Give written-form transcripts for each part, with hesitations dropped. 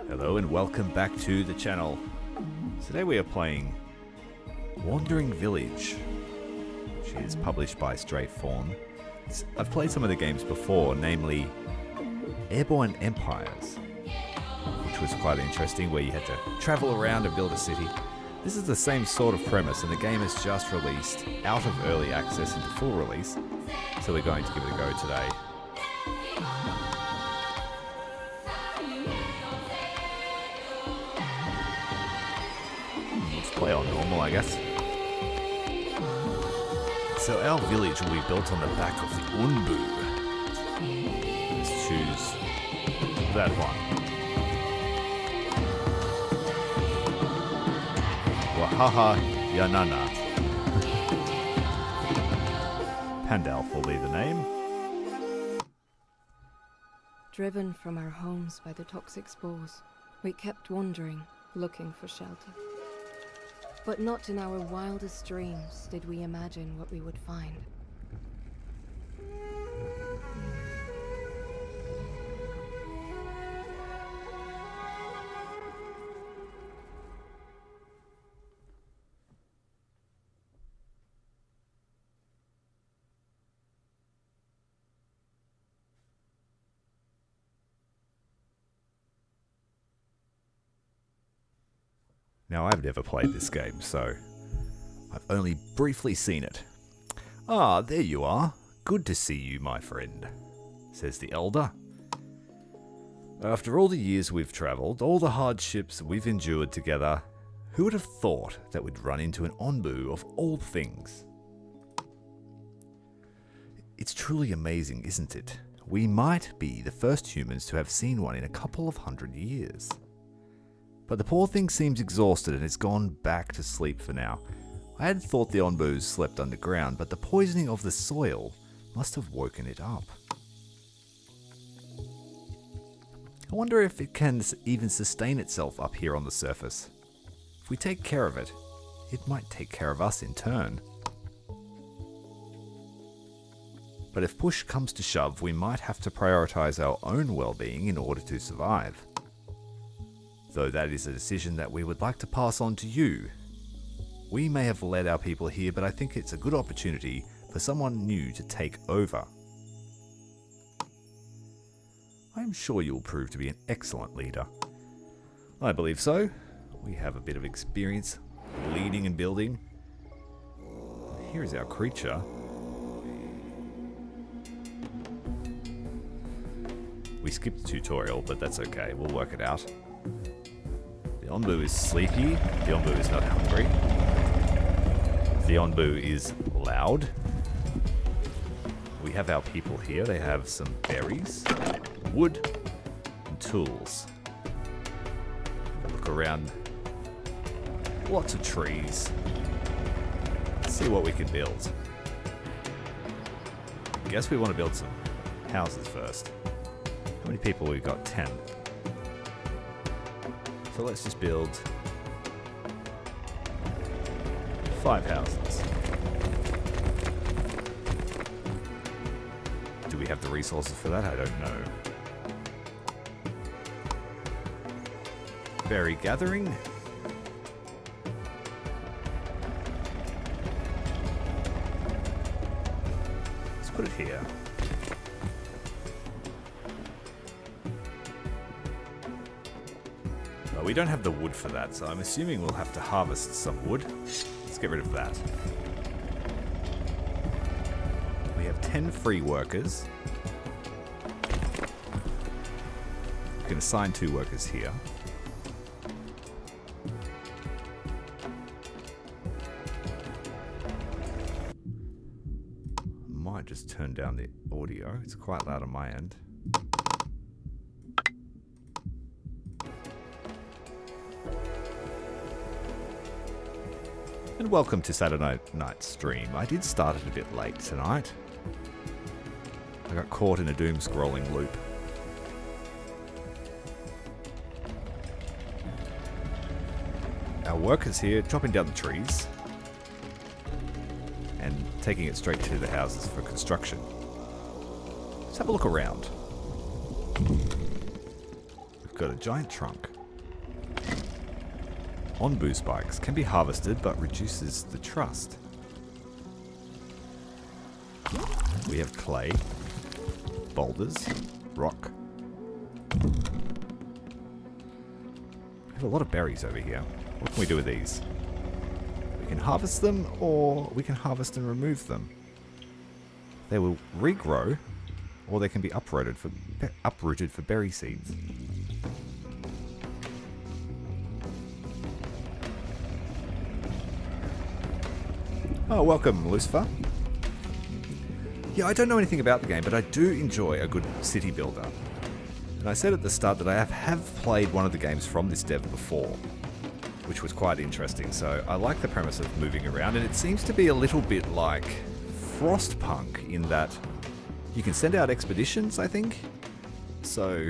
Hello and welcome back to the channel. Today we are playing Wandering Village, which is published by Straight Fawn. I've played some of the games before, namely Airborne Empires, which was quite interesting, where you had to travel around and build a city. This is the same sort of premise, and the game is just released out of early access into full release, so we're going to give it a go today. Play on normal, I guess. So our village will be built on the back of the Unbu. Let's choose that one. Wahaha Yanana. Pandalf will be the name. Driven from our homes by the toxic spores, we kept wandering, looking for shelter. But not in our wildest dreams did we imagine what we would find. Now, I've never played this game, so I've only briefly seen it. Ah, there you are. Good to see you, my friend, says the elder. After all the years we've travelled, all the hardships we've endured together, who would have thought that we'd run into an Onbu of all things? It's truly amazing, isn't it? We might be the first humans to have seen one in a couple of 100 years. But the poor thing seems exhausted and has gone back to sleep for now. I had thought the Onbus slept underground, but the poisoning of the soil must have woken it up. I wonder if it can even sustain itself up here on the surface. If we take care of it, it might take care of us in turn. But if push comes to shove, we might have to prioritize our own well-being in order to survive. Though that is a decision that we would like to pass on to you. We may have led our people here, but I think it's a good opportunity for someone new to take over. I am sure you'll prove to be an excellent leader. I believe so. We have a bit of experience leading and building. Here is our creature. We skipped the tutorial, but that's okay. We'll work it out. The Onbu is sleepy, the Onbu is not hungry, the Onbu is loud. We have our people here, they have some berries, wood, and tools. Look around, lots of trees. Let's see what we can build. I guess we want to build some houses first. How many people we've got? 10. So let's just build 5 houses. Do we have the resources for that? I don't know. Berry gathering. Let's put it here. We don't have the wood for that, so I'm assuming we'll have to harvest some wood. Let's get rid of that. We have 10 free workers. We can assign 2 workers here. Might just turn down the audio. It's quite loud on my end. And welcome to Saturday night stream. I did start it a bit late tonight. I got caught in a doom scrolling loop. Our workers here chopping down the trees and taking it straight to the houses for construction. Let's have a look around. We've got a giant trunk. Onbu spikes can be harvested but reduces the trust. We have clay, boulders, rock. We have a lot of berries over here. What can we do with these? We can harvest them, or we can harvest and remove them. They will regrow, or they can be uprooted for berry seeds. Oh, welcome, Lucifer. Yeah, I don't know anything about the game, but I do enjoy a good city builder. And I said at the start that I have played one of the games from this dev before, which was quite interesting. So I like the premise of moving around, and it seems to be a little bit like Frostpunk in that you can send out expeditions, I think. So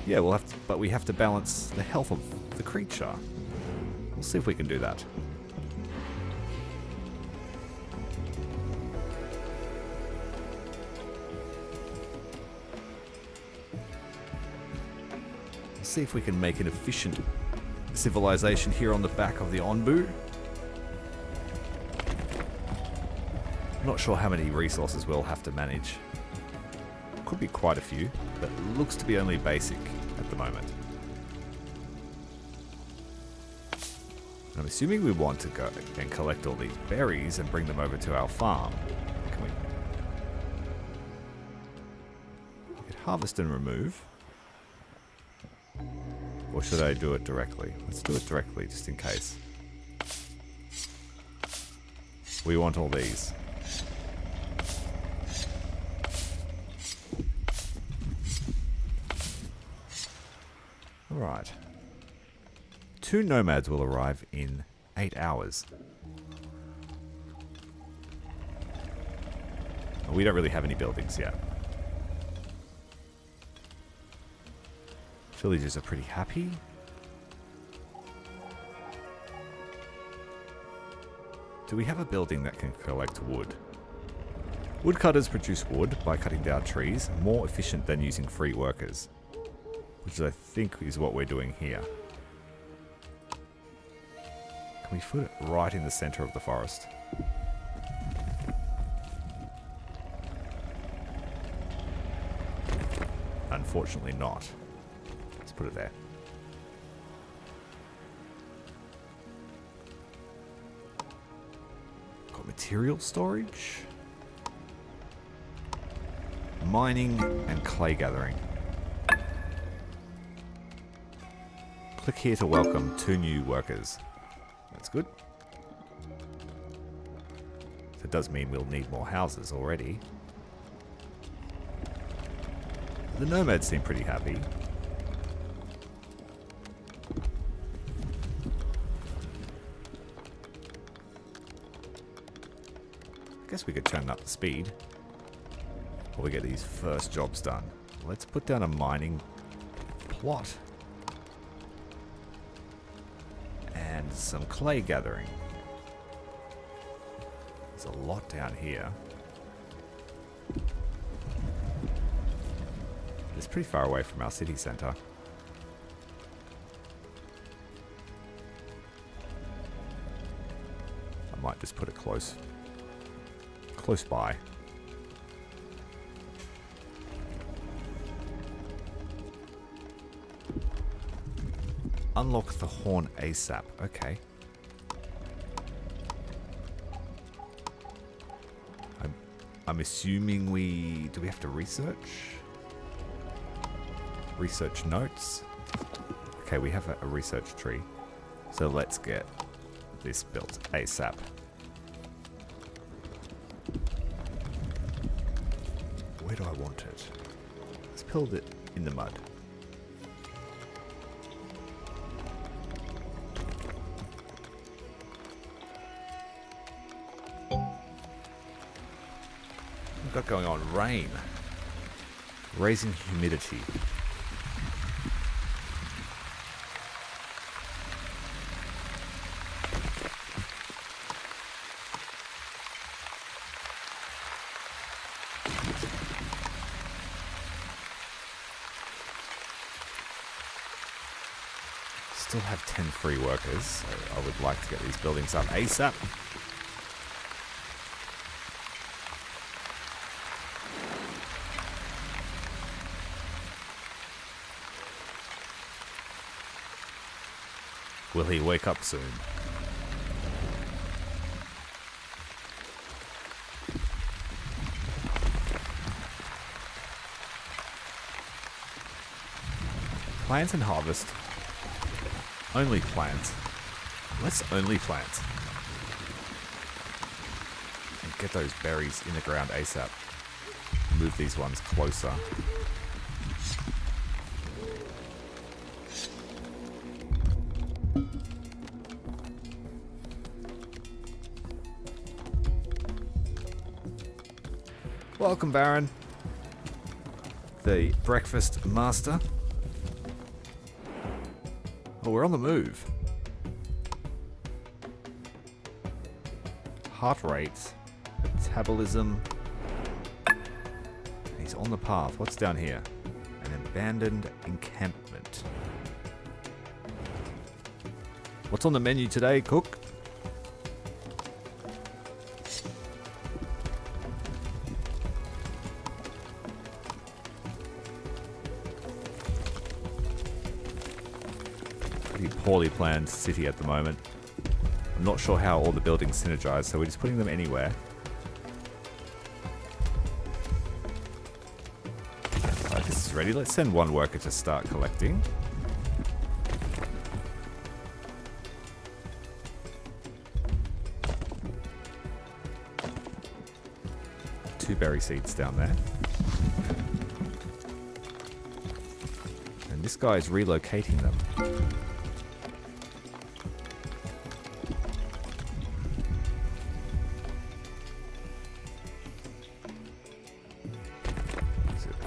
yeah, we have to balance the health of the creature. We'll see if we can do that. See if we can make an efficient civilization here on the back of the Onbu. Not sure how many resources we'll have to manage. Could be quite a few, but looks to be only basic at the moment. I'm assuming we want to go and collect all these berries and bring them over to our farm. Can we could harvest and remove? Or should I do it directly? Let's do it directly, just in case. We want all these. Alright. 2 nomads will arrive in 8 hours. We don't really have any buildings yet. Villagers are pretty happy. Do we have a building that can collect wood? Woodcutters produce wood by cutting down trees, more efficient than using free workers. Which I think is what we're doing here. Can we put it right in the center of the forest? Unfortunately not. Put it there. Got material storage, mining, and clay gathering. Click here to welcome 2 new workers. That's good. So it does mean we'll need more houses already. The nomads seem pretty happy. Guess we could turn up the speed while we get these first jobs done. Let's put down a mining plot and some clay gathering. There's a lot down here. It's pretty far away from our city center. I might just put it close by. Unlock the horn ASAP. Okay. I'm assuming do we have to research? Research notes. Okay, we have a research tree. So let's get this built ASAP. Where do I want it? Let's build it in the mud. We've got going on rain. Raising humidity. still have 10 free workers, so I would like to get these buildings up ASAP. Will he wake up soon? Plant and harvest. Only plant. Let's only plant. And get those berries in the ground ASAP. Move these ones closer. Welcome, Baron. The breakfast master. Oh, we're on the move. Heart rate, metabolism. He's on the path. What's down here? An abandoned encampment. What's on the menu today, cook? Poorly planned city at the moment. I'm not sure how all the buildings synergize, so we're just putting them anywhere. Alright, this is ready. Let's send one worker to start collecting. Two berry seeds down there. And this guy is relocating them.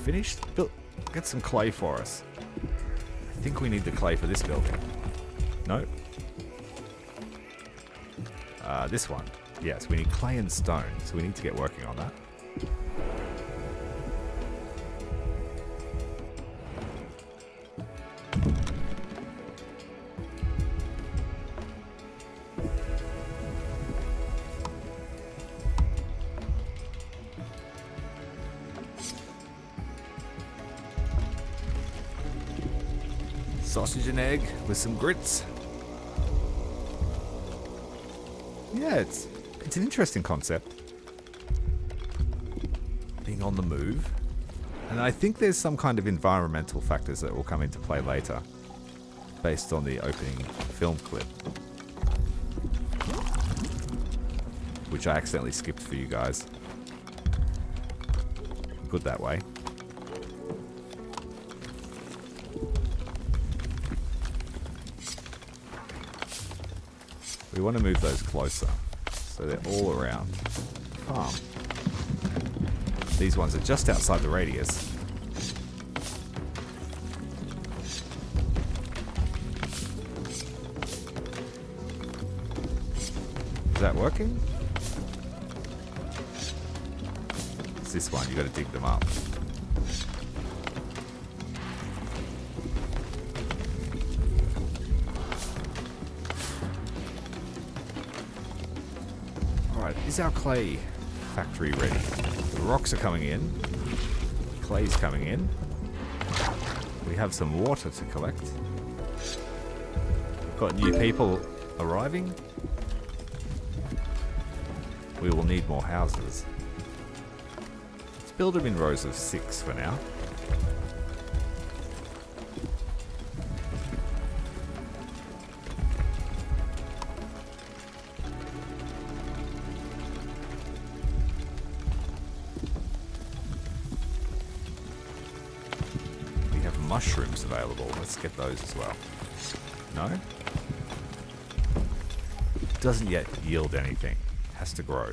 Finished? Get some clay for us. I think we need the clay for this building. No? This one. Yes, we need clay and stone, so we need to get working on that. Sausage and egg with some grits. Yeah, it's an interesting concept. Being on the move. And I think there's some kind of environmental factors that will come into play later. Based on the opening film clip. Which I accidentally skipped for you guys. Good that way. We want to move those closer, so they're all around the farm. These ones are just outside the radius. Is that working? It's this one, you got to dig them up. Is our clay factory ready? The rocks are coming in. Clay's coming in. We have some water to collect. We've got new people arriving. We will need more houses. Let's build them in rows of 6 for now. Mushrooms available. Let's get those as well. No? Doesn't yet yield anything. Has to grow.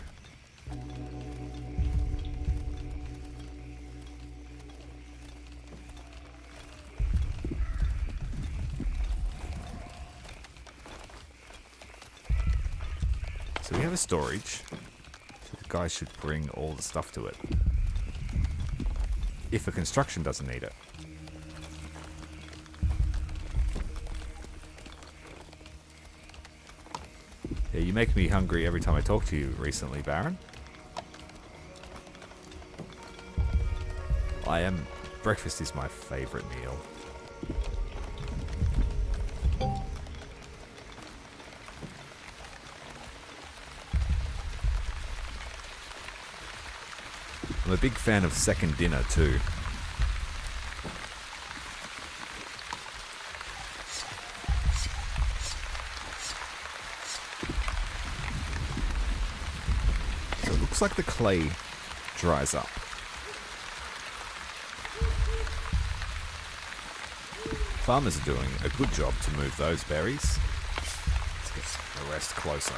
So we have a storage. So the guys should bring all the stuff to it. If a construction doesn't need it. Yeah, you make me hungry every time I talk to you recently, Baron. Breakfast is my favorite meal. I'm a big fan of second dinner too. So it looks like the clay dries up. Farmers are doing a good job to move those berries. Let's get the rest closer.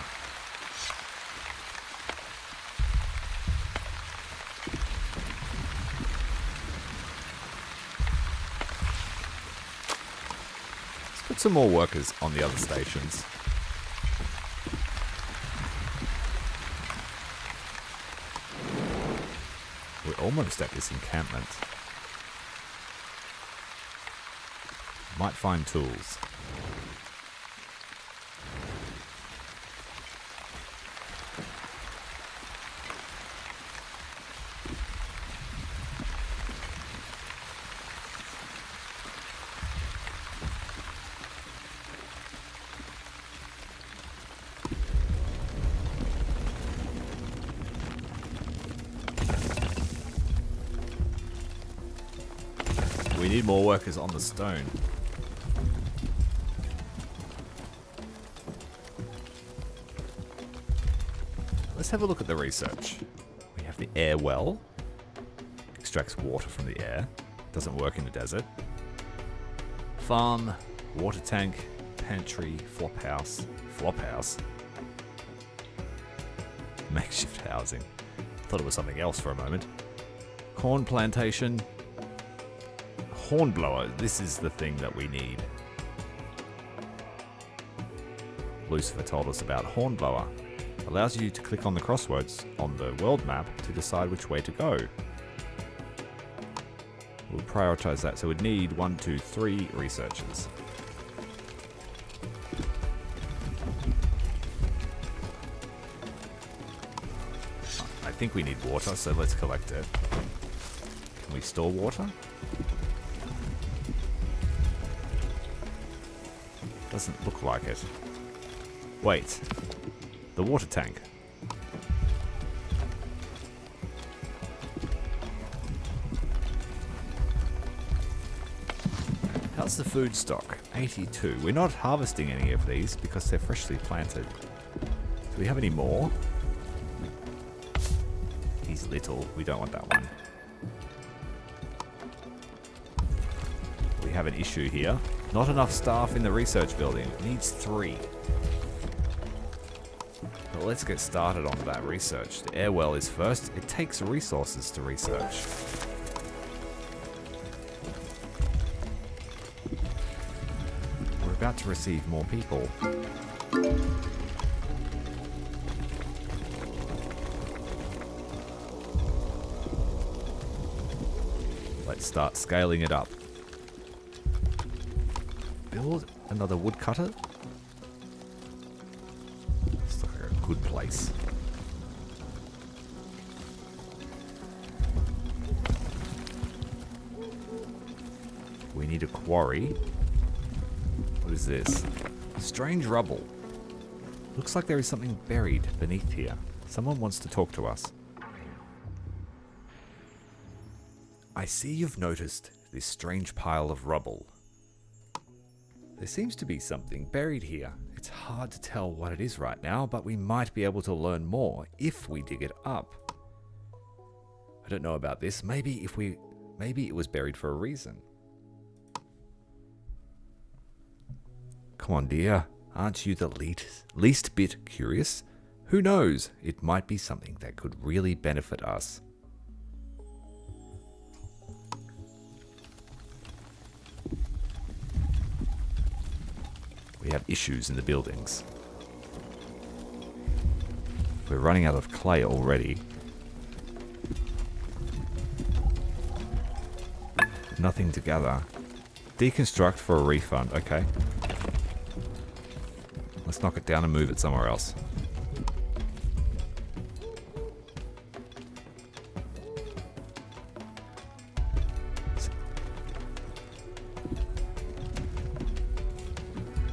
Let's put some more workers on the other stations. We're almost at this encampment. Might find tools. We need more workers on the stone. Let's have a look at the research. We have the air well. Extracts water from the air. Doesn't work in the desert. Farm, water tank, pantry, flophouse. Flophouse? Makeshift housing. Thought it was something else for a moment. Corn plantation. Hornblower. This is the thing that we need. Lucifer told us about Hornblower. Allows you to click on the crosswords on the world map to decide which way to go. We'll prioritize that, so we'd need 1, 2, 3 researchers. I think we need water, so let's collect it. Can we store water? Doesn't look like it. Wait. The water tank. How's the food stock? 82. We're not harvesting any of these because they're freshly planted. Do we have any more? He's little. We don't want that one. We have an issue here. Not enough staff in the research building. It needs 3. Well, let's get started on that research. The air well is first. It takes resources to research. We're about to receive more people. Let's start scaling it up. Build another woodcutter. It's like a good place. We need a quarry. What is this? Strange rubble. Looks like there is something buried beneath here. Someone wants to talk to us. I see you've noticed this strange pile of rubble. There seems to be something buried here. It's hard to tell what it is right now, but we might be able to learn more if we dig it up. I don't know about this. Maybe it was buried for a reason. Come on, dear. Aren't you the least bit curious? Who knows? It might be something that could really benefit us. We have issues in the buildings. We're running out of clay already. Nothing to gather. Deconstruct for a refund. Okay. Let's knock it down and move it somewhere else.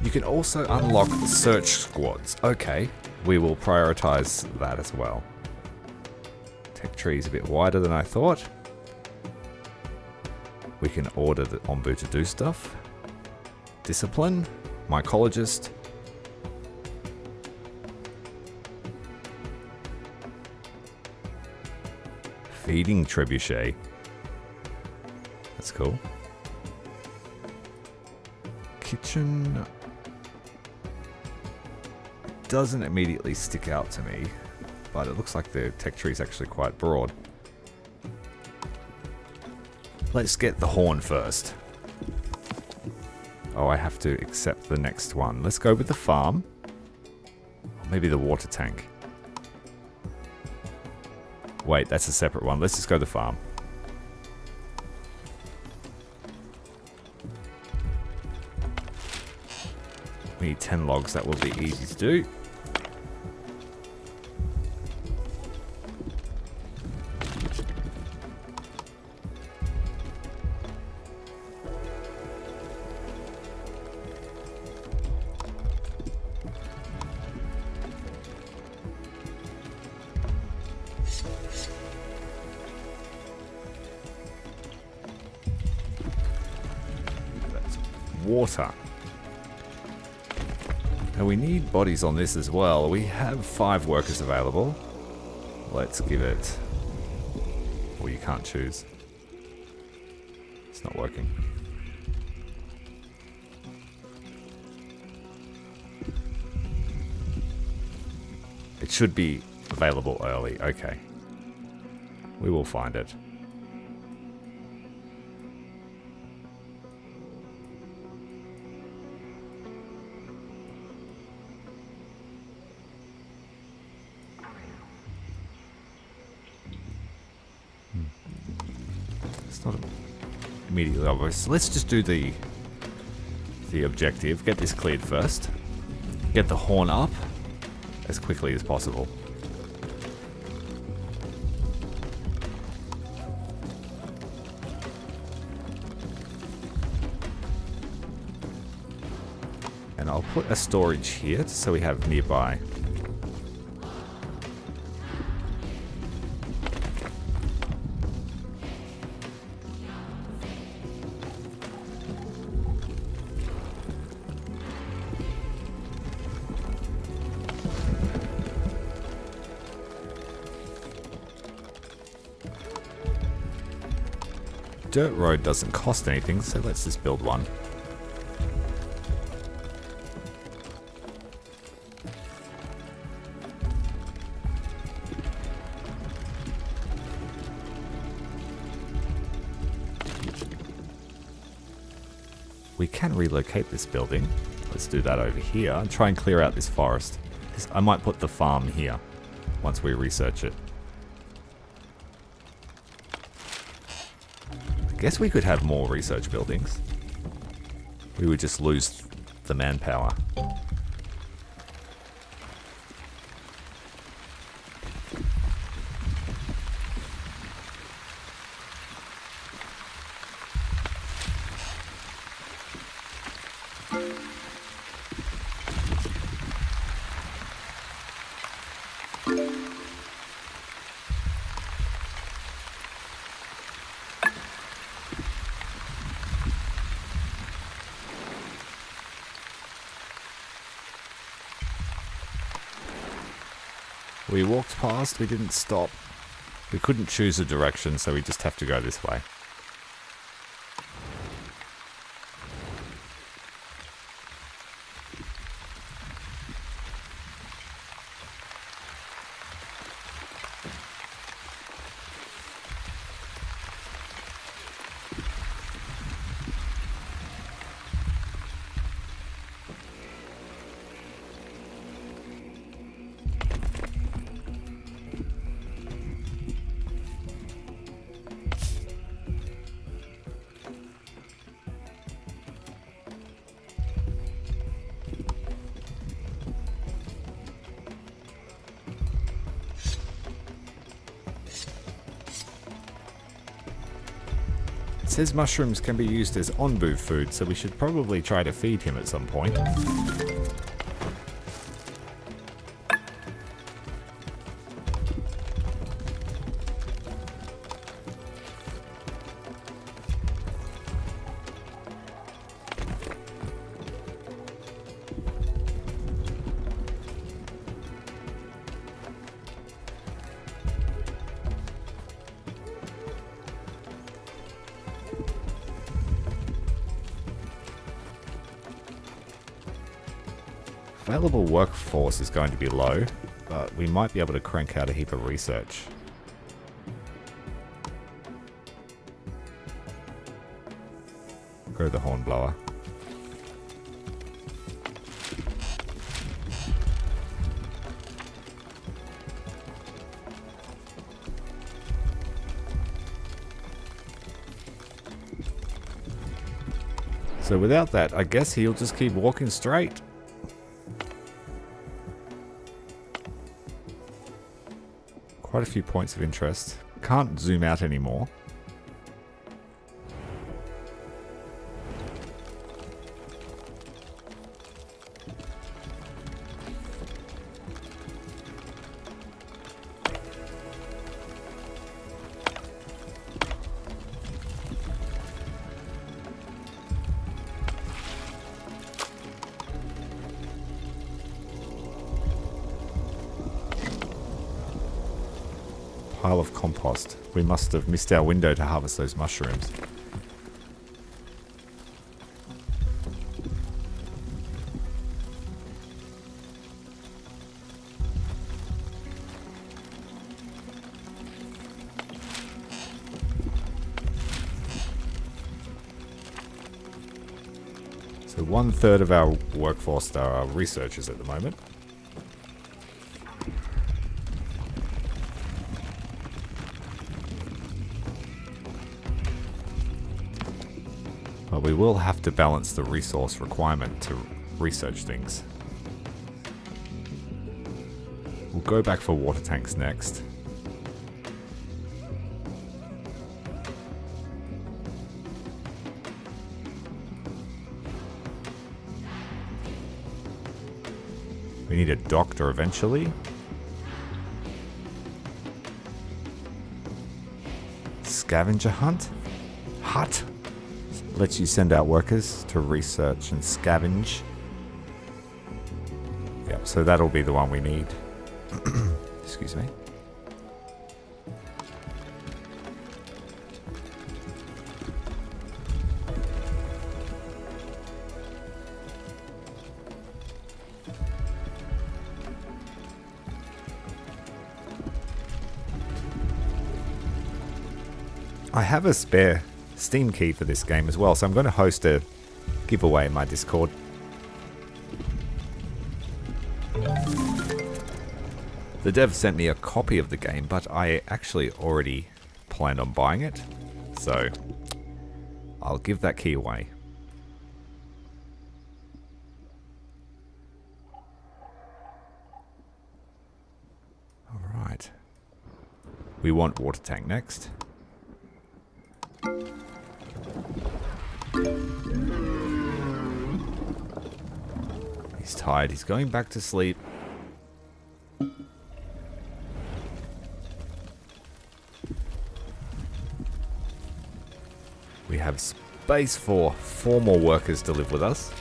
You can also unlock the search squads. Okay, we will prioritize that as well. Tech tree is a bit wider than I thought. We can order the Ombu to do stuff. Discipline, mycologist. Feeding trebuchet. That's cool. Kitchen doesn't immediately stick out to me, but it looks like the tech tree is actually quite broad. Let's get the horn first. Oh, I have to accept the next one. Let's go with the farm. Or maybe the water tank. Wait, that's a separate one. Let's just go the farm. We need 10 logs. That will be easy to do. Water. Now we need bodies on this as well. We have 5 workers available. Let's give it... Well, you can't choose. It's not working. It should be available early. Okay. We will find it. It's not immediately obvious. Let's just do the objective. Get this cleared first. Get the horn up as quickly as possible. And I'll put a storage here so we have nearby. Dirt road doesn't cost anything, so let's just build one. We can relocate this building. Let's do that over here and try and clear out this forest. I might put the farm here once we research it. I guess we could have more research buildings. We would just lose the manpower. We walked past, we didn't stop. We couldn't choose a direction, so we just have to go this way. says mushrooms can be used as onbu food, so we should probably try to feed him at some point. Available workforce is going to be low, but we might be able to crank out a heap of research. Go the hornblower. So without that, I guess he'll just keep walking straight. Quite a few points of interest. Can't zoom out anymore. Pile of compost. We must have missed our window to harvest those mushrooms. So 1/3 of our workforce are researchers at the moment. But we will have to balance the resource requirement to research things. We'll go back for water tanks next. We need a doctor eventually. Scavenger hunt? Hut? Lets you send out workers to research and scavenge. Yep, so that'll be the one we need. Excuse me. I have a spare Steam key for this game as well, so I'm going to host a giveaway in my Discord. The dev sent me a copy of the game, but I actually already planned on buying it, so I'll give that key away. Alright. We want water tank next. He's tired. He's going back to sleep. We have space for 4 more workers to live with us.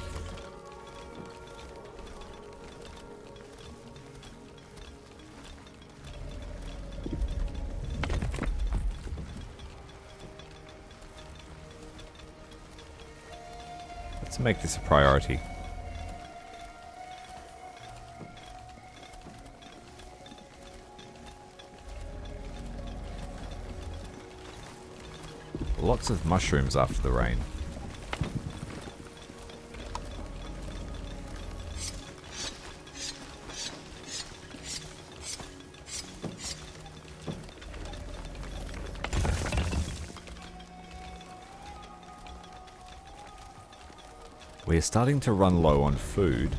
Let's make this a priority. Lots of mushrooms after the rain. We're starting to run low on food.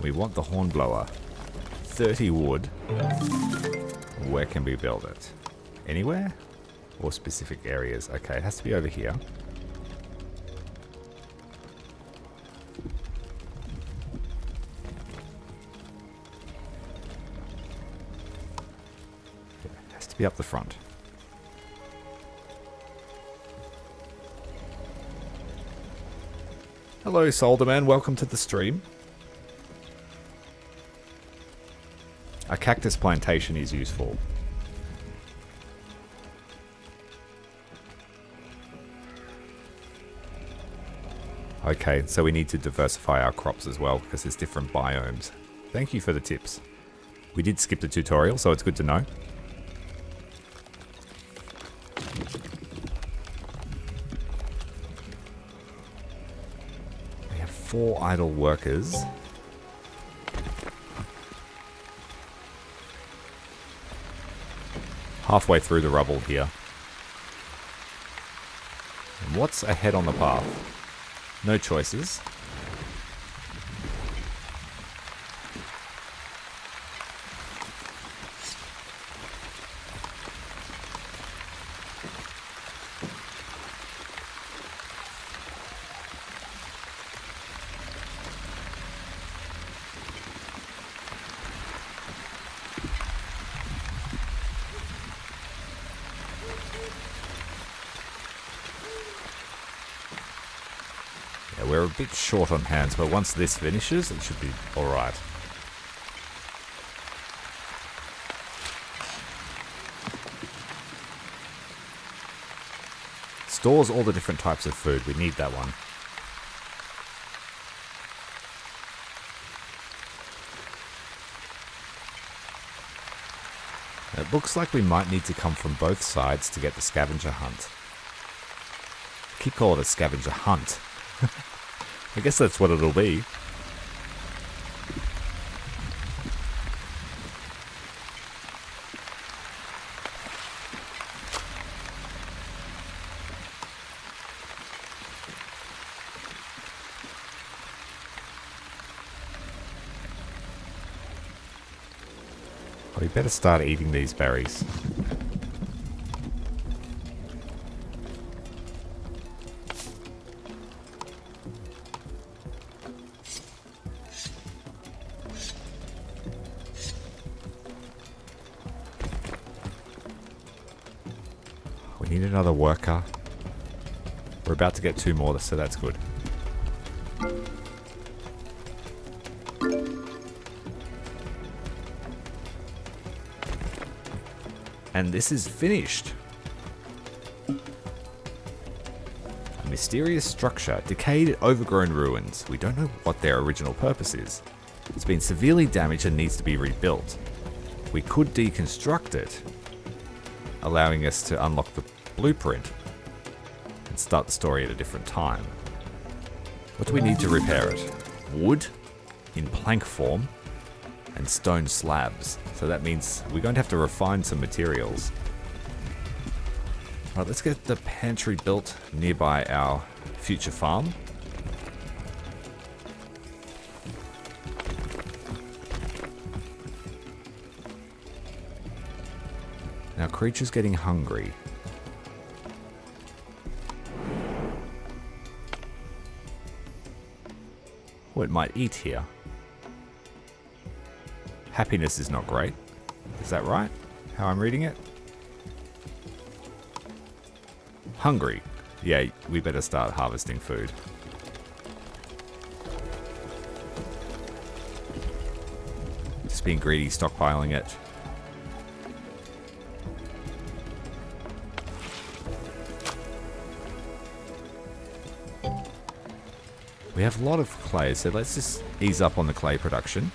We want the hornblower. 30 wood. Where can we build it? Anywhere? Or specific areas? Okay, it has to be over here. It has to be up the front. Hello, Solderman. Welcome to the stream. A cactus plantation is useful. Okay, so we need to diversify our crops as well because there's different biomes. Thank you for the tips. We did skip the tutorial, so it's good to know. We have 4 idle workers. Halfway through the rubble here. And what's ahead on the path? No choices. We're a bit short on hands, but once this finishes, it should be alright. Stores all the different types of food. We need that one. It looks like we might need to come from both sides to get the scavenger hunt. I keep calling it a scavenger hunt. I guess that's what it'll be. We better start eating these berries. We need another worker. We're about to get 2 more, so that's good. And this is finished. A mysterious structure, decayed, overgrown ruins. We don't know what their original purpose is. It's been severely damaged and needs to be rebuilt. We could deconstruct it, allowing us to unlock the blueprint and start the story at a different time. What do we need to repair it? Wood in plank form and stone slabs. So that means we're going to have to refine some materials. Alright, let's get the pantry built nearby our future farm. Now, creature's getting hungry. Oh, it might eat here. Happiness is not great. Is that right? How I'm reading it? Hungry. Yeah, we better start harvesting food. Just being greedy, stockpiling it. We have a lot of clay, so let's just ease up on the clay production.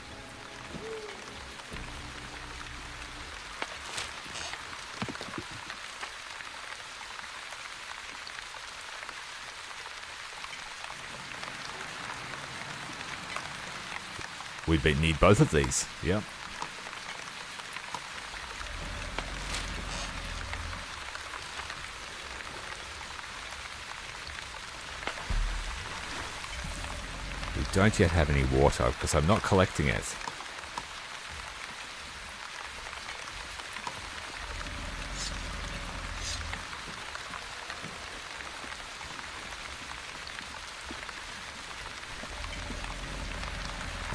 We need both of these, yep. We don't yet have any water because I'm not collecting it.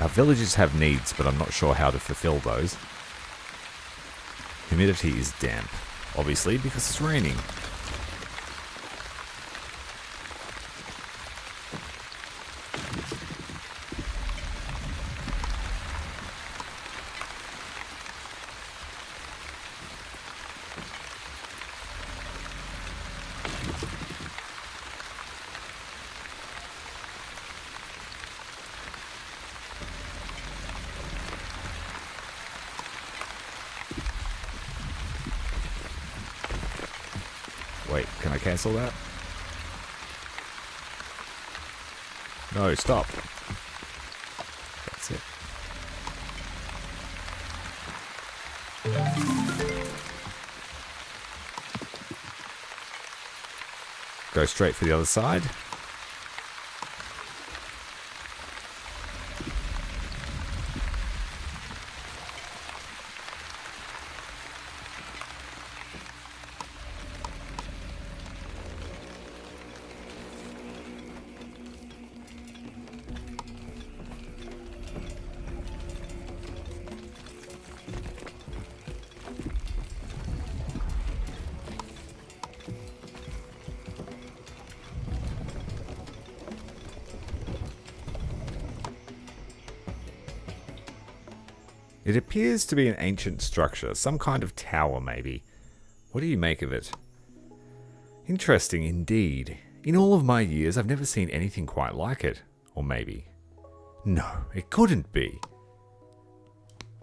Our villages have needs, but I'm not sure how to fulfill those. Humidity is damp, obviously, because it's raining. Wait, can I cancel that? No, stop. That's it. Go straight for the other side. It appears to be an ancient structure, some kind of tower maybe. What do you make of it? Interesting indeed. In all of my years, I've never seen anything quite like it. Or maybe. No, it couldn't be.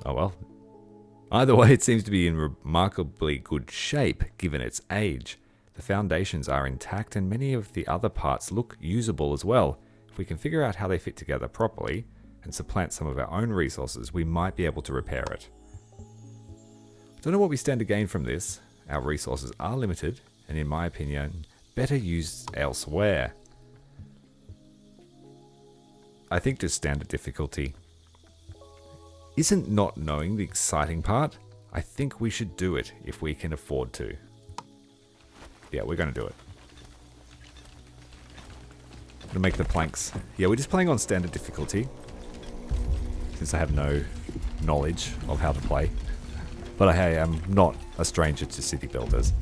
Oh well. Either way, it seems to be in remarkably good shape, given its age. The foundations are intact and many of the other parts look usable as well. If we can figure out how they fit together properly, and supplant some of our own resources, we might be able to repair it. Don't know what we stand to gain from this. Our resources are limited, and in my opinion, better used elsewhere. I think just standard difficulty. Isn't not knowing the exciting part? I think we should do it if we can afford to. Yeah, we're going to do it. Gonna make the planks. Yeah, we're just playing on standard difficulty, since I have no knowledge of how to play. But I am not a stranger to city builders.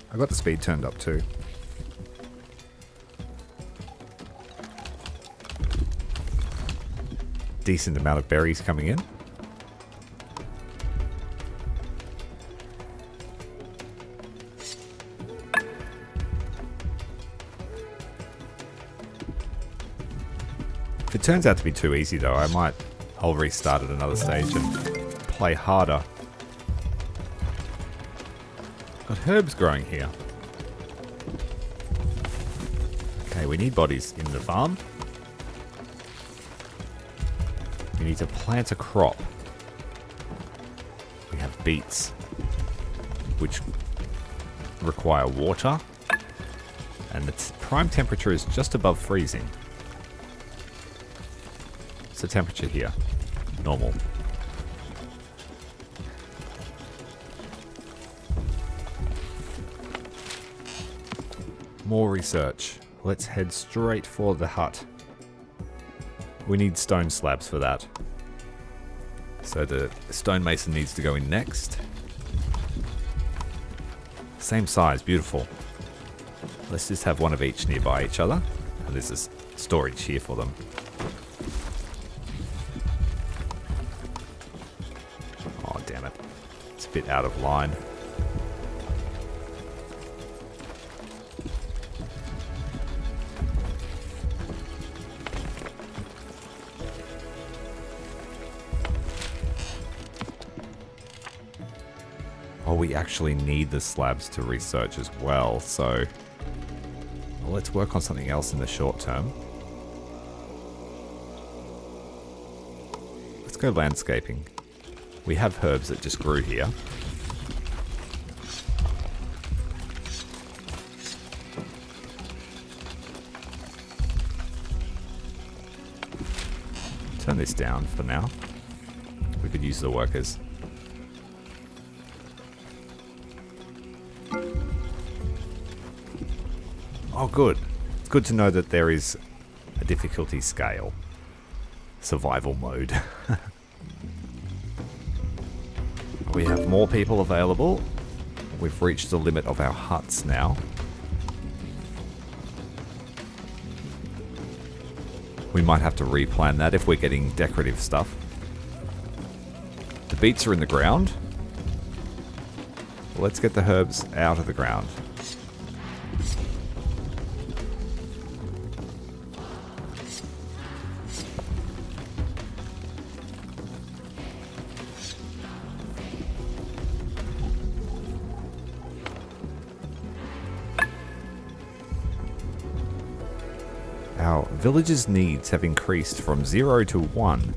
I got the speed turned up too. Decent amount of berries coming in. If it turns out to be too easy though, I'll restart at another stage and play harder. Got herbs growing here. Okay, we need bodies in the farm. We need to plant a crop. We have beets, which require water, and the prime temperature is just above freezing. What's the temperature here? Normal. More research. Let's head straight for the hut. We need stone slabs for that. So the stonemason needs to go in next. Same size, beautiful. Let's just have one of each nearby each other. And there's this storage here for them. Oh, damn it. It's a bit out of line. Oh, we actually need the slabs to research as well, so let's work on something else in the short term. Let's go landscaping. We have herbs that just grew here. Turn this down for now. We could use the workers. Oh, good. It's good to know that there is a difficulty scale. Survival mode. We have more people available. We've reached the limit of our huts now. We might have to replan that if we're getting decorative stuff. The beets are in the ground. Well, let's get the herbs out of the ground. Our village's needs have increased from 0 to 1.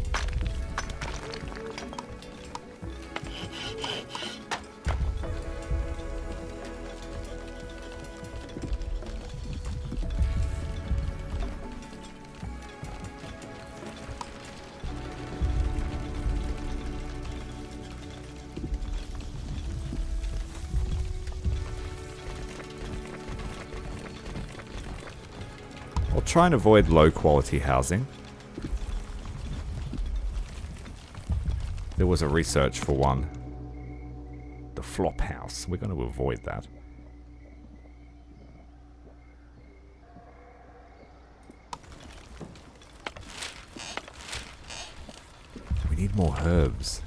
I'll try and avoid low quality housing. There was a research for one. The flop house. We're going to avoid that. We need more herbs.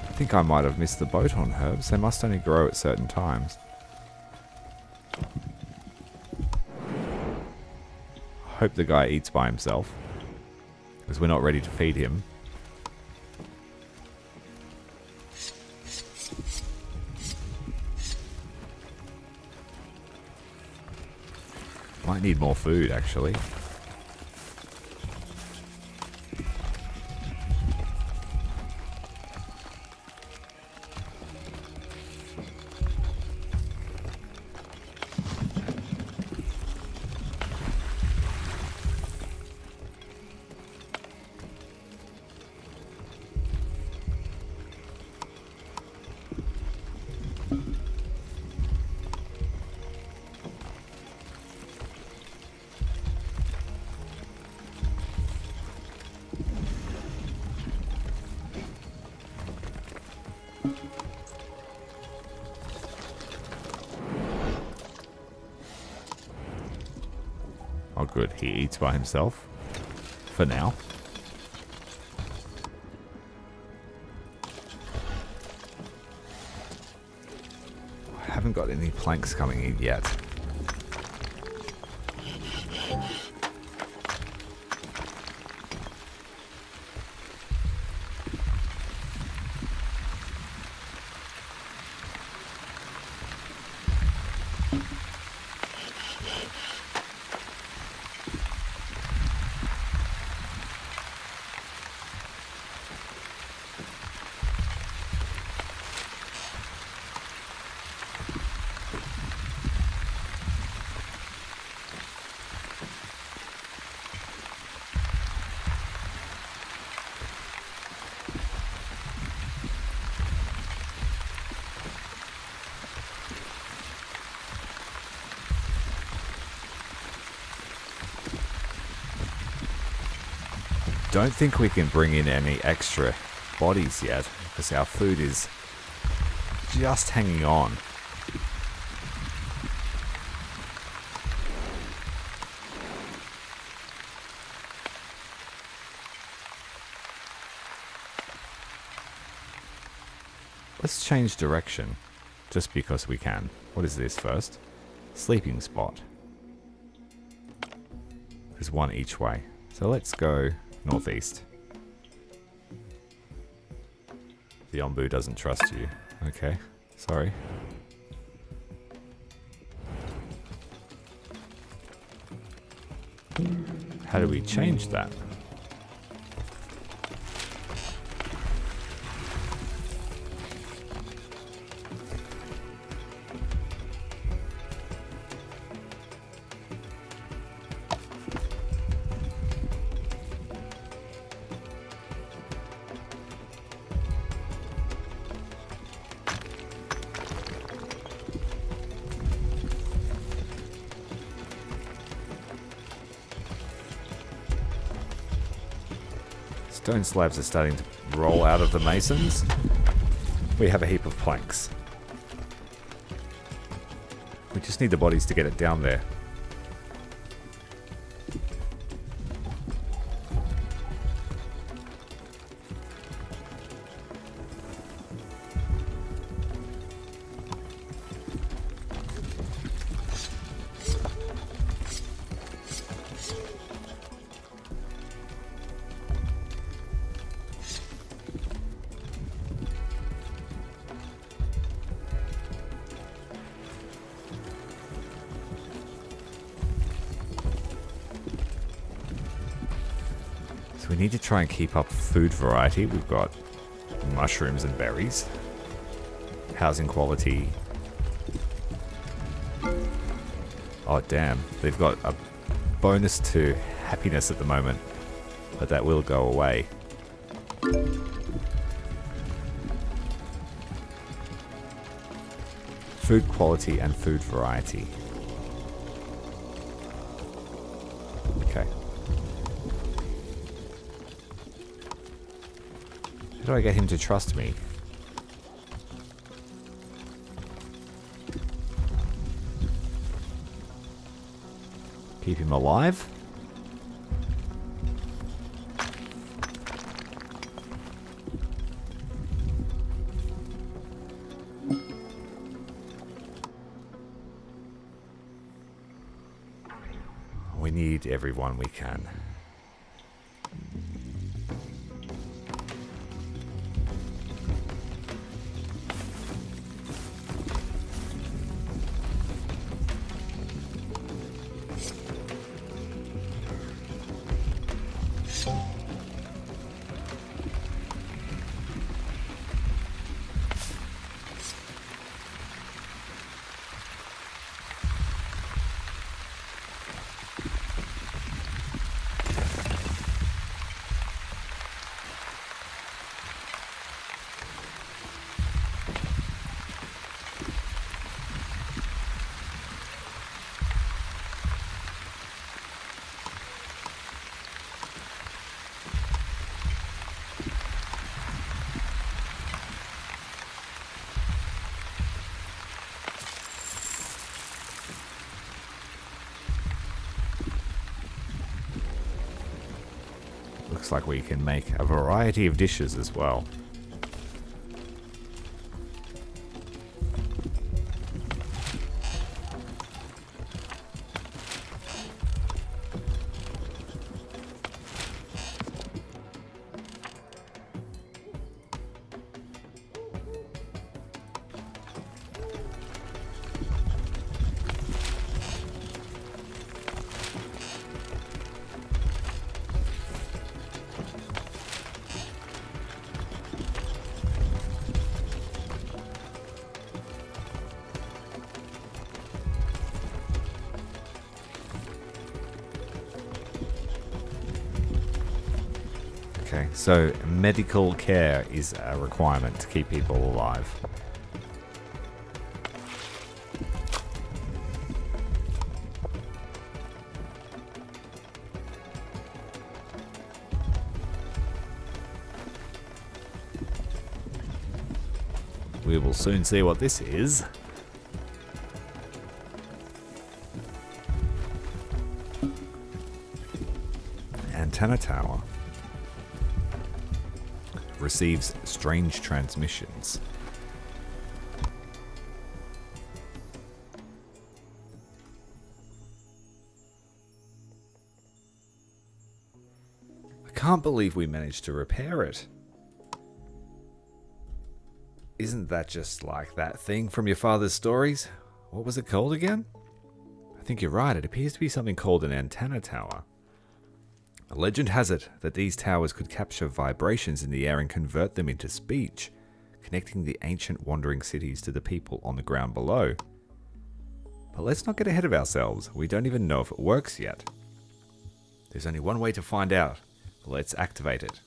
I think I might have missed the boat on herbs. They must only grow at certain times. I hope the guy eats by himself, because we're not ready to feed him. Might need more food, actually. Oh good, he eats by himself. For now. I haven't got any planks coming in yet. Don't think we can bring in any extra bodies yet, because our food is just hanging on. Let's change direction, just because we can. What is this first? Sleeping spot. There's one each way. So let's go northeast. The Ombu doesn't trust you. Okay, sorry. How do we change that? Stone slabs are starting to roll out of the masons. We have a heap of planks. We just need the bodies to get it down there. So we need to try and keep up food variety. We've got mushrooms and berries. Housing quality. Oh damn, they've got a bonus to happiness at the moment, but that will go away. Food quality and food variety. Okay. How do I get him to trust me? Keep him alive? We need everyone we can. Looks like we can make a variety of dishes as well. Okay, so medical care is a requirement to keep people alive. We will soon see what this is. Antenna tower. Receives strange transmissions. I can't believe we managed to repair it. Isn't that just like that thing from your father's stories? What was it called again? I think you're right, it appears to be something called an antenna tower. Legend has it that these towers could capture vibrations in the air and convert them into speech, connecting the ancient wandering cities to the people on the ground below. But let's not get ahead of ourselves. We don't even know if it works yet. There's only one way to find out. Let's activate it.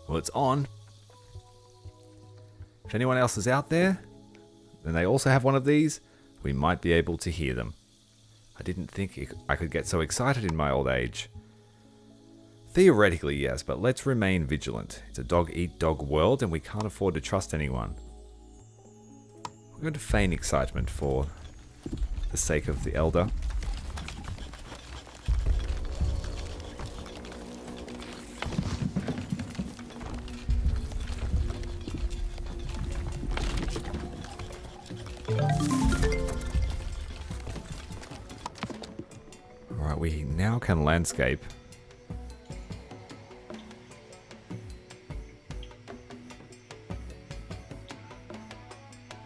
Well, it's on. If anyone else is out there, and they also have one of these, we might be able to hear them. I didn't think I could get so excited in my old age. Theoretically, yes, but let's remain vigilant. It's a dog-eat-dog world, and we can't afford to trust anyone. We're going to feign excitement for the sake of the Elder. Alright, we now can landscape.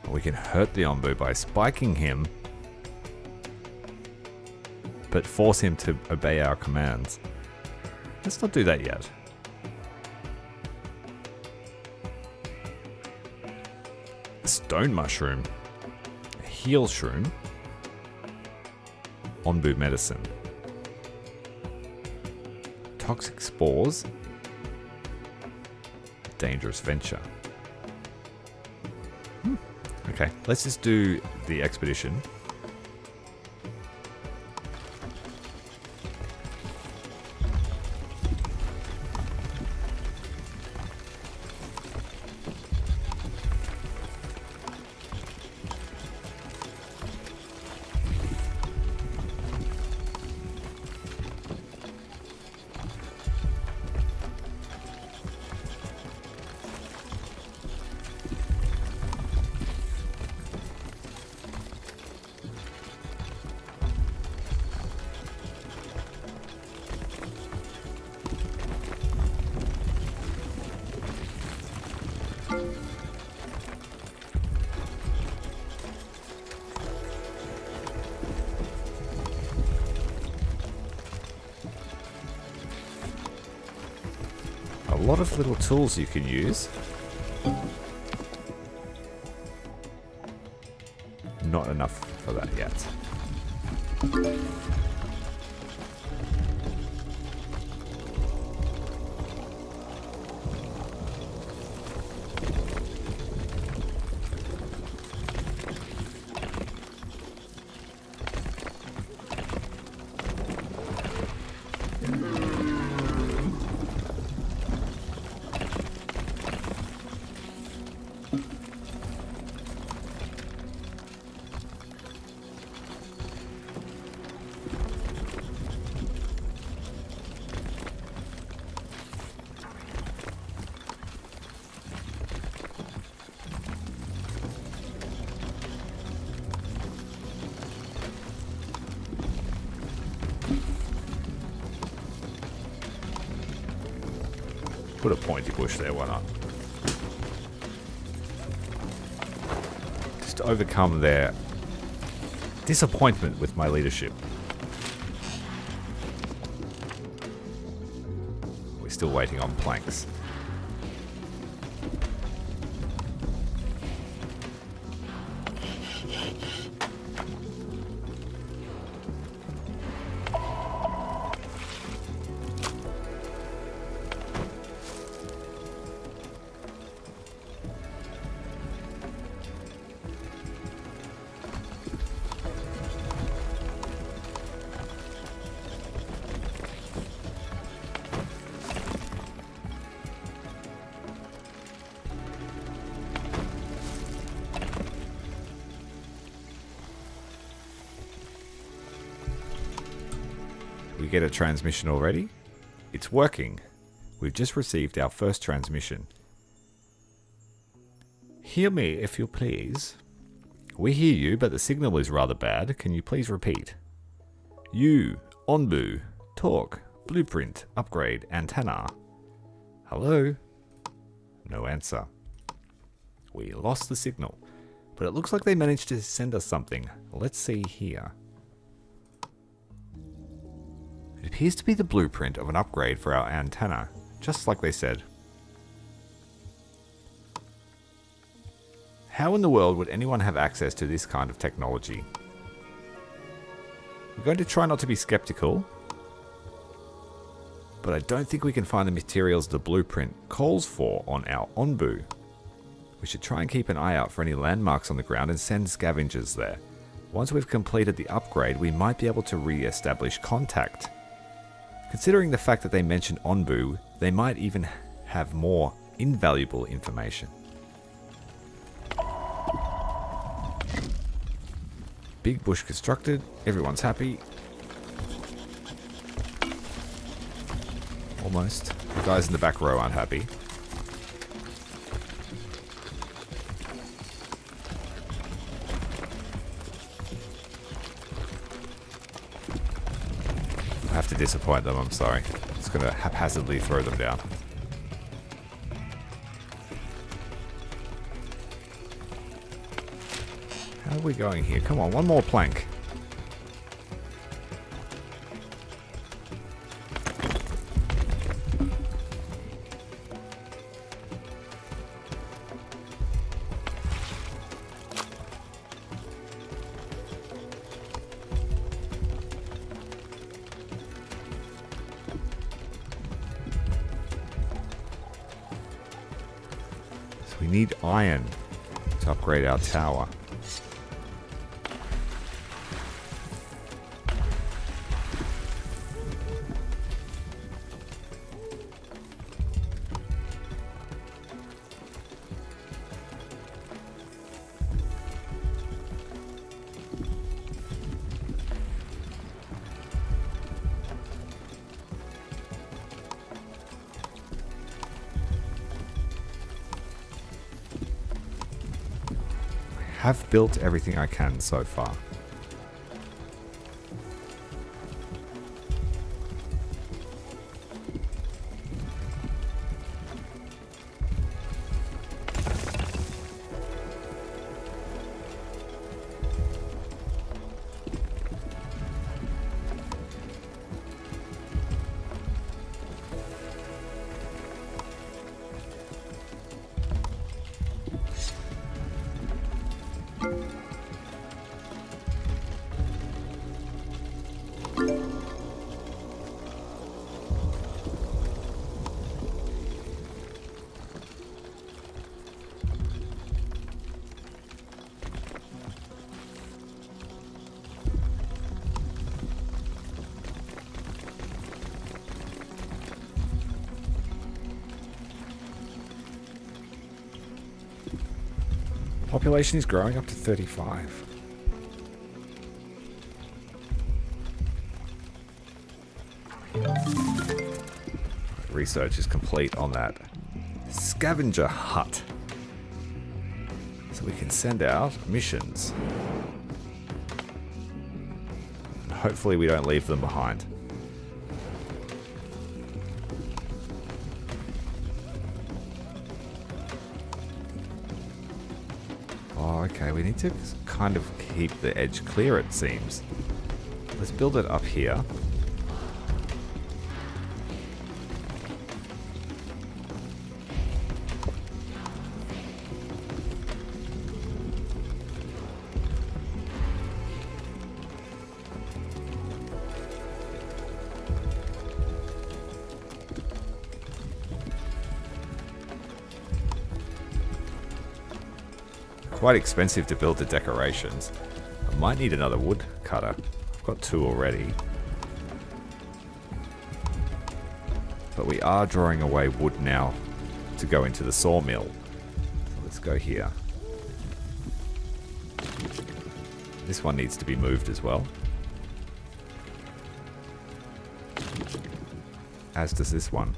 We can hurt the Ombu by spiking him, but force him to obey our commands. Let's not do that yet. Stone mushroom, heal shroom, Ombu medicine, toxic spores, dangerous venture. Okay, let's just do the expedition. A lot of little tools you can use. Not enough for that yet. Put a pointy bush there, why not? Just to overcome their disappointment with my leadership. We're still waiting on planks. We get a transmission already. It's working. We've just received our first transmission. Hear me, if you please. We hear you, but the signal is rather bad. Can you please repeat? You, Onbu, talk, blueprint, upgrade, antenna. Hello? No answer. We lost the signal. But it looks like they managed to send us something. Let's see here. It appears to be the blueprint of an upgrade for our antenna, just like they said. How in the world would anyone have access to this kind of technology? We're going to try not to be skeptical, but I don't think we can find the materials the blueprint calls for on our Onbu. We should try and keep an eye out for any landmarks on the ground and send scavengers there. Once we've completed the upgrade, we might be able to re-establish contact. Considering the fact that they mentioned Onbu, they might even have more invaluable information. Big bush constructed, everyone's happy. Almost. The guys in the back row aren't happy. I have to disappoint them, I'm sorry. Just gonna haphazardly throw them down. How are we going here? Come on, one more plank. So we need iron to upgrade our tower. Have built everything I can so far. Population is growing up to 35. Research is complete on that scavenger hut. So we can send out missions. And hopefully we don't leave them behind. Oh, okay, we need to kind of keep the edge clear, it seems. Let's build it up here. Quite expensive to build the decorations. I might need another wood cutter. I've got 2 already. But we are drawing away wood now to go into the sawmill. So let's go here. This one needs to be moved as well. As does this one.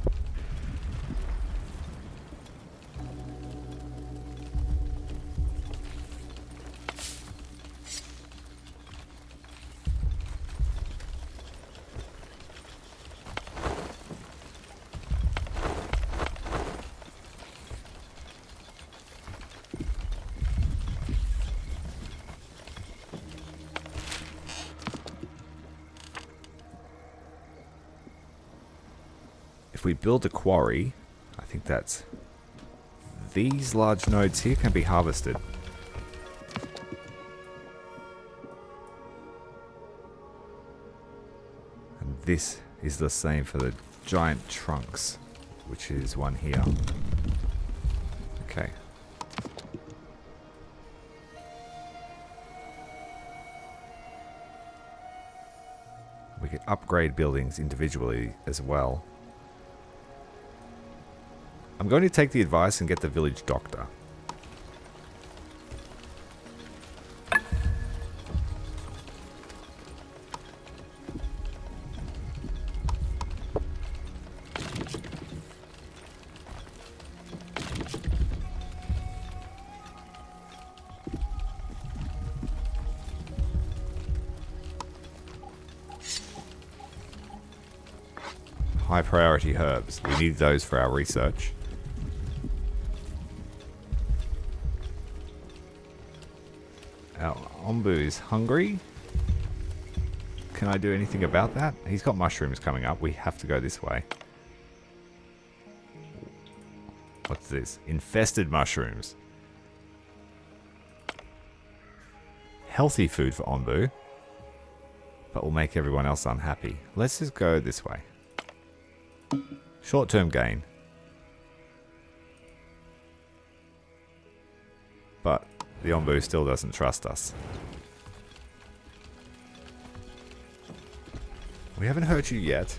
if we build a quarry, I think that's... These large nodes here can be harvested. And this is the same for the giant trunks, which is one here. Okay. We can upgrade buildings individually as well. I'm going to take the advice and get the village doctor. High priority herbs. We need those for our research. Our Ombu is hungry. Can I do anything about that? He's got mushrooms coming up. We have to go this way. What's this? Infested mushrooms. Healthy food for Ombu, but will make everyone else unhappy. Let's just go this way. Short-term gain. But the Ombu still doesn't trust us. We haven't hurt you yet.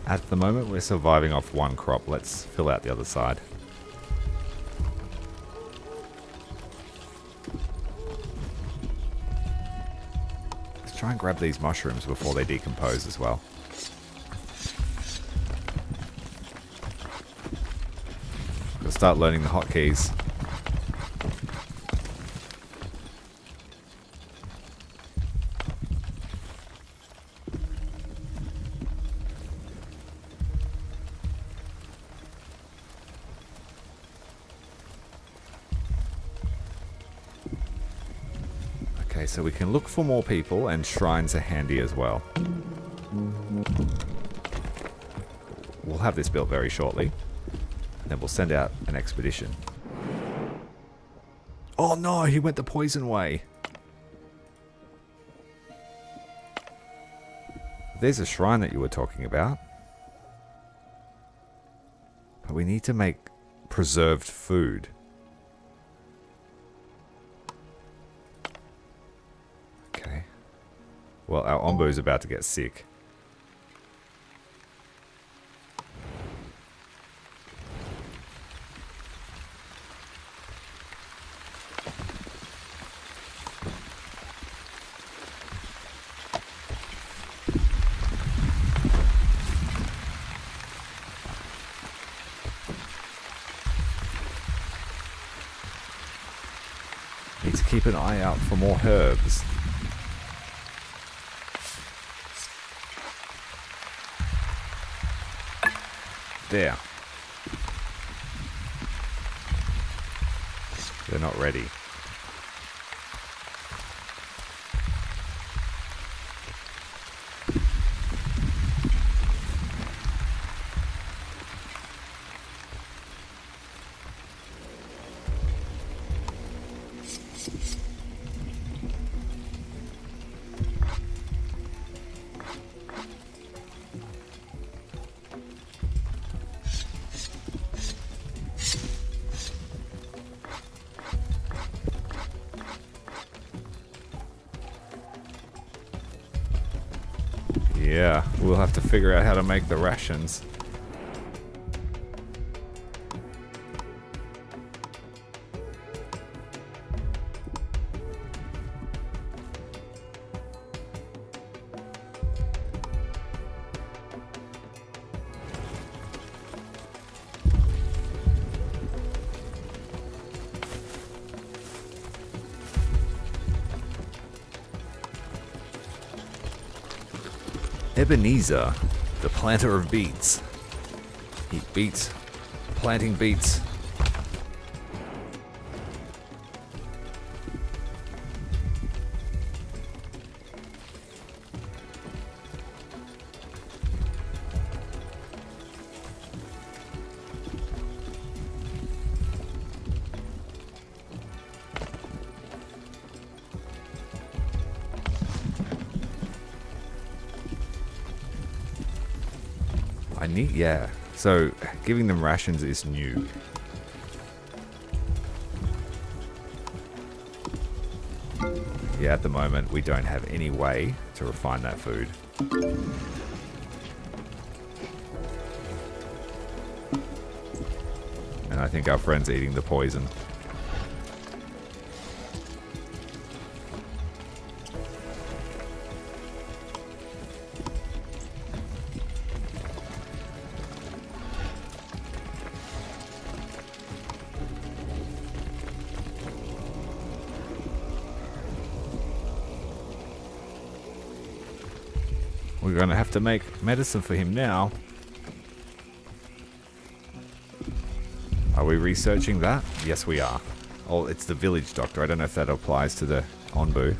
At the moment, we're surviving off one crop. Let's fill out the other side. Let's try and grab these mushrooms before they decompose as well. We'll start learning the hotkeys. Okay, so we can look for more people, and shrines are handy as well. We'll have this built very shortly. And then we'll send out an expedition. Oh no, he went the poison way. There's a shrine that you were talking about. But we need to make preserved food. Okay. Well, our Ombu is about to get sick. Need to keep an eye out for more herbs. There. They're not ready. Yeah, we'll have to figure out how to make the rations. Ebenezer, the planter of beets. Eat beets. Planting beets. Yeah, so giving them rations is new. Yeah, at the moment we don't have any way to refine that food. And I think our friend's eating the poison. We're going to have to make medicine for him now. Are we researching that? Yes, we are. Oh, it's the village doctor. I don't know if that applies to the Onbu.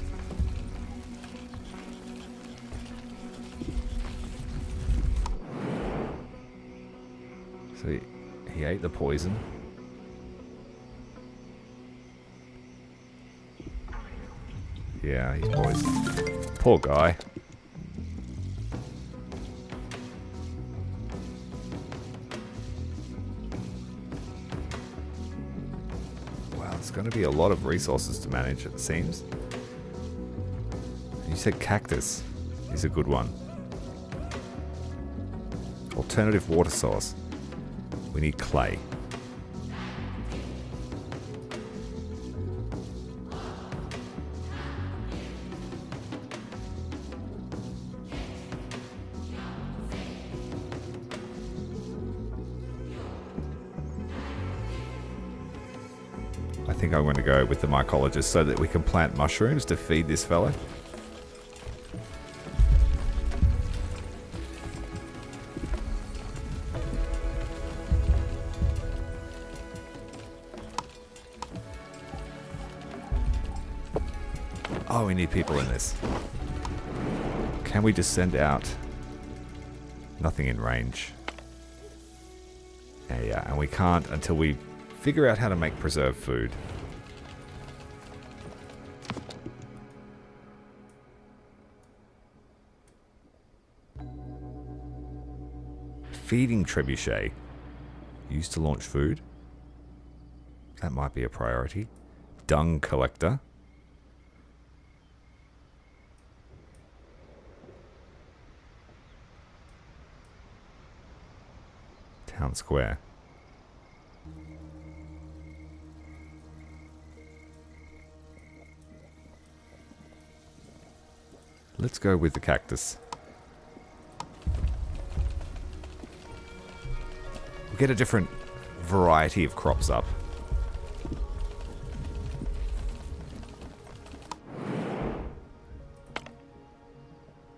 So he ate the poison. Yeah, he's poisoned. Poor guy. Going to be a lot of resources to manage, it seems. You said cactus is a good one. Alternative water source. We need clay. I think I'm going to go with the mycologist so that we can plant mushrooms to feed this fella. Oh, we need people in this. Can we just send out? Nothing in range. Yeah, and we can't until we figure out how to make preserved food. Feeding trebuchet. Used to launch food. That might be a priority. Dung collector. Town square. Let's go with the cactus. We'll get a different variety of crops up.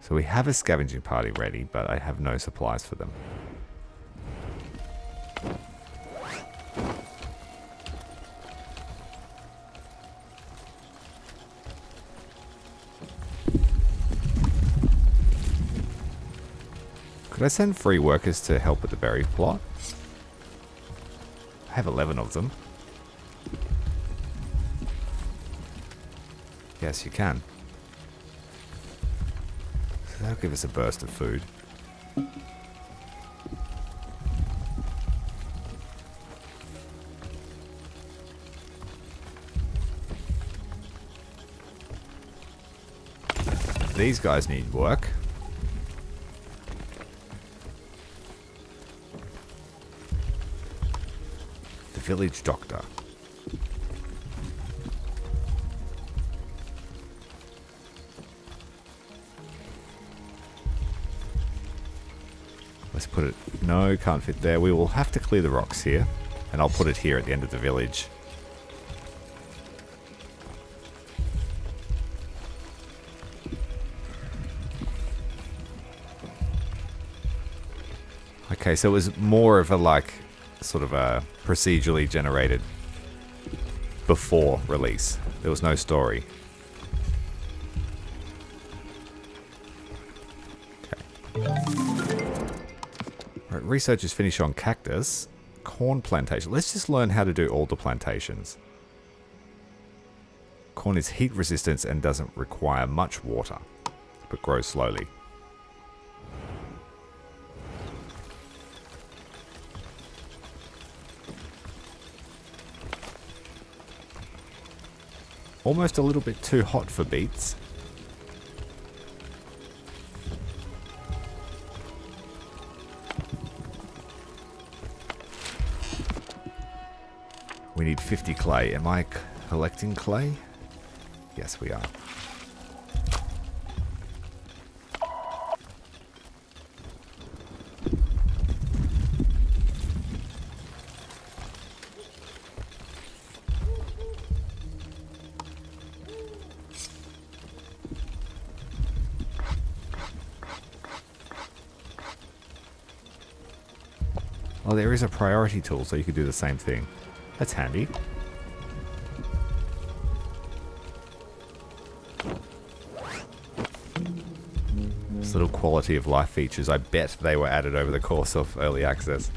So we have a scavenging party ready, but I have no supplies for them. Could I send free workers to help with the berry plot? I have 11 of them. Yes, you can. So that'll give us a burst of food. These guys need work. Village doctor. Let's put it... No, can't fit there. We will have to clear the rocks here. And I'll put it here at the end of the village. Okay, so it was more of a like sort of a procedurally generated before release. There was no story. Right, research is finished on cactus. Corn plantation. Let's just learn how to do all the plantations. Corn is heat resistant and doesn't require much water, but grows slowly. Almost a little bit too hot for beets. We need 50 clay. Am I collecting clay? Yes, we are. Oh, there is a priority tool, so you could do the same thing. That's handy. These little quality of life features, I bet they were added over the course of early access.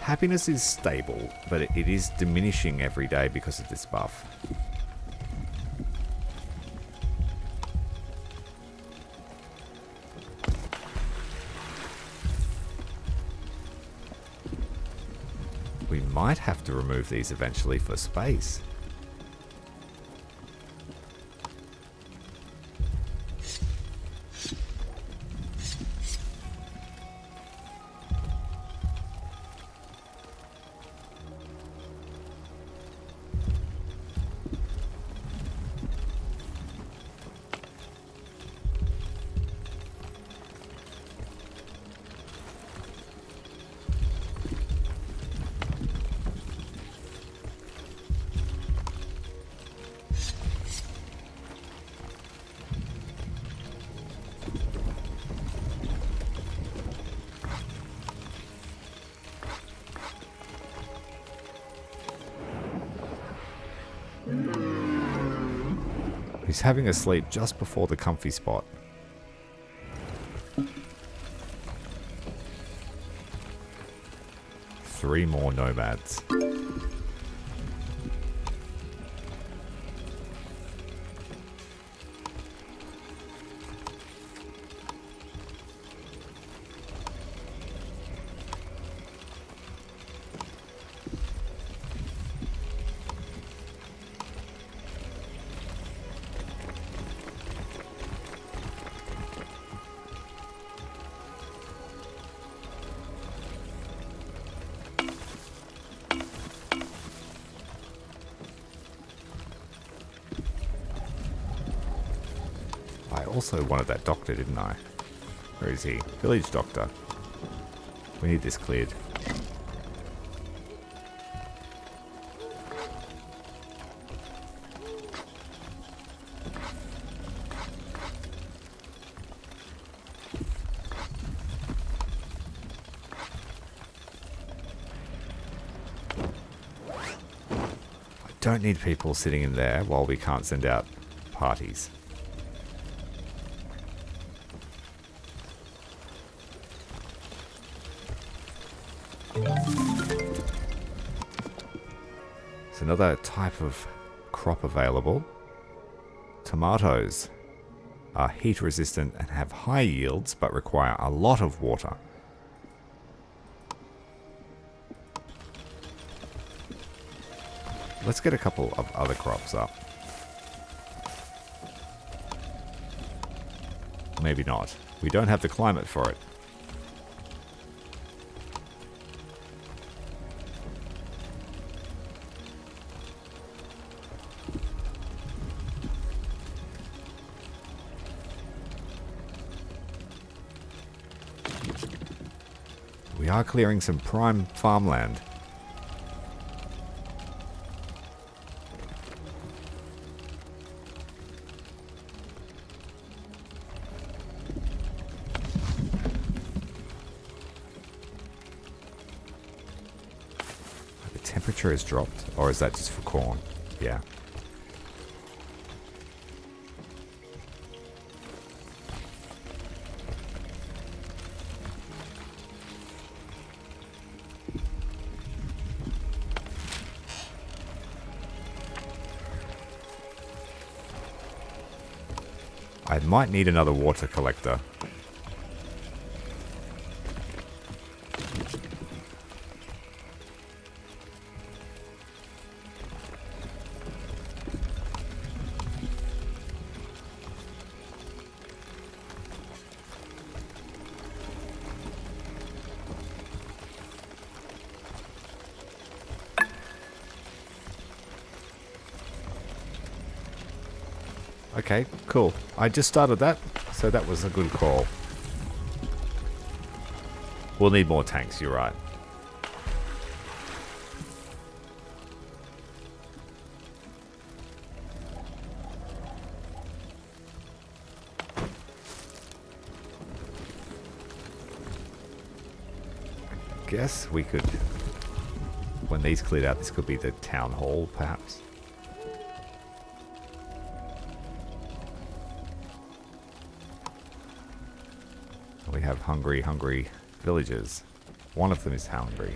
Happiness is stable, but it is diminishing every day because of this buff. We might have to remove these eventually for space. He's having a sleep just before the comfy spot. Three more nomads. I also wanted that doctor, didn't I? Where is he? Village doctor. We need this cleared. I don't need people sitting in there while we can't send out parties. There's another type of crop available. Tomatoes are heat resistant and have high yields but require a lot of water. Let's get a couple of other crops up. Maybe not. We don't have the climate for it. We are clearing some prime farmland. Temperature has dropped, or is that just for corn? Yeah. I might need another water collector. Okay, cool. I just started that, so that was a good call. We'll need more tanks, you're right. I guess we could, when these cleared out, this could be the town hall, perhaps. We have hungry villagers. One of them is hungry.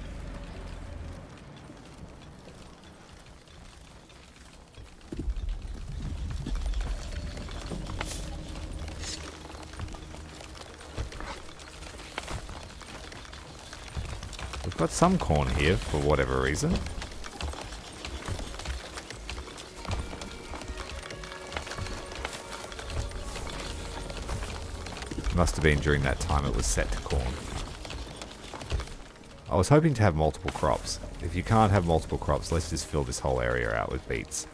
We've got some corn here for whatever reason. Must have been during that time it was set to corn. I was hoping to have multiple crops. If you can't have multiple crops, let's just fill this whole area out with beets.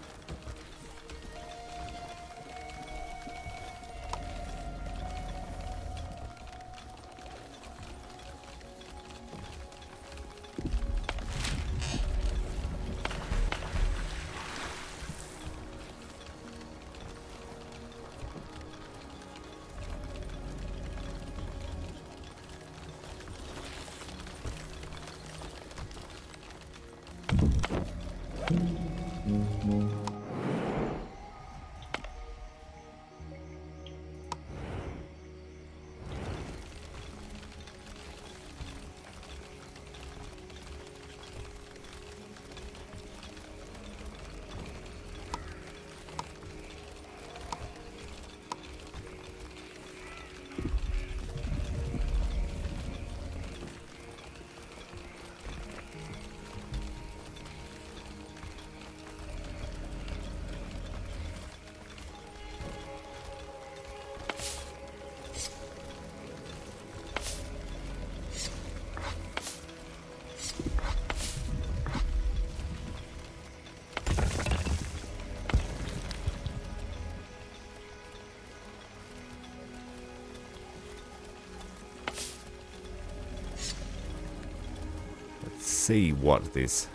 See what this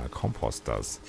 compost does.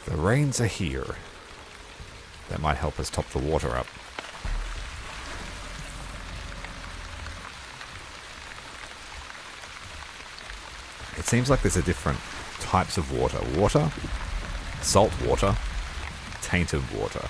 The rains are here. That might help us top the water up. It seems like there's a different types of water. Water, salt water, tainted water.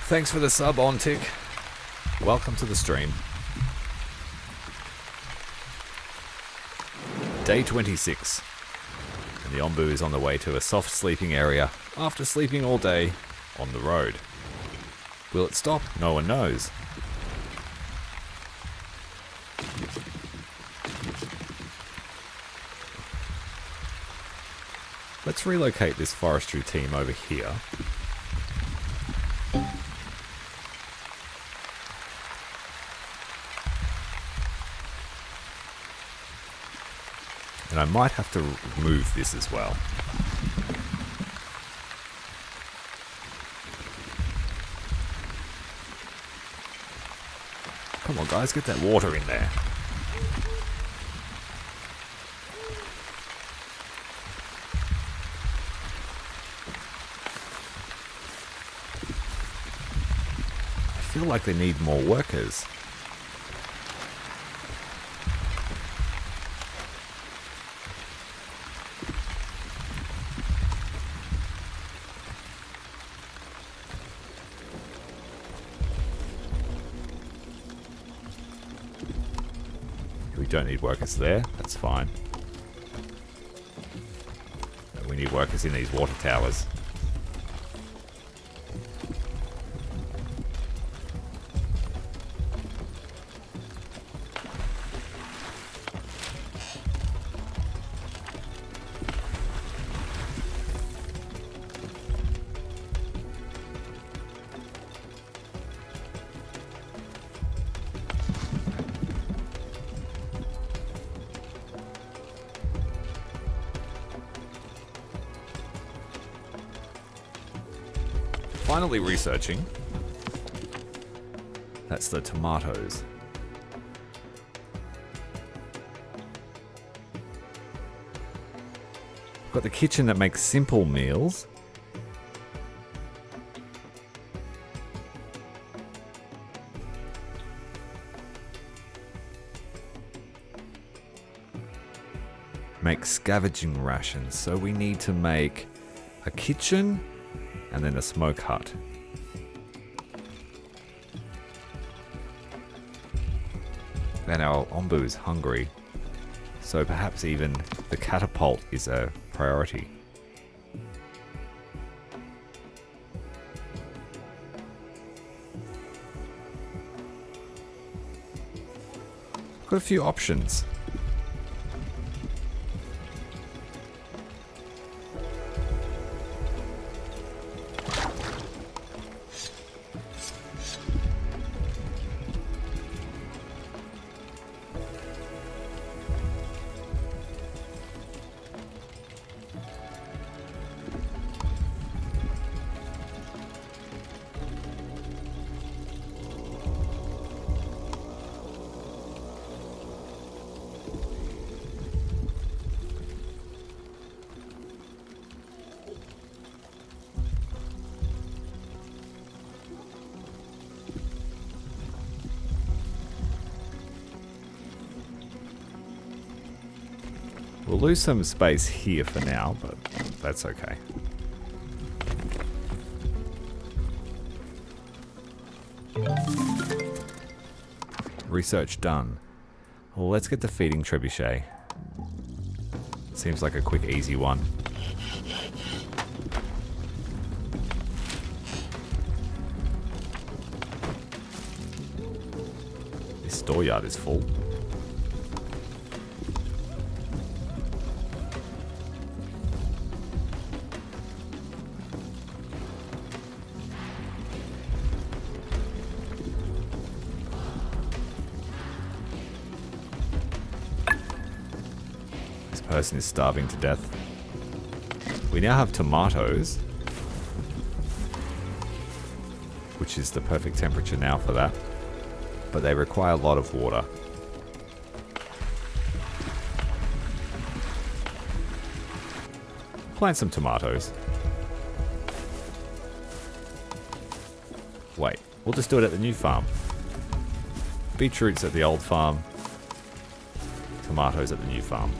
Thanks for the sub, Ontic. Welcome to the stream. Day 26. And the Ombu is on the way to a soft sleeping area after sleeping all day on the road. Will it stop? No one knows. Let's relocate this forestry team over here. And I might have to remove this as well. Come on guys, get that water in there. I feel like they need more workers. We don't need workers there, that's fine. We need workers in these water towers. Finally researching. That's the tomatoes. Got the kitchen that makes simple meals. Make scavenging rations. So we need to make a kitchen and then a smoke hut. Then our Ombu is hungry, so perhaps even the catapult is a priority. Got a few options. We'll lose some space here for now, but that's okay. Research done. Well, let's get the feeding trebuchet. Seems like a quick, easy one. This dooryard is full. Person is starving to death. We now have tomatoes, which is the perfect temperature now for that, but they require a lot of water. Plant some tomatoes. Wait, we'll just do it at the new farm. Beetroots at the old farm, tomatoes at the new farm.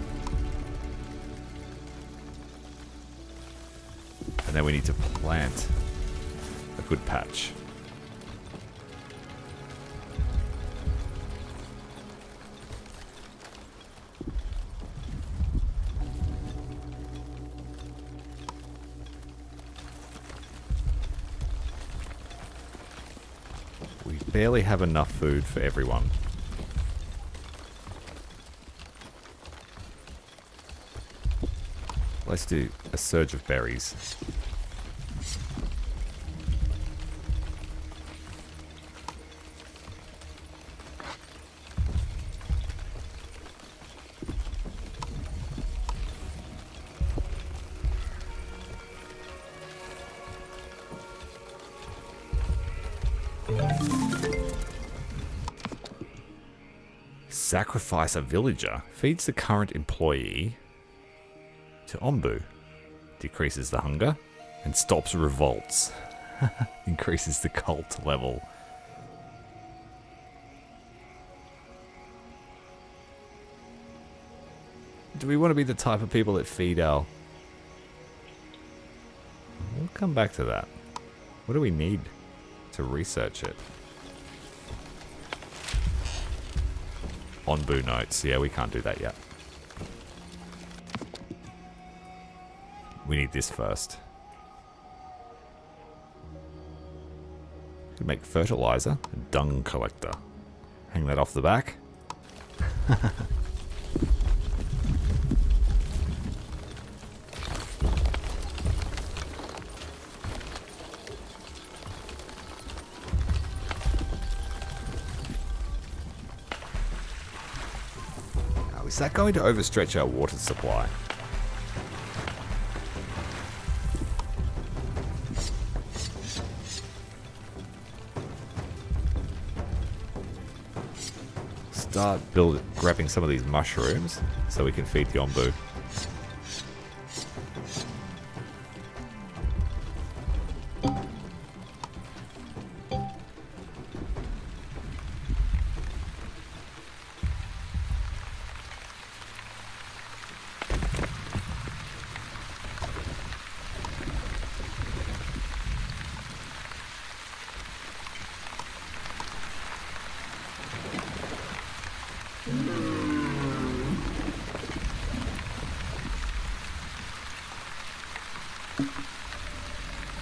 And then we need to plant a good patch. We barely have enough food for everyone. Let's do a surge of berries. Sacrifice a villager. Feeds the current employee to Ombu. Decreases the hunger and stops revolts. Increases the cult level. Do we want to be the type of people that feed our... We'll come back to that. What do we need to research it? Onbu notes. Yeah, we can't do that yet. We need this first. Could make fertilizer. A dung collector. Hang that off the back. Now, is that going to overstretch our water supply? Start grabbing some of these mushrooms so we can feed the Ombu.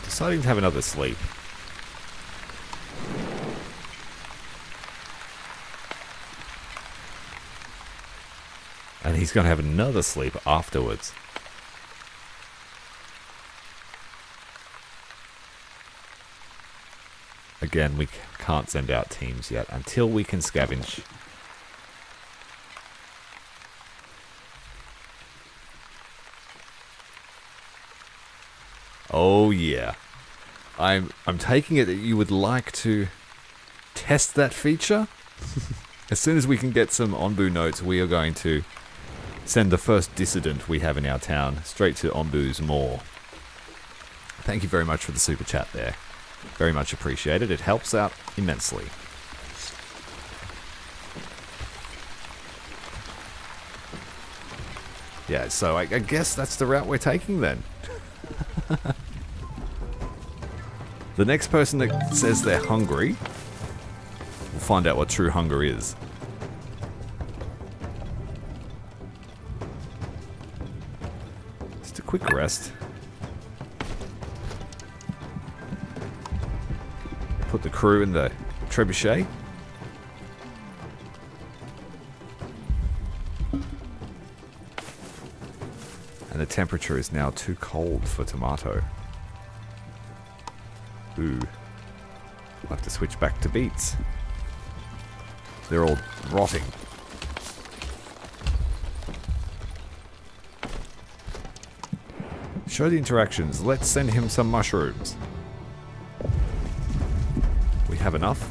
Deciding to have another sleep. And he's going to have another sleep afterwards. Again, we can't send out teams yet until we can scavenge. Oh yeah. I'm taking it that you would like to test that feature. As soon as we can get some Onbu notes, we are going to send the first dissident we have in our town straight to Ombu's Maw. Thank you very much for the super chat there. Very much appreciated. It helps out immensely. Yeah, so I guess that's the route we're taking then. The next person that says they're hungry, we'll find out what true hunger is. Just a quick rest. Put the crew in the trebuchet. And the temperature is now too cold for tomato. Ooh. We'll have to switch back to beets. They're all rotting. Show the interactions. Let's send him some mushrooms. We have enough.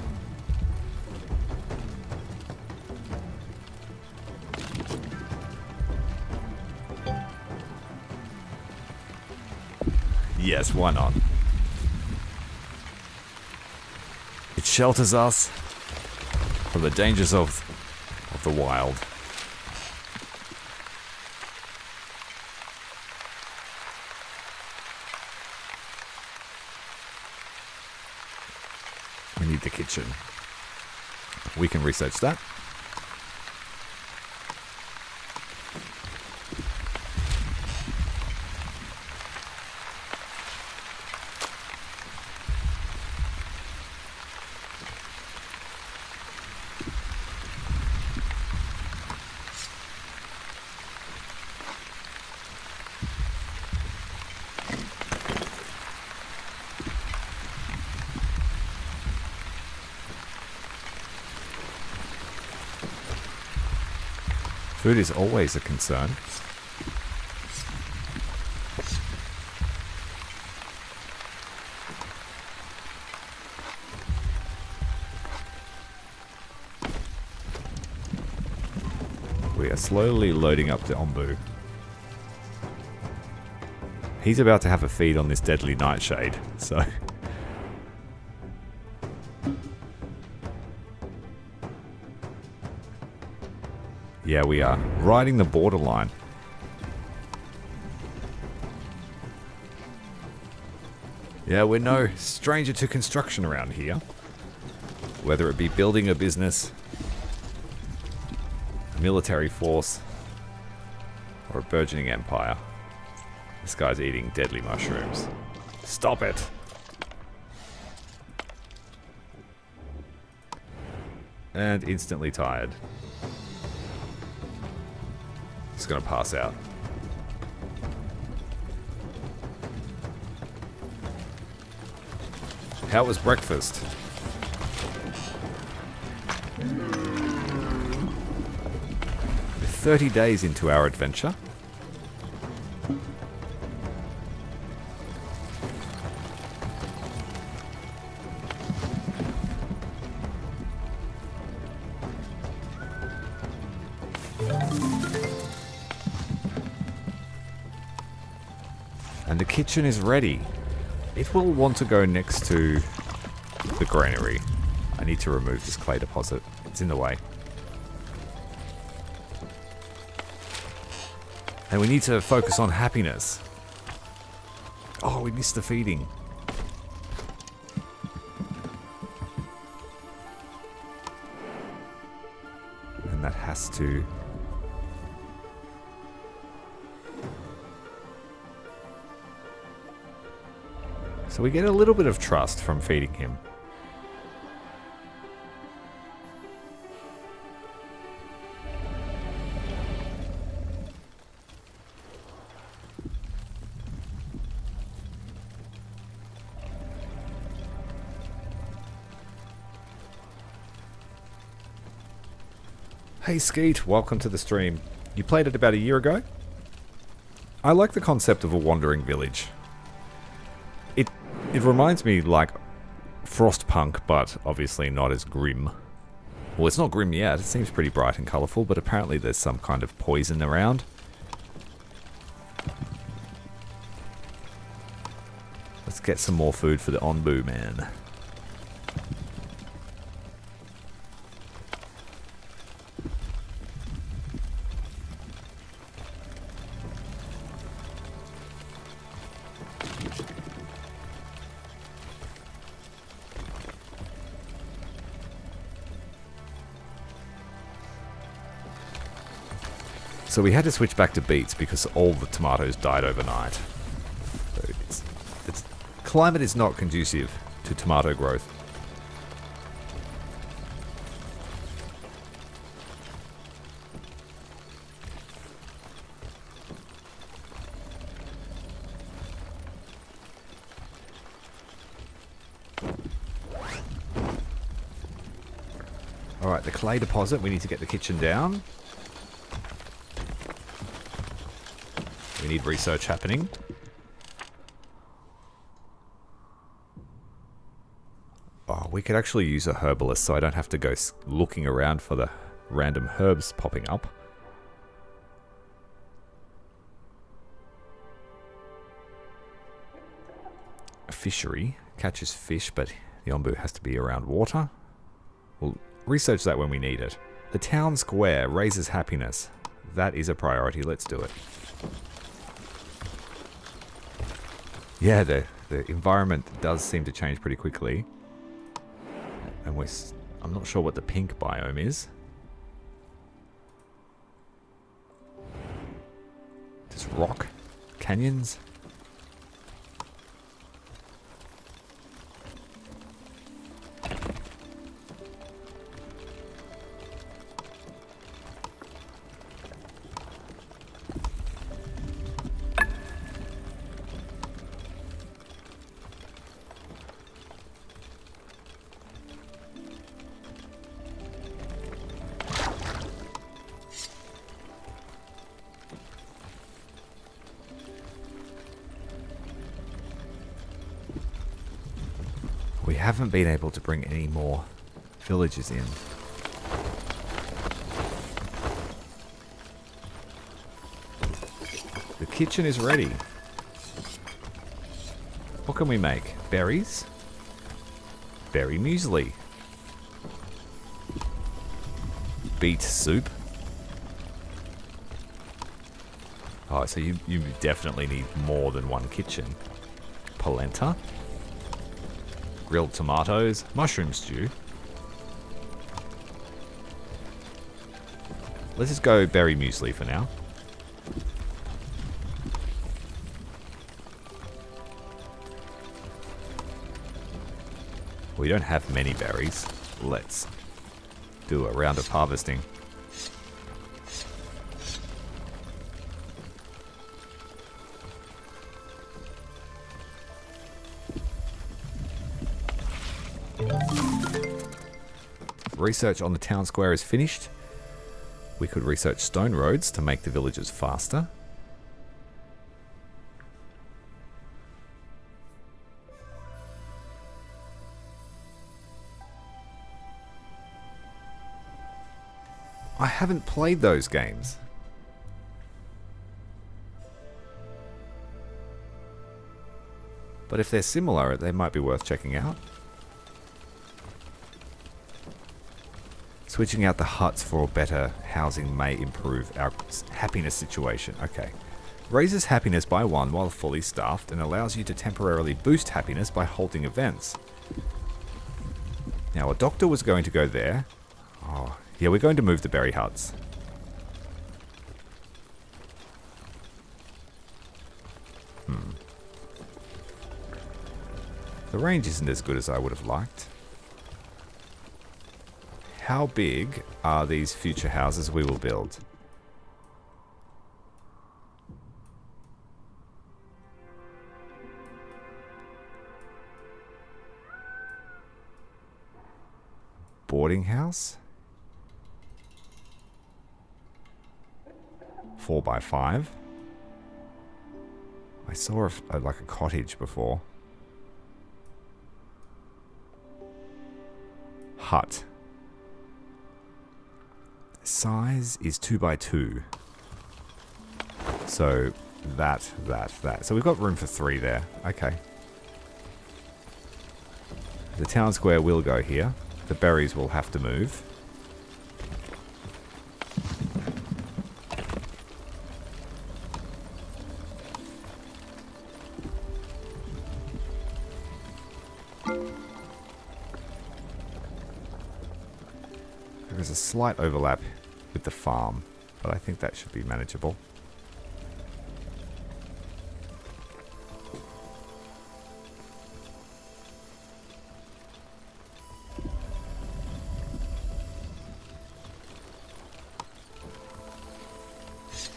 Yes, why not? It shelters us from the dangers of the wild. We need the kitchen. We can research that. Food is always a concern. We are slowly loading up the Ombu. He's about to have a feed on this deadly nightshade, so... Yeah, we are riding the borderline. Yeah, we're no stranger to construction around here. Whether it be building a business, a military force, or a burgeoning empire. This guy's eating deadly mushrooms. Stop it! And instantly tired. He's gonna pass out. How was breakfast? We're 30 days into our adventure. And the kitchen is ready. It will want to go next to the granary. I need to remove this clay deposit. It's in the way. And we need to focus on happiness. Oh, we missed the feeding. And that has to... So we get a little bit of trust from feeding him. Hey Skeet, welcome to the stream. You played it about a year ago? I like the concept of a wandering village. It reminds me like Frostpunk, but obviously not as grim. Well, it's not grim yet. It seems pretty bright and colourful, but apparently there's some kind of poison around. Let's get some more food for the Onbu man. So we had to switch back to beets because all the tomatoes died overnight. So climate is not conducive to tomato growth. Alright, the clay deposit, we need to get the kitchen down. We need research happening. Oh, we could actually use a herbalist so I don't have to go looking around for the random herbs popping up. A fishery catches fish, but the Ombu has to be around water. We'll research that when we need it. The town square raises happiness. That is a priority. Let's do it. Yeah, the environment does seem to change pretty quickly. And I'm not sure what the pink biome is. Just rock? Canyons? We haven't been able to bring any more villagers in. The kitchen is ready. What can we make? Berries? Berry muesli. Beet soup. Oh, so you definitely need more than one kitchen. Polenta. Grilled tomatoes. Mushroom stew. Let's just go berry muesli for now. We don't have many berries. Let's do a round of harvesting. Research on the town square is finished. We could research stone roads to make the villages faster. I haven't played those games. But if they're similar, they might be worth checking out. Switching out the huts for better housing may improve our happiness situation. Okay. Raises happiness by 1 while fully staffed and allows you to temporarily boost happiness by holding events. Now, a doctor was going to go there. Oh, yeah, we're going to move the berry huts. The range isn't as good as I would have liked. How big are these future houses we will build? Boarding house? 4x5. I saw like a cottage before. Hut. Size is 2x2. So that. So we've got room for 3 there. Okay. The town square will go here. The berries will have to move. There's a slight overlap with the farm, but I think that should be manageable.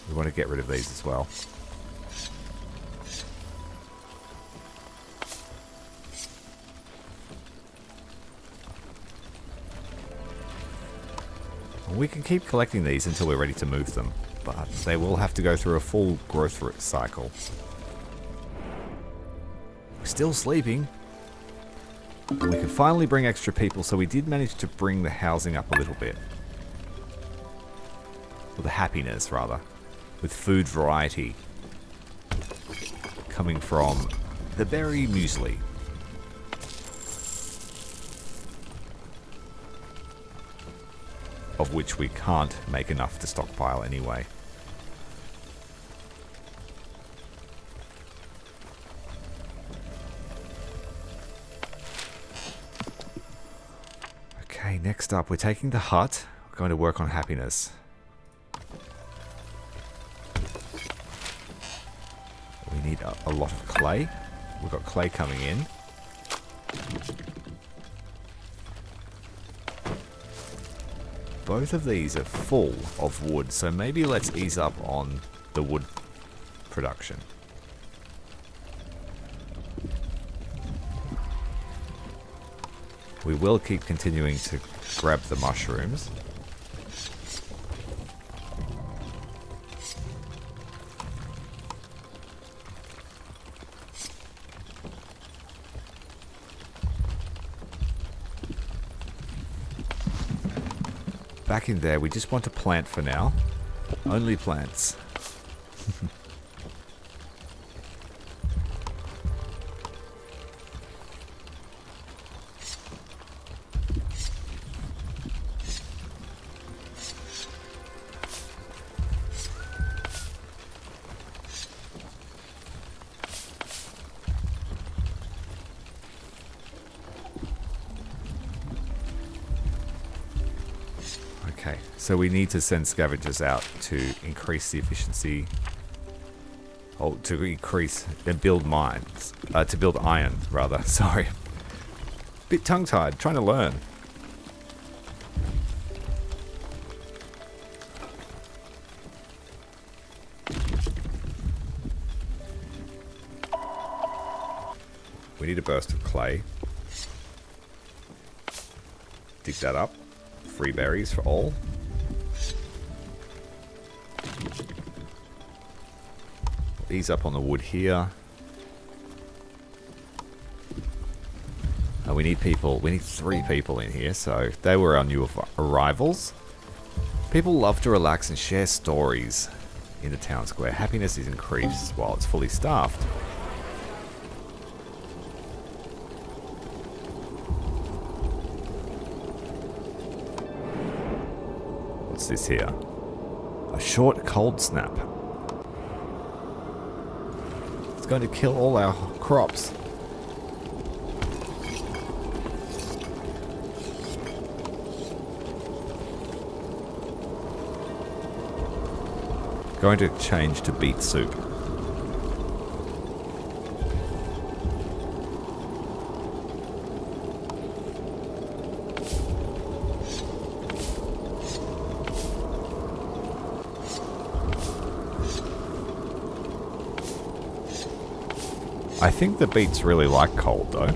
We want to get rid of these as well. We can keep collecting these until we're ready to move them, but they will have to go through a full growth cycle. We're still sleeping. And we could finally bring extra people, so we did manage to bring the housing up a little bit. Or the happiness, rather. With food variety coming from the berry muesli. Of which we can't make enough to stockpile anyway. Okay, next up, we're taking the hut. We're going to work on happiness. We need a lot of clay. We've got clay coming in. Both of these are full of wood, so maybe let's ease up on the wood production. We will keep continuing to grab the mushrooms. back in there. We just want to plant for now. Only plants. Okay, so we need to send scavengers out to increase the efficiency. Oh, to increase and build mines. To build iron, rather. Sorry. Bit tongue-tied, trying to learn. We need a burst of clay. Dig that up. Free berries for all. Ease up on the wood here. We need people. We need 3 people in here, so they were our new arrivals. People love to relax and share stories in the town square. Happiness is increased while it's fully staffed. What's this here? A short cold snap. It's going to kill all our crops. Going to change to beet soup. I think the beets really like cold though.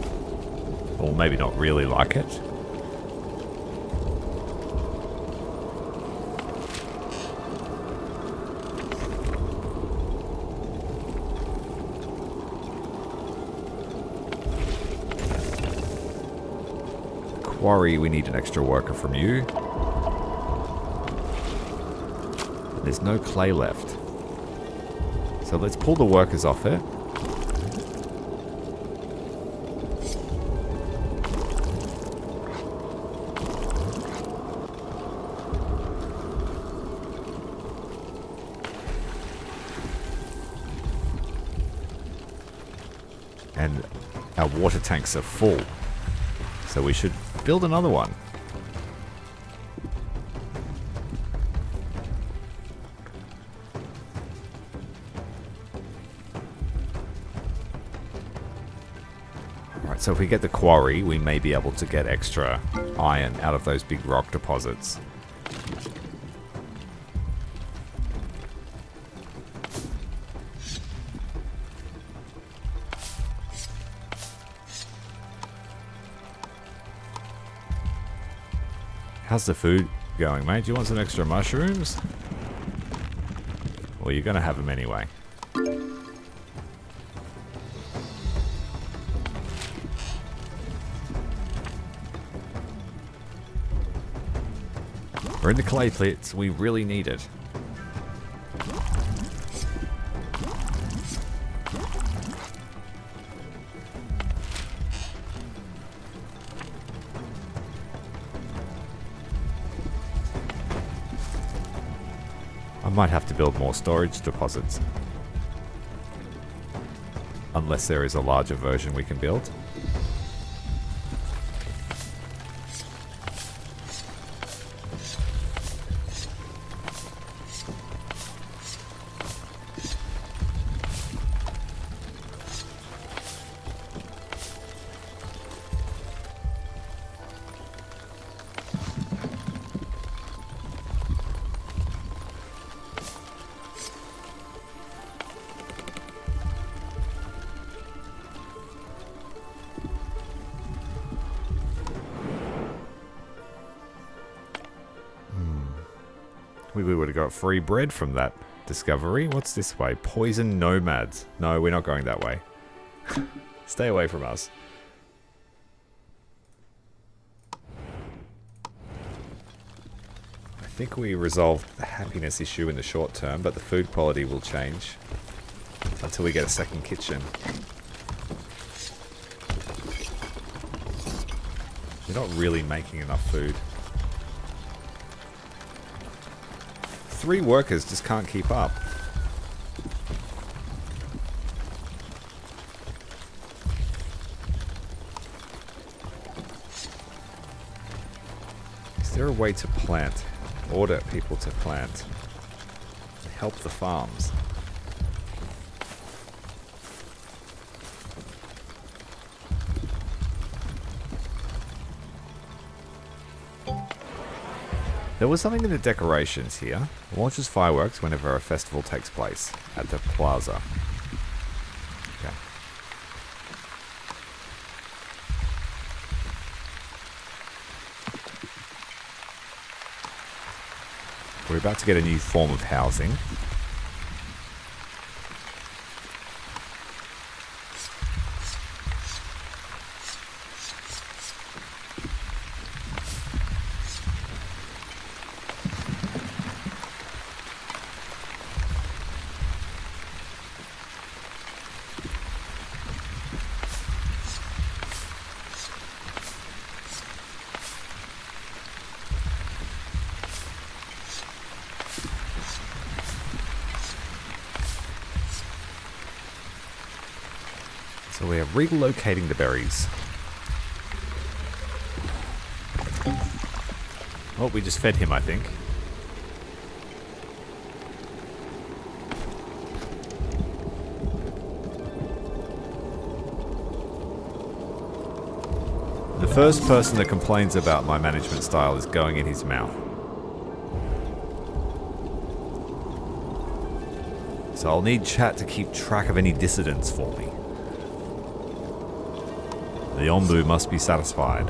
Or maybe not really like it. Quarry, we need an extra worker from you. There's no clay left. So let's pull the workers off it. And our water tanks are full. So we should build another one. Alright, so if we get the quarry, we may be able to get extra iron out of those big rock deposits. How's the food going, mate? Do you want some extra mushrooms? Well, you're going to have them anyway. We're in the clay pits. We really need it. I might have to build more storage deposits. Unless there is a larger version we can build. We would have got free bread from that discovery. What's this way? Poison nomads. No, we're not going that way. Stay away from us. think we resolved the happiness issue in the short term, but the food quality will change until we get a second kitchen. We're not really making enough food. 3 workers just can't keep up. Is there a way to plant? Order people to plant. Help the farms. There was something in the decorations here. Launches fireworks whenever a festival takes place at the plaza. Okay. We're about to get a new form of housing. So we're relocating the berries. Oh, we just fed him, I think. The first person that complains about my management style is going in his mouth. So I'll need chat to keep track of any dissidents for me. The Ombu must be satisfied.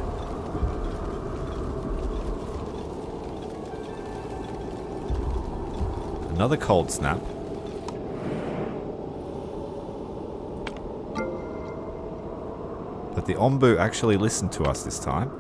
Another cold snap. But the Ombu actually listened to us this time.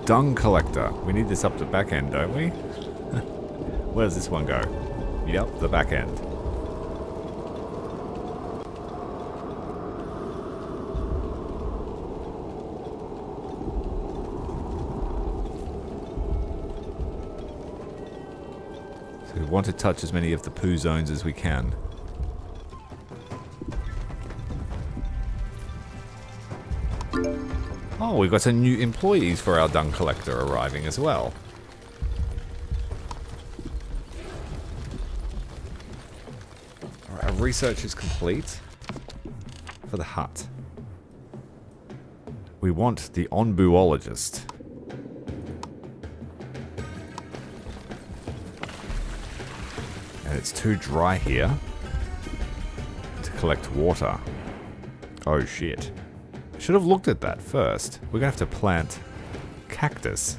Dung collector. We need this up the back end, don't we? Where does this one go? Yep, the back end. So we want to touch as many of the poo zones as we can. Oh, we've got some new employees for our dung collector arriving as well. Alright, our research is complete for the hut. We want the onbuologist. And it's too dry here to collect water. Oh shit. Should have looked at that first. We're gonna have to plant cactus.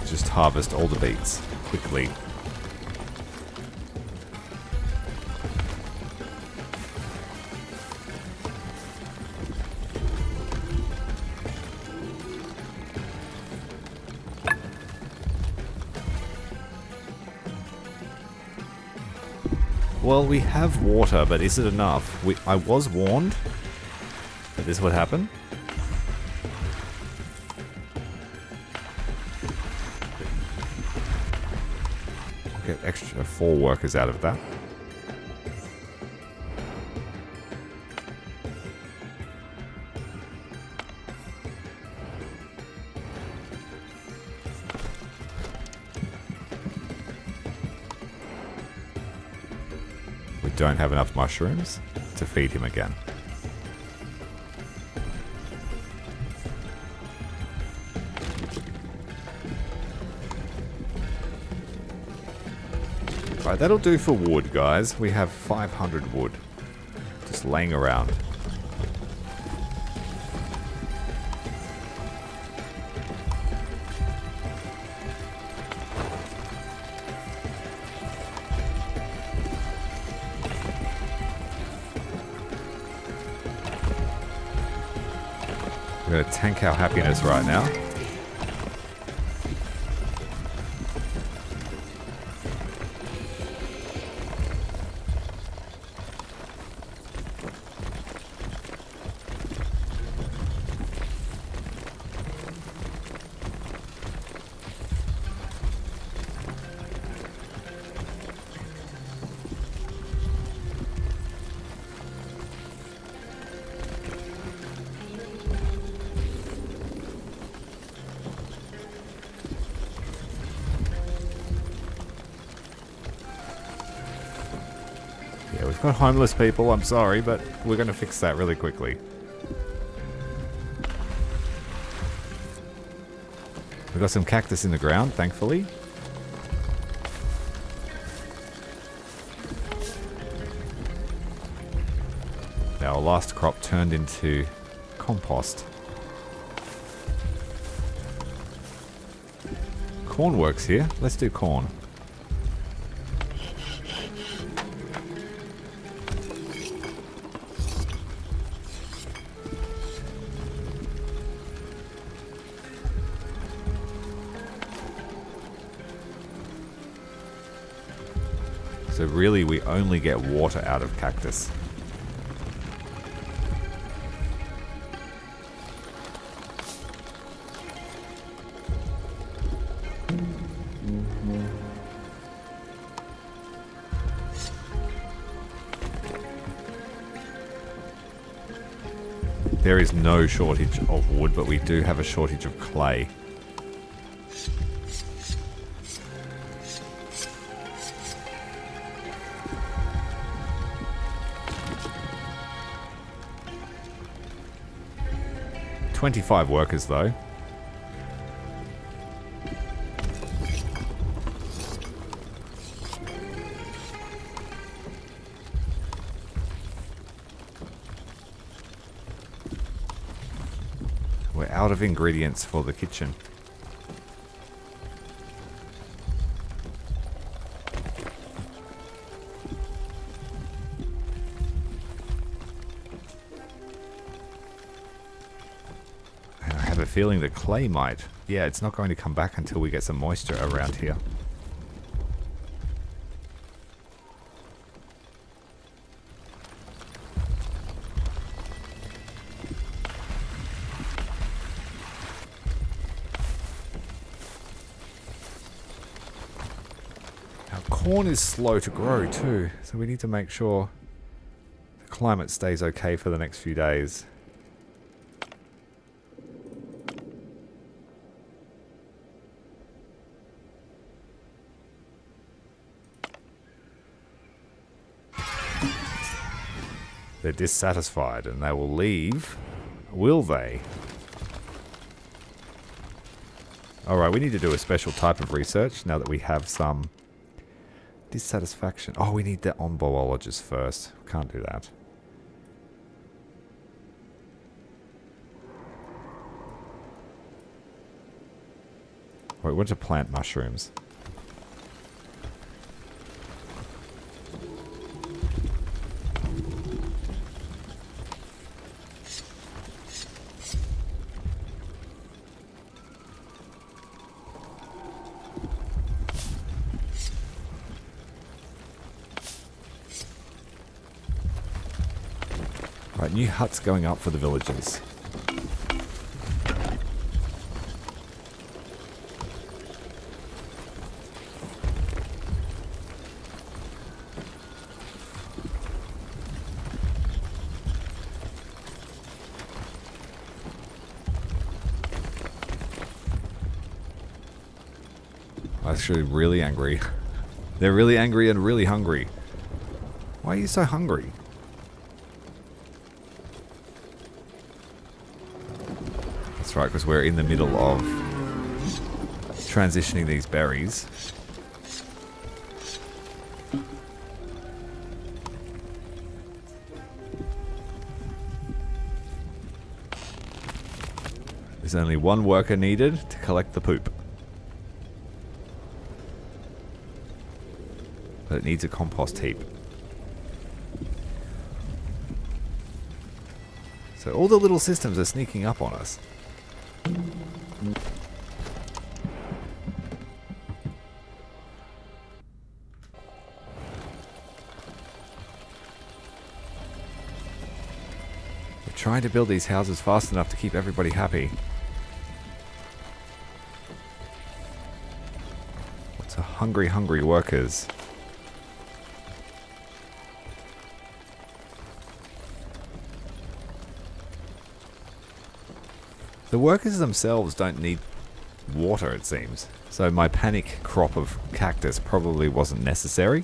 Just harvest all the beets quickly. Well, we have water, but is it enough? I was warned that this would happen. Get extra 4 workers out of that. don't have enough mushrooms to feed him again. Right, that'll do for wood, guys. We have 500 wood just laying around. We're going to tank our happiness right now. Yeah, we've got homeless people, I'm sorry, but we're going to fix that really quickly. We've got some cactus in the ground, thankfully. Our last crop turned into compost. Corn works here. Let's do corn. So really, we only get water out of cactus. There is no shortage of wood, but we do have a shortage of clay. "25 workers, though. We're out of ingredients for the kitchen. And I have a feeling the clay might. Yeah, it's not going to come back until we get some moisture around here. Corn is slow to grow too, so we need to make sure the climate stays okay for the next few days. They're dissatisfied and they will leave. Will they? Alright, we need to do a special type of research now that we have some dissatisfaction. Oh, we need the onboologist first. Can't do that. Wait, we want to plant mushrooms. Right, new huts going up for the villagers. I'm actually really angry. They're really angry and really hungry. Why are you so hungry? That's right, because we're in the middle of transitioning these berries. There's only one worker needed to collect the poop. But it needs a compost heap. So all the little systems are sneaking up on us. We're trying to build these houses fast enough to keep everybody happy. Lots of hungry, hungry workers. The workers themselves don't need water, it seems. So my panic crop of cactus probably wasn't necessary.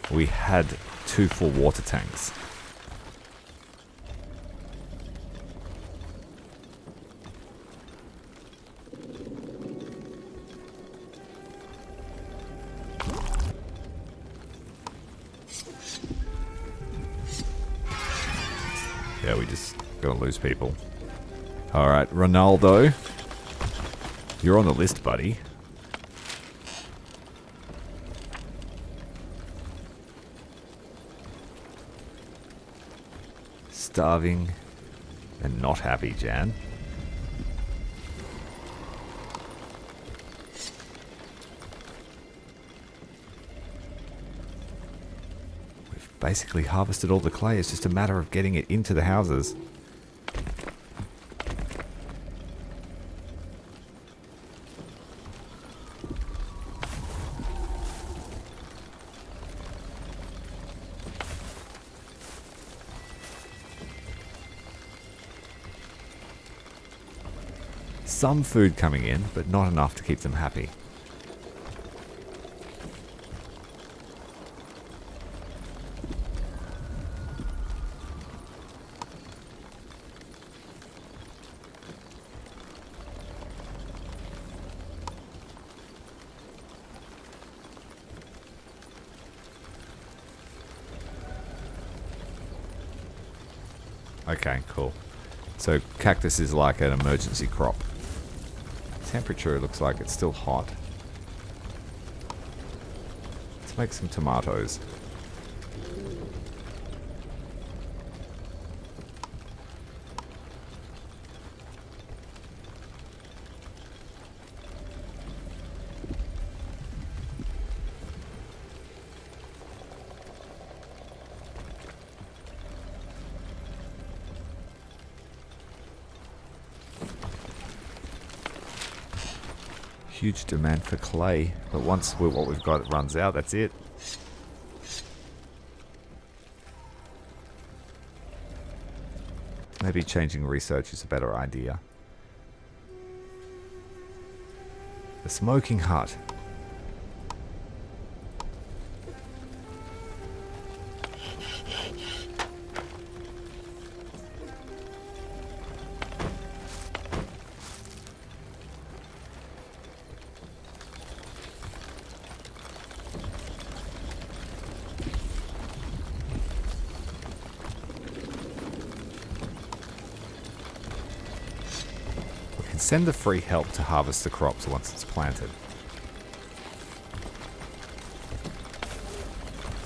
We had 2 full water tanks. Yeah, we just gonna lose people. Alright, Ronaldo. You're on the list, buddy. Starving and not happy, Jan. We've basically harvested all the clay. It's just a matter of getting it into the houses. Some food coming in, but not enough to keep them happy. Okay, cool. So cactus is like an emergency crop. Temperature looks like it's still hot. Let's make some tomatoes. Huge demand for clay, but once what we've got runs out, that's it. Maybe changing research is a better idea. The smoking hut. Send the free help to harvest the crops once it's planted.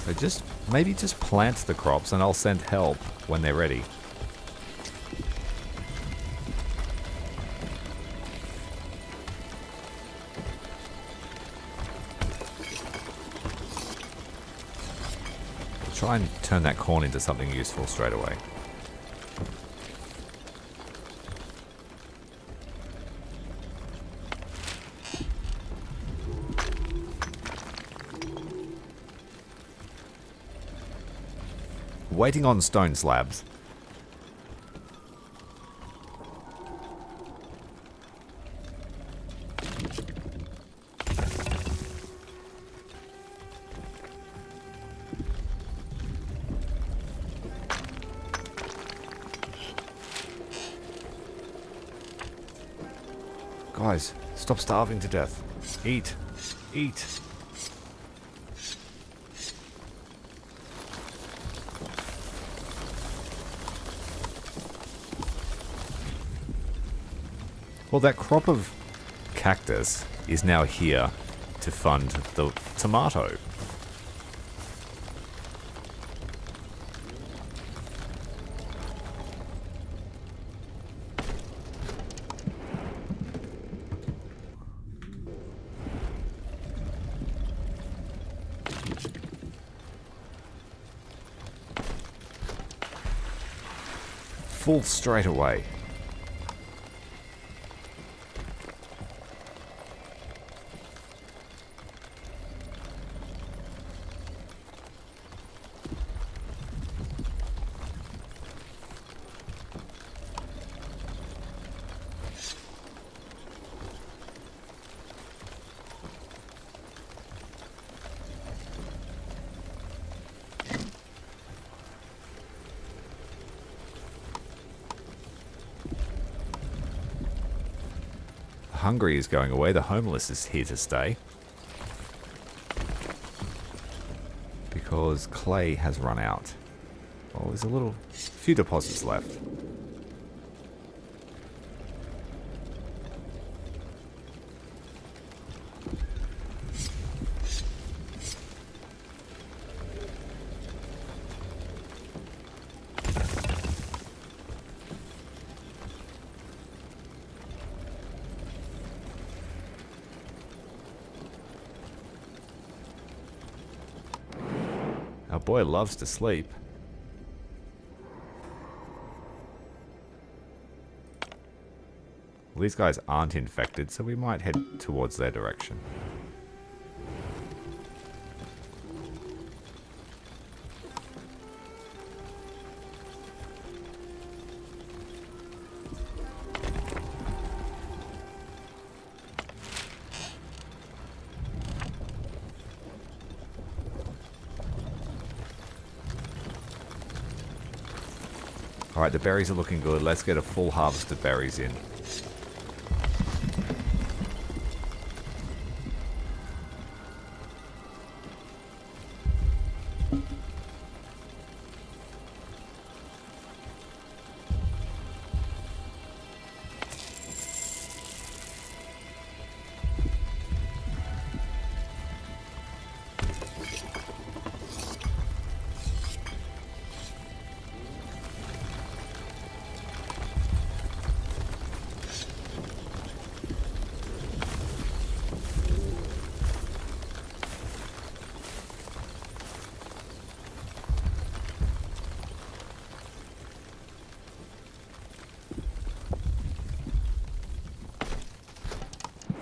So maybe just plant the crops and I'll send help when they're ready. Try and turn that corn into something useful straight away. Waiting on stone slabs. Guys, stop starving to death. Eat. Eat. Well, that crop of cactus is now here to fund the tomato. Full straight away. Hungry is going away. The homeless is here to stay. Because clay has run out. Well, there's a few deposits left. Our boy loves to sleep. Well, these guys aren't infected, so we might head towards their direction. Alright, the berries are looking good. Let's get a full harvest of berries in.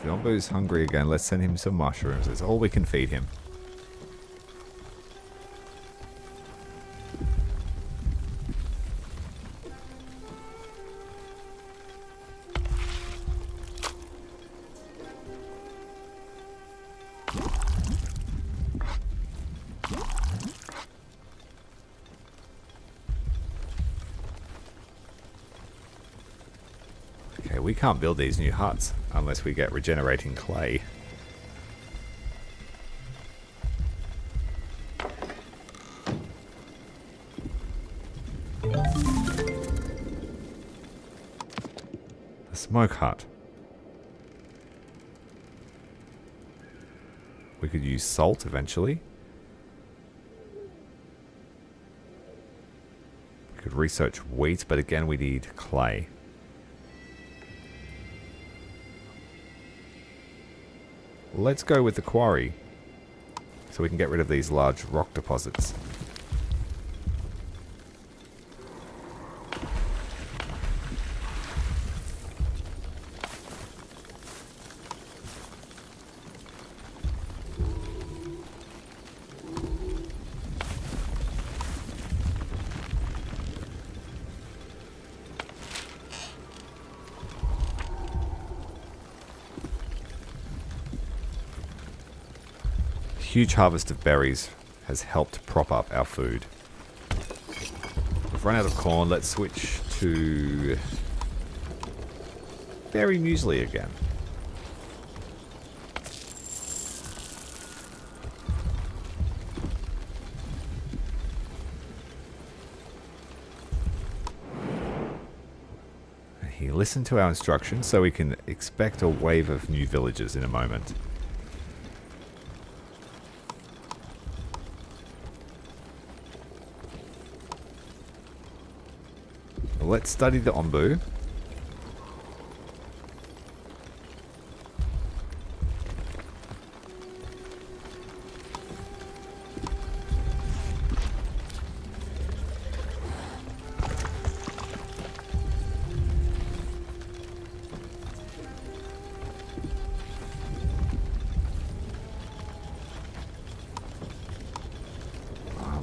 Yombo's hungry again. Let's send him some mushrooms. That's all we can feed him. Okay, we can't build these new huts unless we get regenerating clay. A smoke hut. We could use salt eventually. We could research wheat, but again we need clay. Let's go with the quarry, so we can get rid of these large rock deposits. Huge harvest of berries has helped prop up our food. We've run out of corn. Let's switch to berry muesli again. listen to our instructions so we can expect a wave of new villagers in a moment. Let's study the Ombu.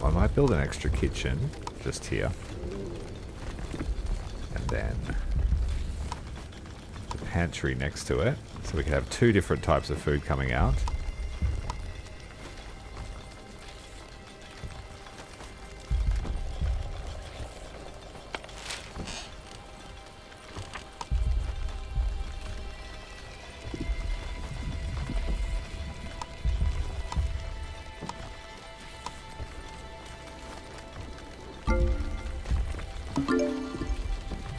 I might build an extra kitchen just here. And then the pantry next to it. So we can have two different types of food coming out.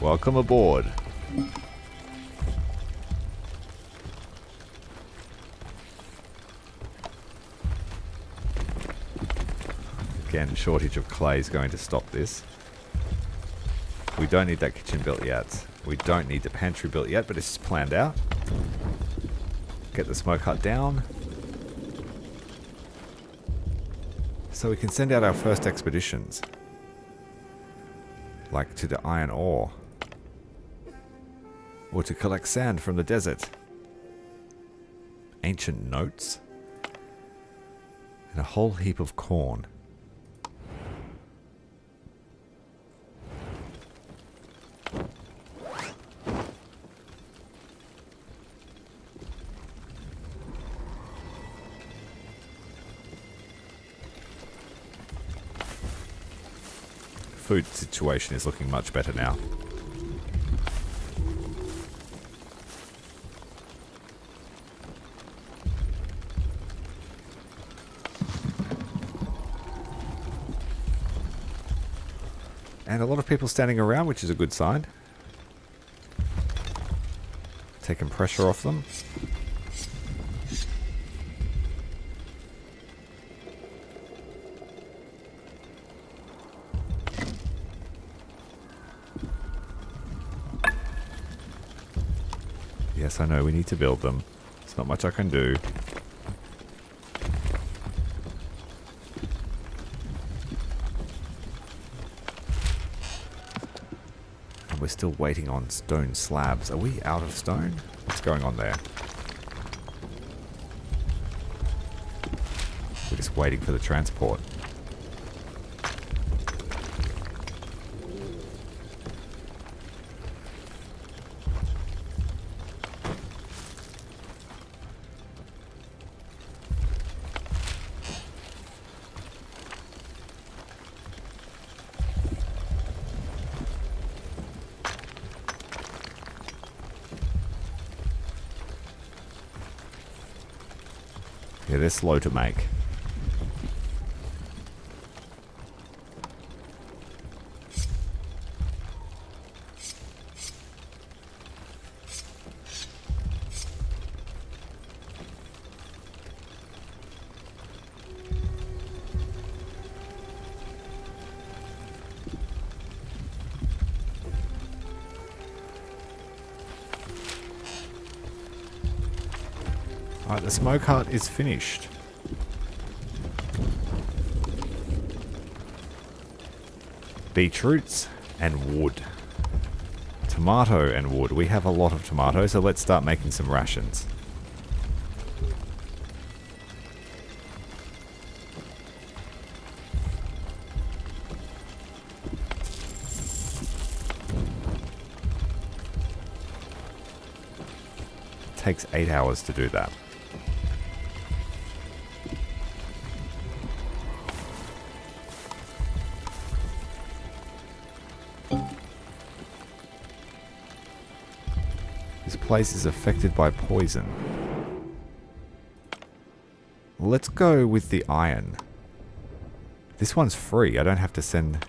Welcome aboard. Again, shortage of clay is going to stop this. We don't need that kitchen built yet. We don't need the pantry built yet, but it's just planned out. Get the smoke hut down. So we can send out our first expeditions. Like to the iron ore. Or to collect sand from the desert. Ancient notes. And a whole heap of corn. Food situation is looking much better now. And a lot of people standing around, which is a good sign. Taking pressure off them. Yes, I know, we need to build them. There's not much I can do. And we're still waiting on stone slabs. Are we out of stone? What's going on there? We're just waiting for the transport. Yeah, they're slow to make. Alright, the smoke hut is finished. Beetroots and wood. Tomato and wood. We have a lot of tomato, so let's start making some rations. It takes 8 hours to do that. This place is affected by poison. Let's go with the iron. This one's free. I don't have to send...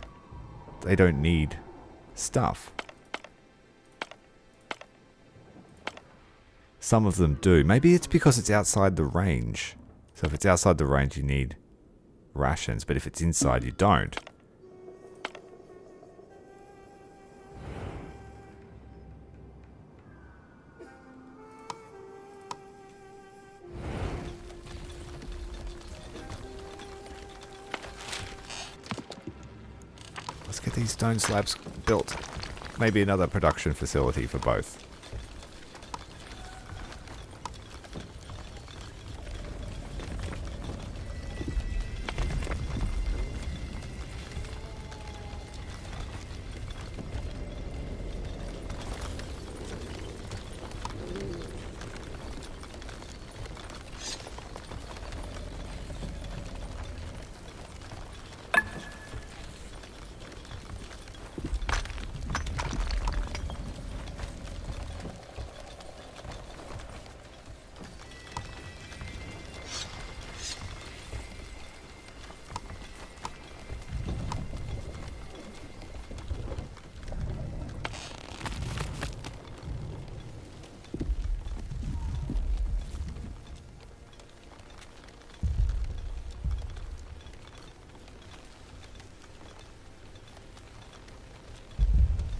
They don't need stuff. Some of them do. Maybe it's because it's outside the range. So if it's outside the range, you need rations. But if it's inside, you don't. Let's get these stone slabs built. Maybe another production facility for both.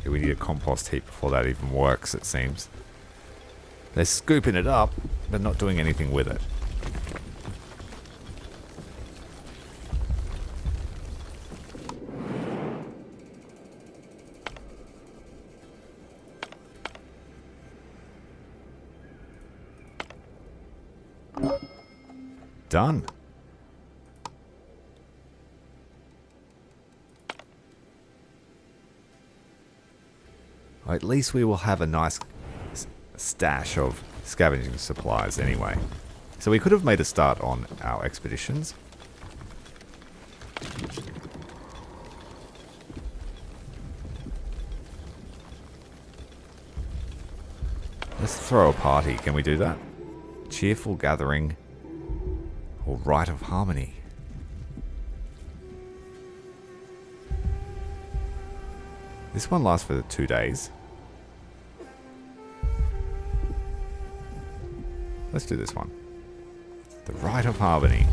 We need a compost heap before that even works, it seems. They're scooping it up, but not doing anything with it. Done. At least we will have a nice stash of scavenging supplies anyway. So we could have made a start on our expeditions. Let's throw a party. Can we do that? Cheerful gathering or rite of harmony. This one lasts for 2 days. Let's do this one. The Rite of Harmony.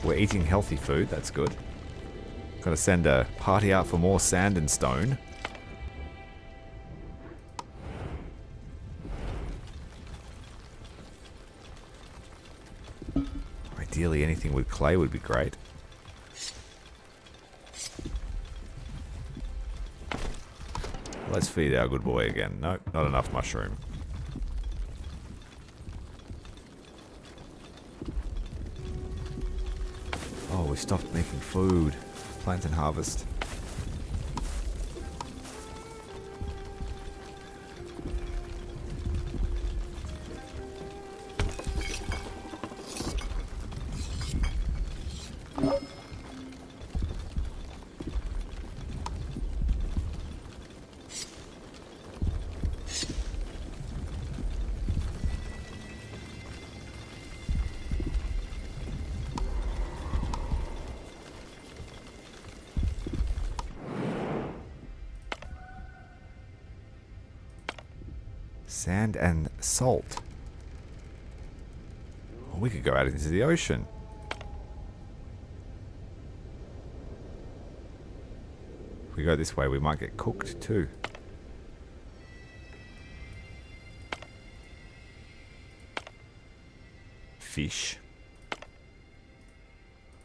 We're eating healthy food, that's good. Gotta send a party out for more sand and stone. Ideally anything with clay would be great. Let's feed our good boy again. Nope, not enough mushroom. Oh, we stopped making food. Plant and harvest. Sand and salt. Well, we could go out into the ocean. If we go this way, we might get cooked too. Fish.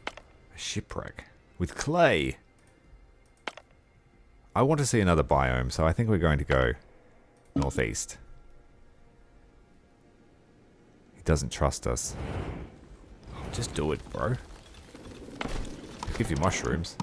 A shipwreck with clay. I want to see another biome, so I think we're going to go northeast. He doesn't trust us. Just do it, bro. I'll give you mushrooms.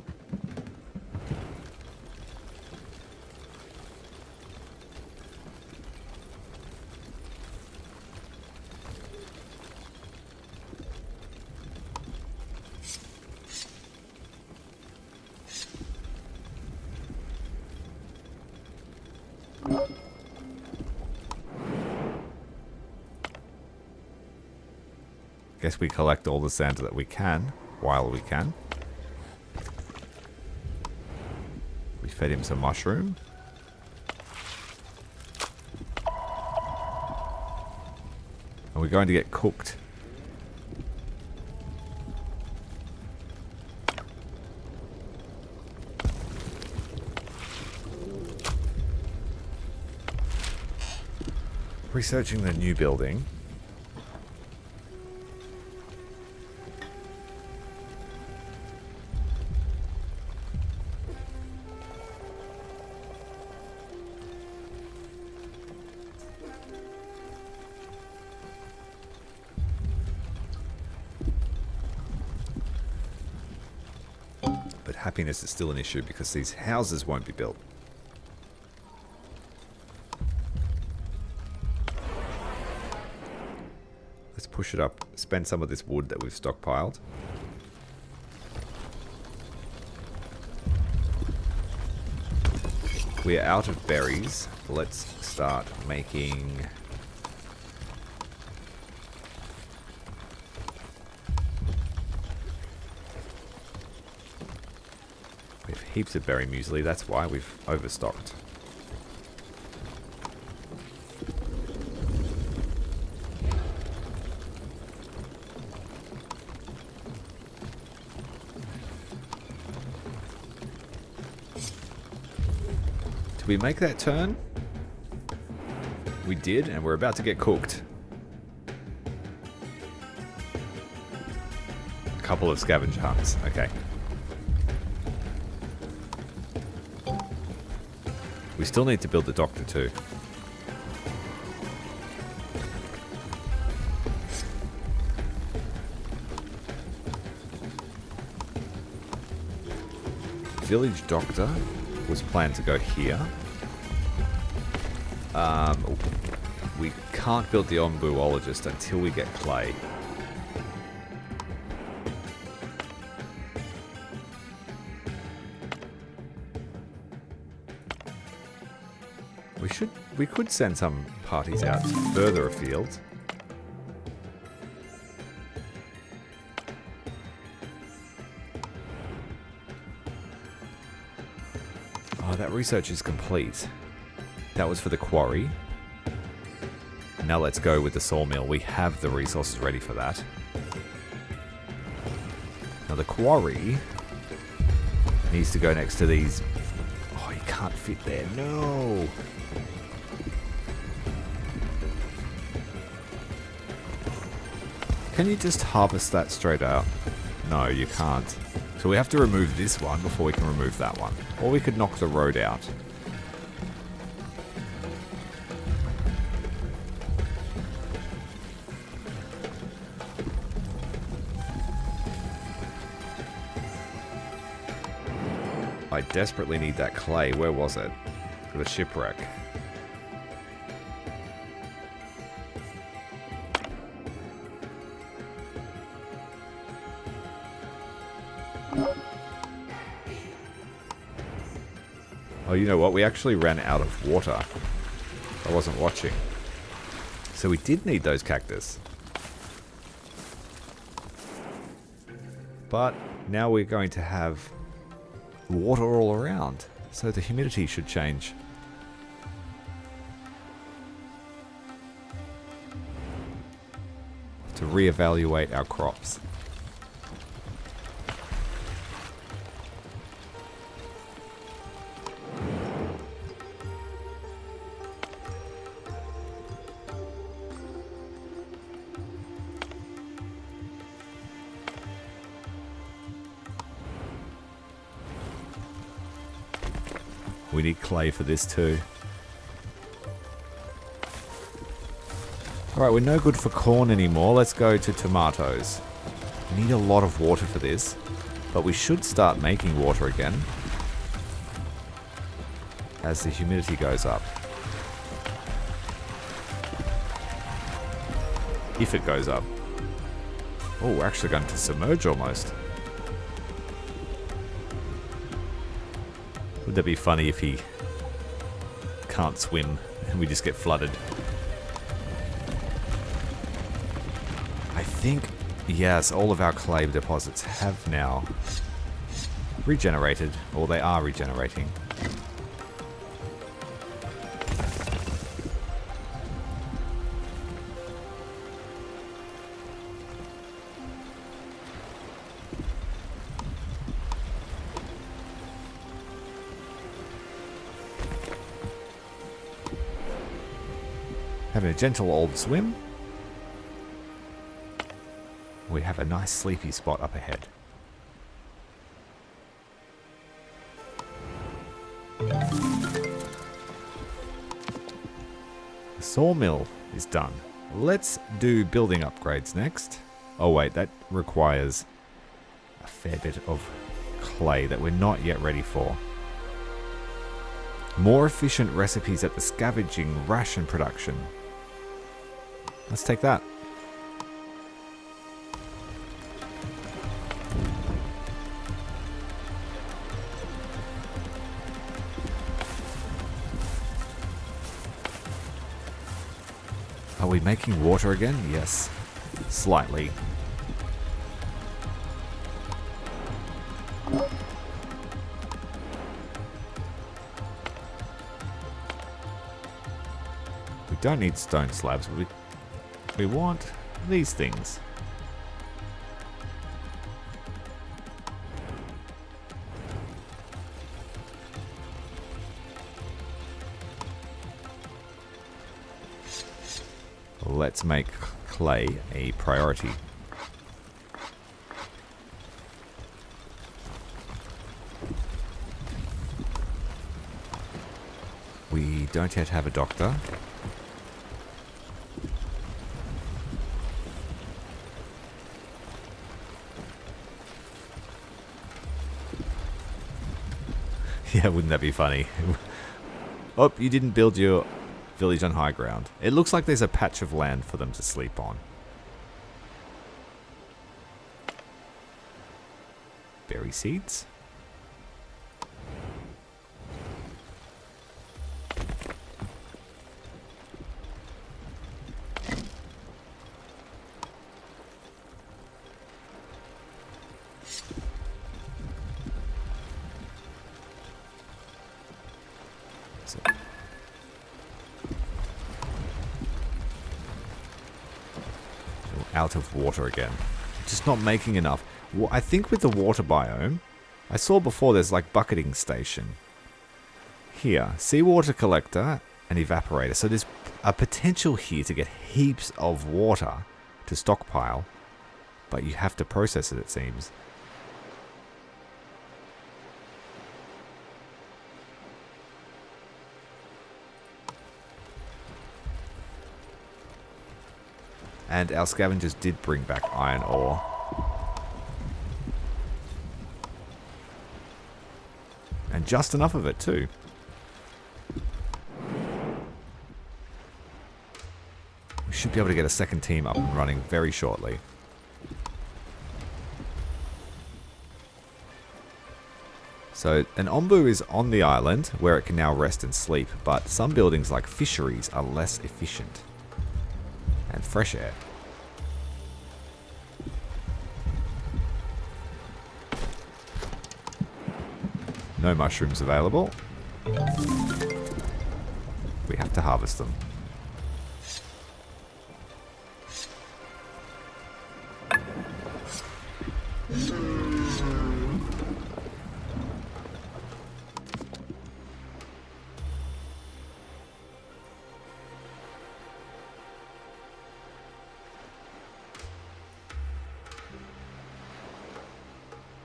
Guess we collect all the sand that we can, while we can. We fed him some mushroom. And we're going to get cooked. Researching the new building. But happiness is still an issue because these houses won't be built. Let's push it up, spend some of this wood that we've stockpiled. We're out of berries. Let's start making... We have heaps of berry muesli, that's why we've overstocked. Did we make that turn? We did, and we're about to get cooked. A couple of scavenger hunts, okay. We still need to build the doctor too. Village doctor was planned to go here. We can't build the ombuologist until we get clay. We could send some parties out further afield. Oh, that research is complete. That was for the quarry. Now let's go with the sawmill. We have the resources ready for that. Now the quarry needs to go next to these... Oh, you can't fit there. No! Can you just harvest that straight out? No, you can't. So we have to remove this one before we can remove that one. Or we could knock the road out. I desperately need that clay. Where was it? The shipwreck. Oh, you know what? We actually ran out of water. I wasn't watching. So we did need those cactus. But now we're going to have water all around. So the humidity should change. To reevaluate our crops. We need clay for this too. Alright, we're no good for corn anymore. Let's go to tomatoes. We need a lot of water for this, but we should start making water again as the humidity goes up. If it goes up. Oh, we're actually going to submerge almost. Would that be funny if he can't swim and we just get flooded. I think, yes, all of our clay deposits have now regenerated, or they are regenerating. Having a gentle old swim. We have a nice sleepy spot up ahead. The sawmill is done. Let's do building upgrades next. Oh wait, that requires a fair bit of clay that we're not yet ready for. More efficient recipes at the scavenging ration production. Let's take that. Are we making water again? Yes. Slightly. We don't need stone slabs. We want these things. Let's make clay a priority. We don't yet have a doctor. Yeah, wouldn't that be funny? Oh, you didn't build your village on high ground. It looks like there's a patch of land for them to sleep on. Berry seeds. So out of water again. Just not making enough. Well, I think with the water biome, I saw before there's like bucketing station. Here, seawater collector and evaporator. So there's a potential here to get heaps of water to stockpile, but you have to process it seems. And our scavengers did bring back iron ore. And just enough of it too. We should be able to get a second team up and running very shortly. So an ombu is on the island where it can now rest and sleep, but some buildings like fisheries are less efficient. And fresh air. No mushrooms available. We have to harvest them.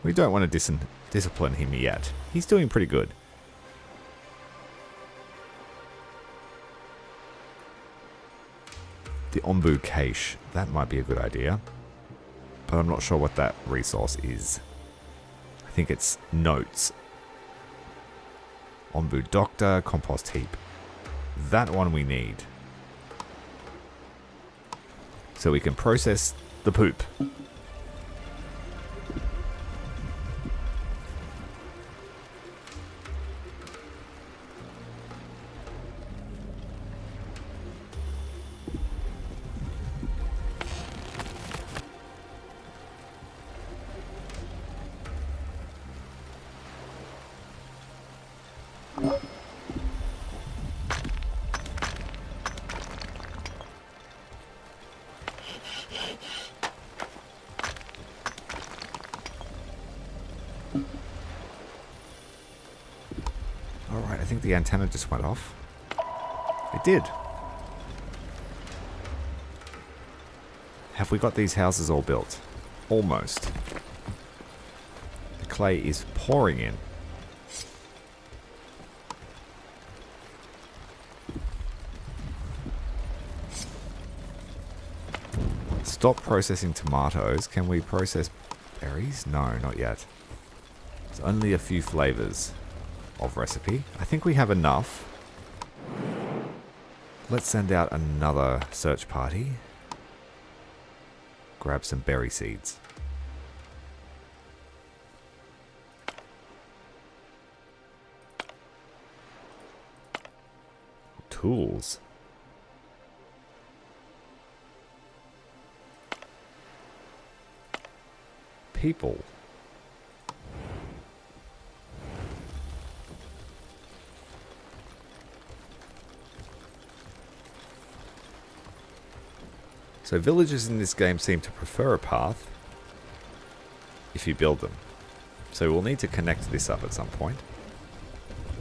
We don't want to discipline him yet. He's doing pretty good. The ombu cache. That might be a good idea. But I'm not sure what that resource is. I think it's notes. Ombu doctor, compost heap. That one we need. So we can process the poop. the antenna just went off. It did. Have we got these houses all built? Almost. The clay is pouring in. Stop processing tomatoes. Can we process berries? No, not yet. There's only a few flavors of recipe. I think we have enough. Let's send out another search party. Grab some berry seeds. Tools. People. So villagers in this game seem to prefer a path if you build them. So we'll need to connect this up at some point.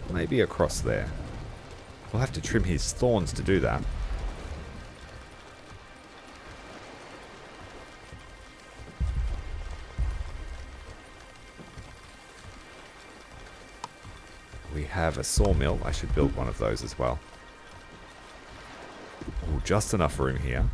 Maybe across there. We'll have to trim his thorns to do that. We have a sawmill. I should build one of those as well. Ooh, just enough room here.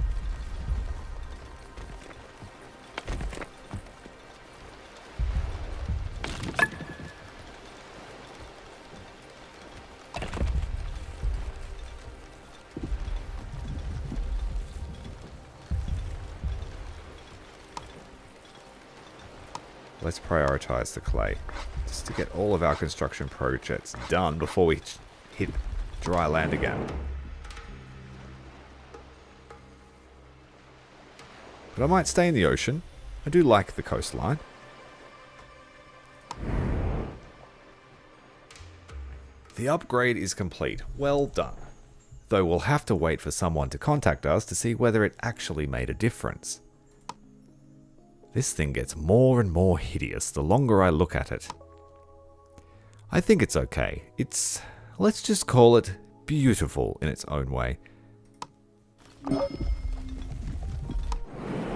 Let's prioritize the clay, just to get all of our construction projects done before we hit dry land again. But I might stay in the ocean. I do like the coastline. The upgrade is complete. Well done. Though we'll have to wait for someone to contact us to see whether it actually made a difference. This thing gets more and more hideous the longer I look at it. I think it's okay. It's, let's just call it, beautiful in its own way.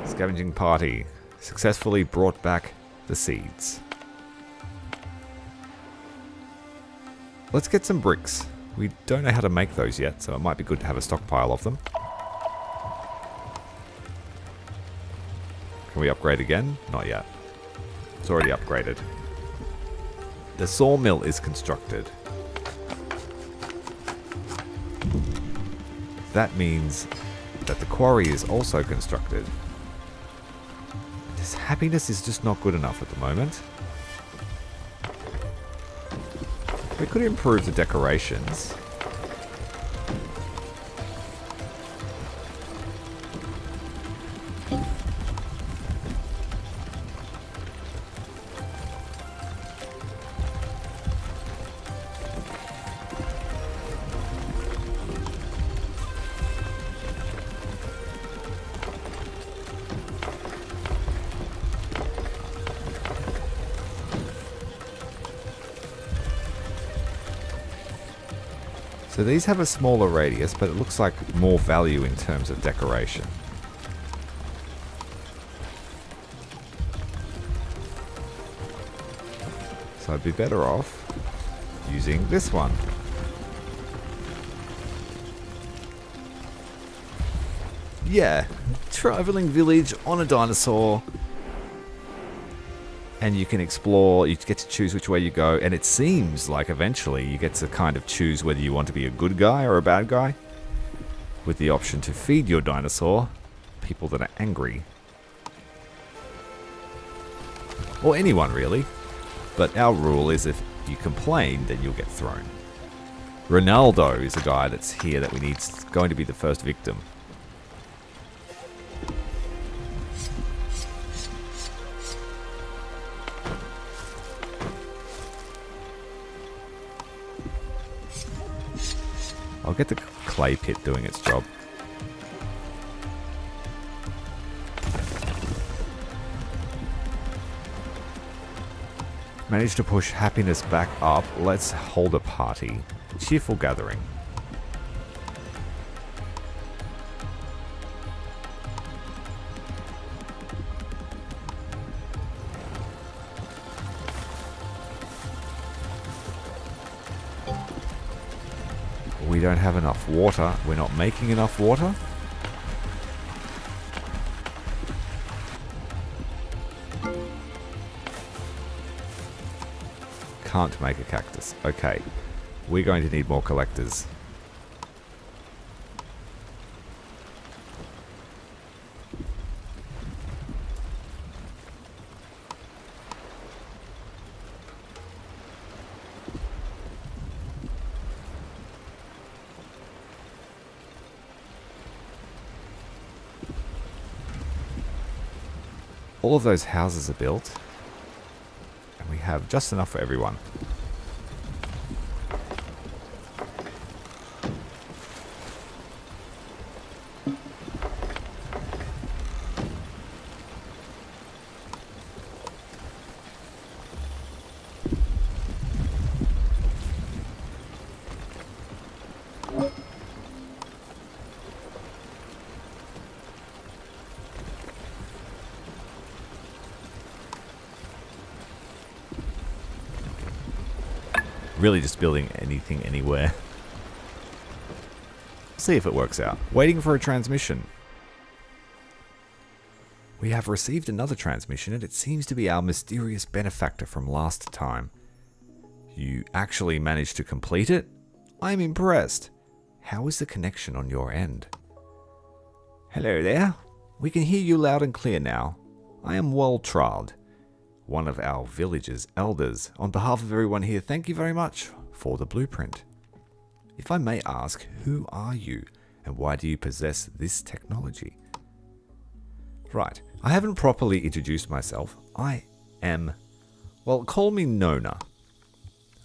Scavenging party successfully brought back the seeds. Let's get some bricks. We don't know how to make those yet, so it might be good to have a stockpile of them. Can we upgrade again? Not yet. It's already upgraded. The sawmill is constructed. That means that the quarry is also constructed. This happiness is just not good enough at the moment. We could improve the decorations. So these have a smaller radius, but it looks like more value in terms of decoration. So I'd be better off using this one. Yeah, traveling village on a dinosaur. And you can explore, you get to choose which way you go, and it seems like eventually you get to kind of choose whether you want to be a good guy or a bad guy, with the option to feed your dinosaur people that are angry. Or anyone really, but our rule is if you complain, then you'll get thrown. Ronaldo is a guy that's here that we need, going to be the first victim. I'll get the clay pit doing its job. Managed to push happiness back up. Let's hold a party. cheerful gathering. We don't have enough water. We're not making enough water. Can't make a cactus. Okay. We're going to need more collectors. All of those houses are built, and we have just enough for everyone. Really just building anything anywhere. See if it works out. Waiting for a transmission. We have received another transmission, and it seems to be our mysterious benefactor from last time. You actually managed to complete it? I'm impressed. How is the connection on your end? Hello there. We can hear you loud and clear now. I am Waltrald, one of our village's elders. On behalf of everyone here, thank you very much for the blueprint. If I may ask, who are you and why do you possess this technology? Right, I haven't properly introduced myself. I am, well, call me Nona.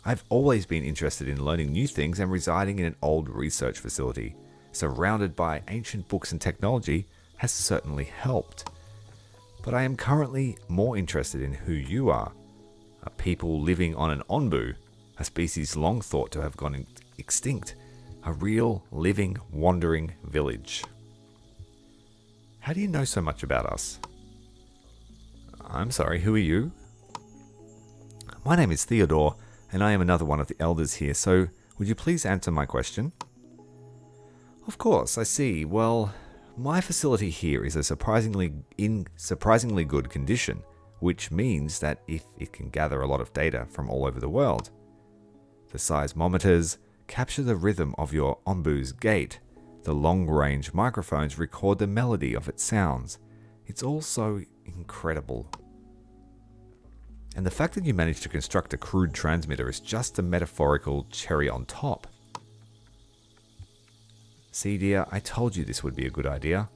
I've always been interested in learning new things and residing in an old research facility, surrounded by ancient books and technology, has certainly helped. But I am currently more interested in who you are. A people living on an onbu, a species long thought to have gone extinct. A real, living, wandering village. How do you know so much about us? I'm sorry, who are you? My name is Theodore, and I am another one of the elders here, so would you please answer my question? Of course, I see. Well, my facility here is in surprisingly good condition, which means that if it can gather a lot of data from all over the world. The seismometers capture the rhythm of your onbu's gait. The long-range microphones record the melody of its sounds. It's all so incredible. And the fact that you managed to construct a crude transmitter is just a metaphorical cherry on top. See, dear, I told you this would be a good idea.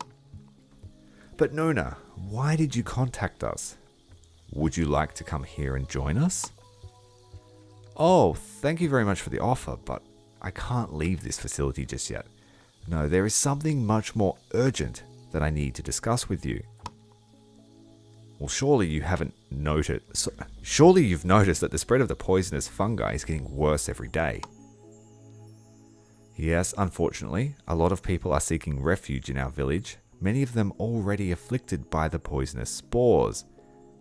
But Nona, why did you contact us? Would you like to come here and join us? Oh, thank you very much for the offer, but I can't leave this facility just yet. No, there is something much more urgent that I need to discuss with you. Well, surely you've noticed that the spread of the poisonous fungi is getting worse every day. Yes, unfortunately, a lot of people are seeking refuge in our village, many of them already afflicted by the poisonous spores.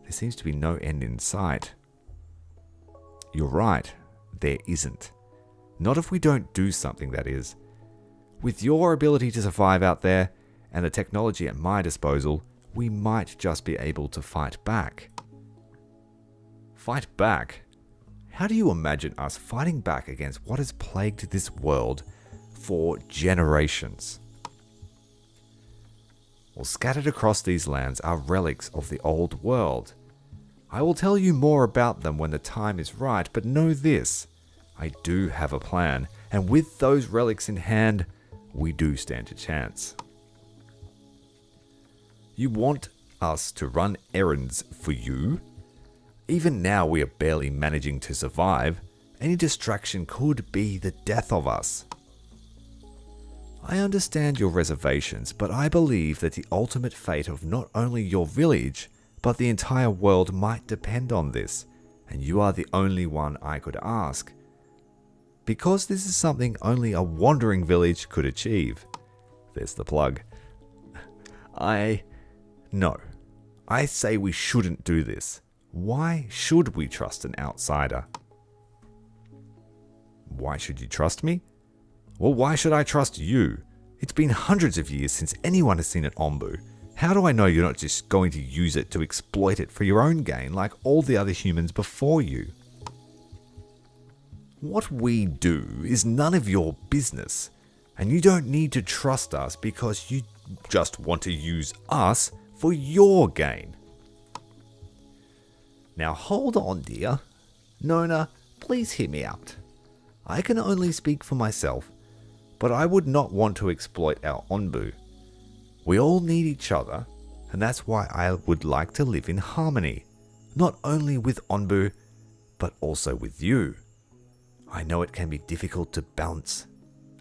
There seems to be no end in sight. You're right, there isn't. Not if we don't do something, that is. With your ability to survive out there, and the technology at my disposal, we might just be able to fight back. Fight back? How do you imagine us fighting back against what has plagued this world for generations? Well, scattered across these lands are relics of the old world. I will tell you more about them when the time is right, but know this, I do have a plan, and with those relics in hand, we do stand a chance. You want us to run errands for you? Even now we are barely managing to survive. Any distraction could be the death of us. I understand your reservations, but I believe that the ultimate fate of not only your village, but the entire world might depend on this, and you are the only one I could ask. because this is something only a wandering village could achieve. There's the plug. No. I say we shouldn't do this. Why should we trust an outsider? Why should you trust me? Well, why should I trust you? It's been hundreds of years since anyone has seen an Ombu. How do I know you're not just going to use it to exploit it for your own gain like all the other humans before you? What we do is none of your business, and you don't need to trust us because you just want to use us for your gain. Now hold on, dear. Nona, please hear me out. I can only speak for myself, but I would not want to exploit our Onbu. We all need each other, and that's why I would like to live in harmony, not only with Onbu, but also with you. I know it can be difficult to balance.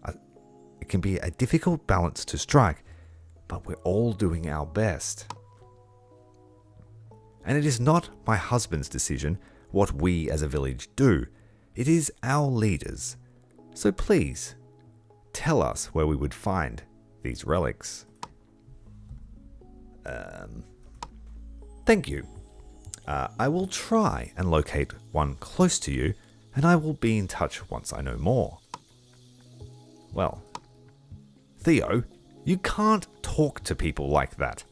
It can be a difficult balance to strike, but we're all doing our best. And it is not my husband's decision what we as a village do. It is our leaders. So please, tell us where we would find these relics. Thank you. I will try and locate one close to you, and I will be in touch once I know more. Well, Theo, you can't talk to people like that.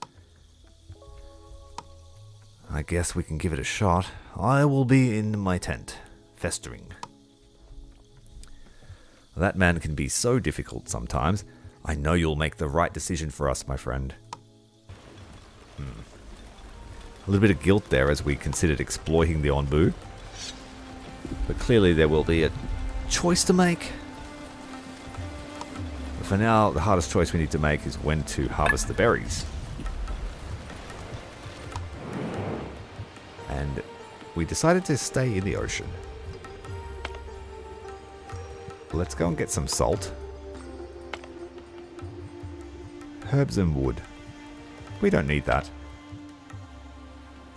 I guess we can give it a shot. I will be in my tent, festering. That man can be so difficult sometimes. I know you'll make the right decision for us, my friend. A little bit of guilt there as we considered exploiting the Onbu. But clearly there will be a choice to make. But for now, the hardest choice we need to make is when to harvest the berries. And we decided to stay in the ocean. Let's go and get some salt. Herbs and wood. We don't need that.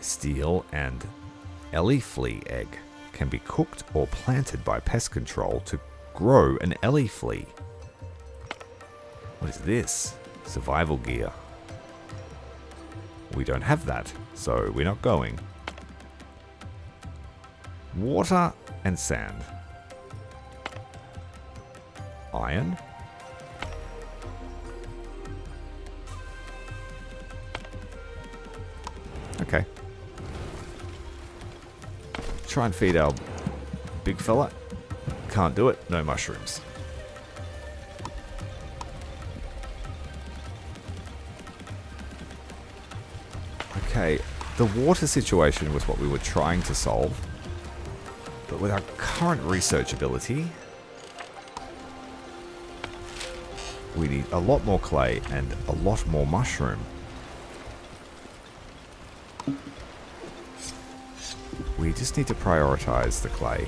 Steel and ellie flea egg can be cooked or planted by pest control to grow an ellie flea. What is this? Survival gear. We don't have that, so we're not going. Water and sand. Iron. Okay. Try and feed our big fella. Can't do it. No mushrooms. Okay, the water situation was what we were trying to solve. But with our current research ability, we need a lot more clay and a lot more mushroom. We just need to prioritize the clay.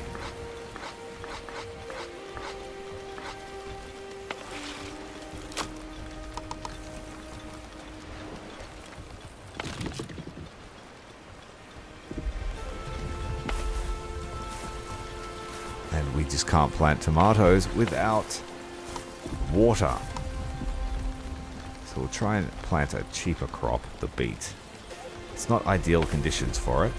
And we just can't plant tomatoes without water. So we'll try and plant a cheaper crop, the beet. It's not ideal conditions for it.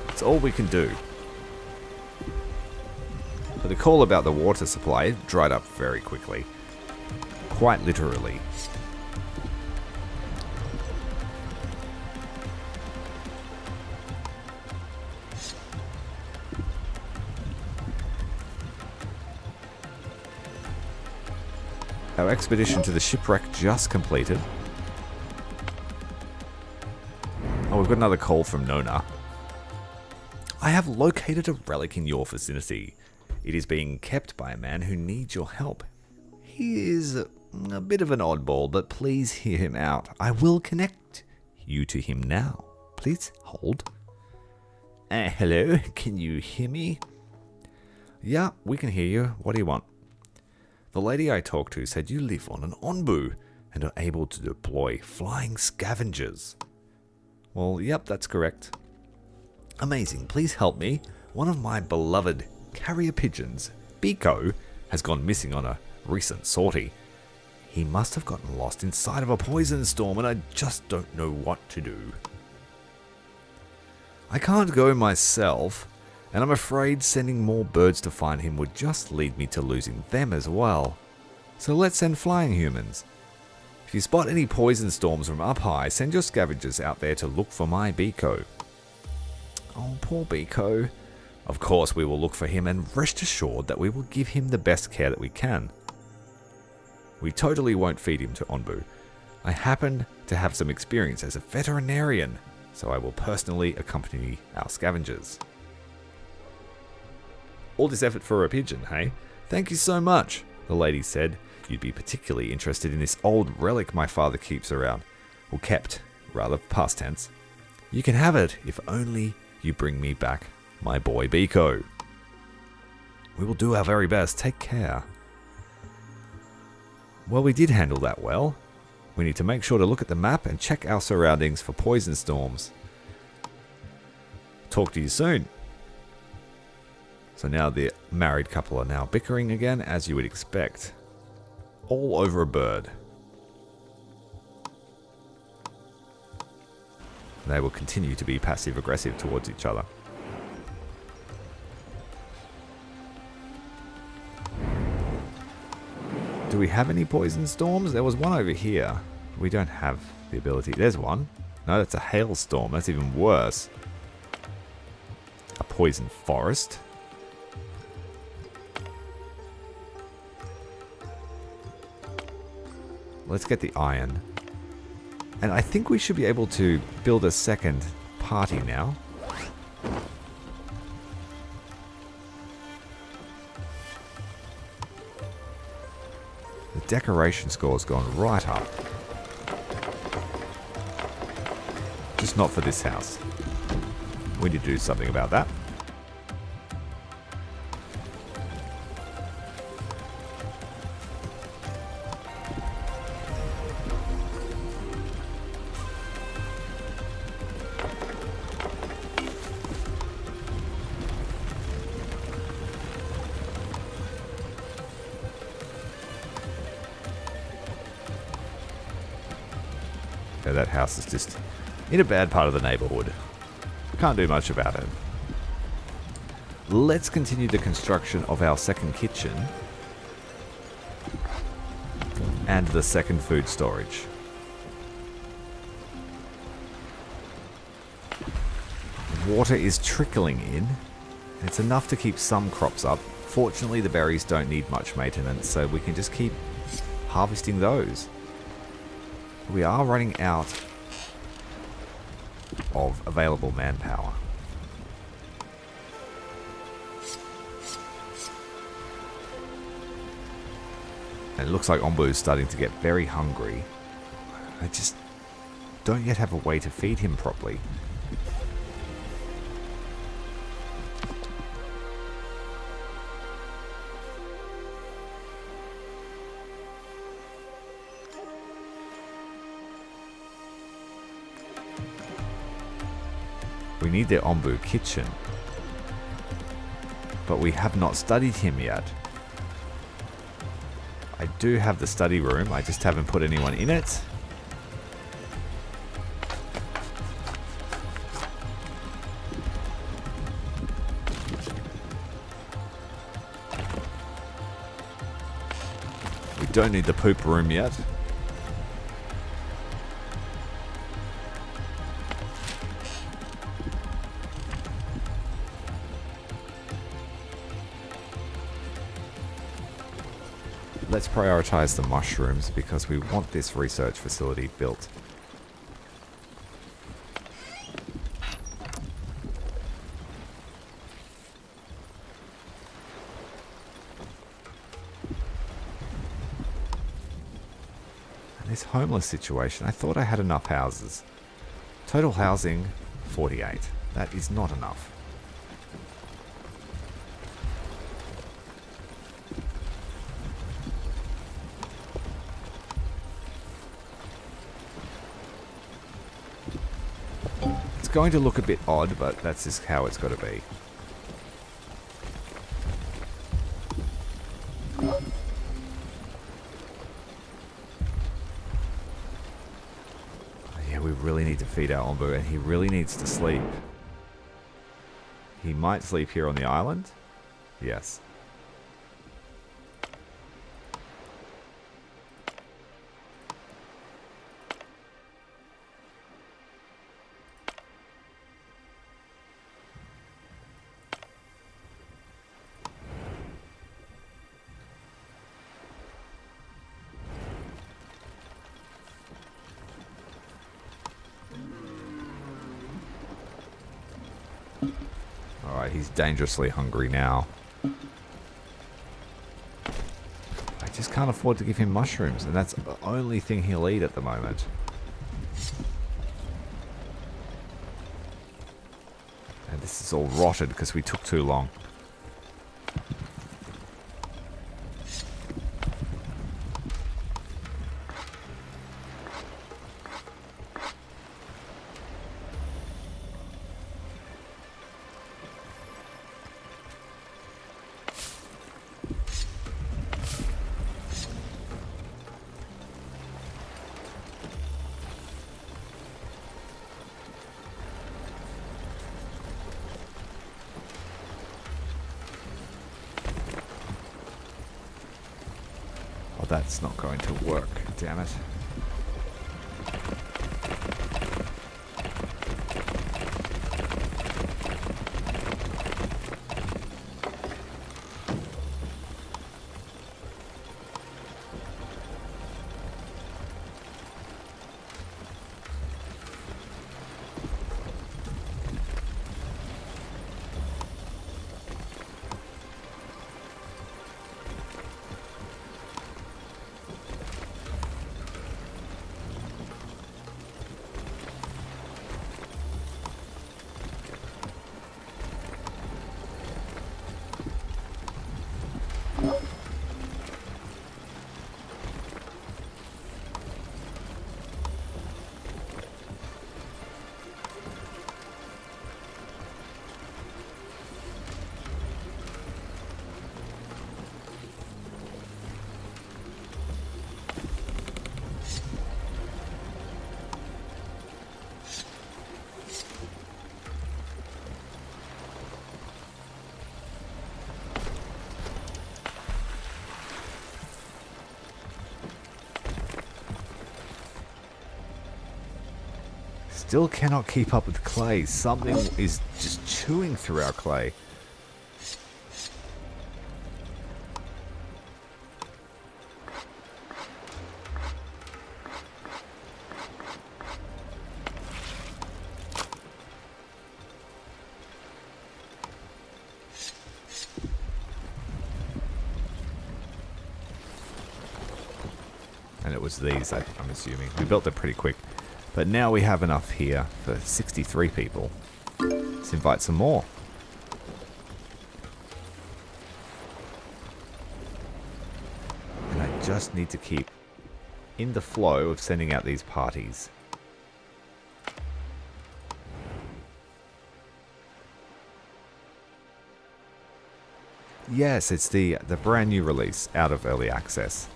It's all we can do. But the call about the water supply dried up very quickly. Quite literally. Our expedition to the shipwreck just completed. Oh, we've got another call from Nona. I have located a relic in your vicinity. It is being kept by a man who needs your help. He is a bit of an oddball, but please hear him out. I will connect you to him now. Please hold. Hello, can you hear me? Yeah, we can hear you. What do you want? The lady I talked to said you live on an Onbu and are able to deploy flying scavengers. Well, yep, that's correct. Amazing, please help me. One of my beloved carrier pigeons, Biko, has gone missing on a recent sortie. He must have gotten lost inside of a poison storm and I just don't know what to do. I can't go myself, and I'm afraid sending more birds to find him would just lead me to losing them as well. So let's send flying humans. If you spot any poison storms from up high, send your scavengers out there to look for my Biko. Oh, poor Biko. Of course we will look for him and rest assured that we will give him the best care that we can. We totally won't feed him to Onbu. I happen to have some experience as a veterinarian, so I will personally accompany our scavengers. All this effort for a pigeon, hey? Thank you so much, the lady said. You'd be particularly interested in this old relic my father keeps around. Or kept, rather, past tense. You can have it if only you bring me back my boy Biko. We will do our very best. Take care. Well, we did handle that well. We need to make sure to look at the map and check our surroundings for poison storms. Talk to you soon. So now the married couple are now bickering again, as you would expect. All over a bird. They will continue to be passive-aggressive towards each other. Do we have any poison storms? There was one over here. We don't have the ability. There's one. No, that's a hailstorm. That's even worse. A poison forest. Let's get the iron. And I think we should be able to build a second party now. The decoration score's gone right up. Just not for this house. We need to do something about that. Okay, that house is just in a bad part of the neighborhood. Can't do much about it. Let's continue the construction of our second kitchen and the second food storage. Water is trickling in. It's enough to keep some crops up. Fortunately, the berries don't need much maintenance, so we can just keep harvesting those. We are running out of available manpower. And it looks like Ombu is starting to get very hungry. I just don't yet have a way to feed him properly. We need the Ombu kitchen, but we have not studied him yet. I do have the study room, I just haven't put anyone in it. We don't need the poop room yet. Let's prioritize the mushrooms because we want this research facility built. And this homeless situation, I thought I had enough houses. Total housing, 48. That is not enough. going to look a bit odd, but that's just how it's got to be. Yeah, we really need to feed our Ombu, and he really needs to sleep. He might sleep here on the island. Yes. Alright, he's dangerously hungry now. I just can't afford to give him mushrooms, and that's the only thing he'll eat at the moment. And this is all rotted because we took too long. Oh, that's not going to work, damn it. Still cannot keep up with clay. Something is just chewing through our clay. And it was these, I'm assuming. We built it pretty quick. But now we have enough here for 63 people. Let's invite some more. And I just need to keep in the flow of sending out these parties. Yes, it's the brand new release out of early access.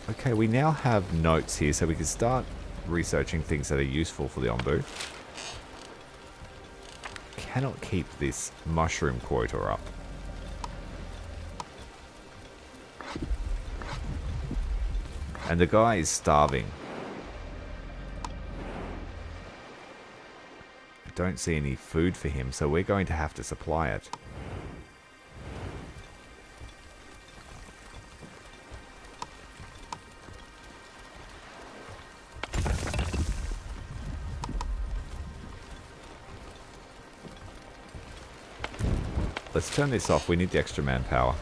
Okay, we now have notes here, so we can start researching things that are useful for the Ombu. Cannot keep this mushroom quota up. And the guy is starving. I don't see any food for him, so we're going to have to supply it. Let's turn this off. We need the extra manpower.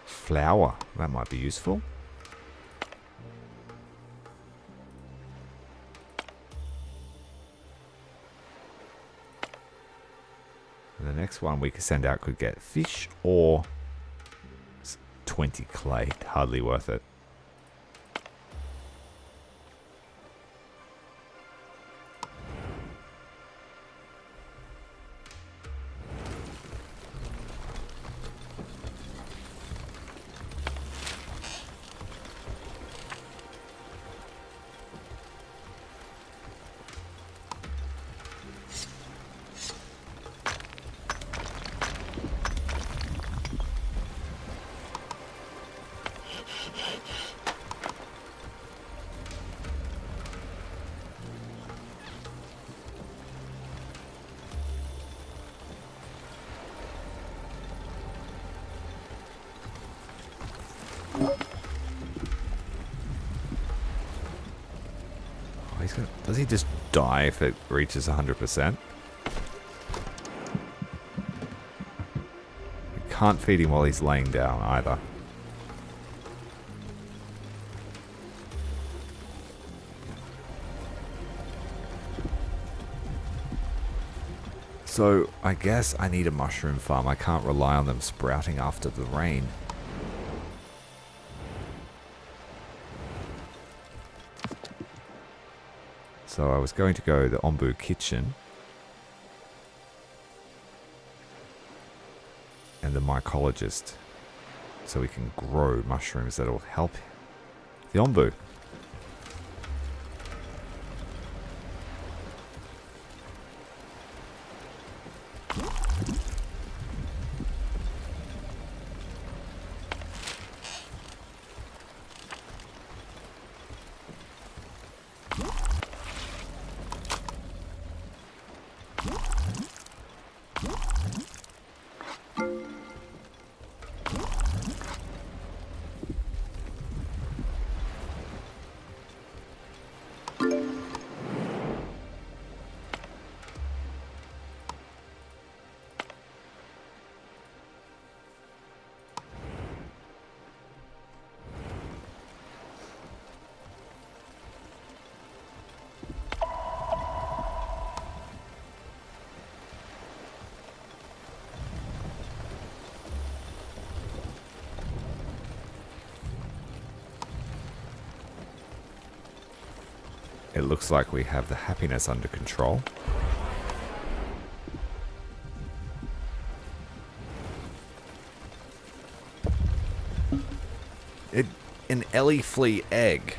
Flour. That might be useful. And the next one we could send out could get fish or 20 clay. Hardly worth it. Does he just die if it reaches 100%? We can't feed him while he's laying down either. So, I guess I need a mushroom farm. I can't rely on them sprouting after the rain. So I was going to go the Ombu kitchen and the mycologist so we can grow mushrooms that will help the Ombu. It looks like we have the happiness under control. An Ellie flea egg.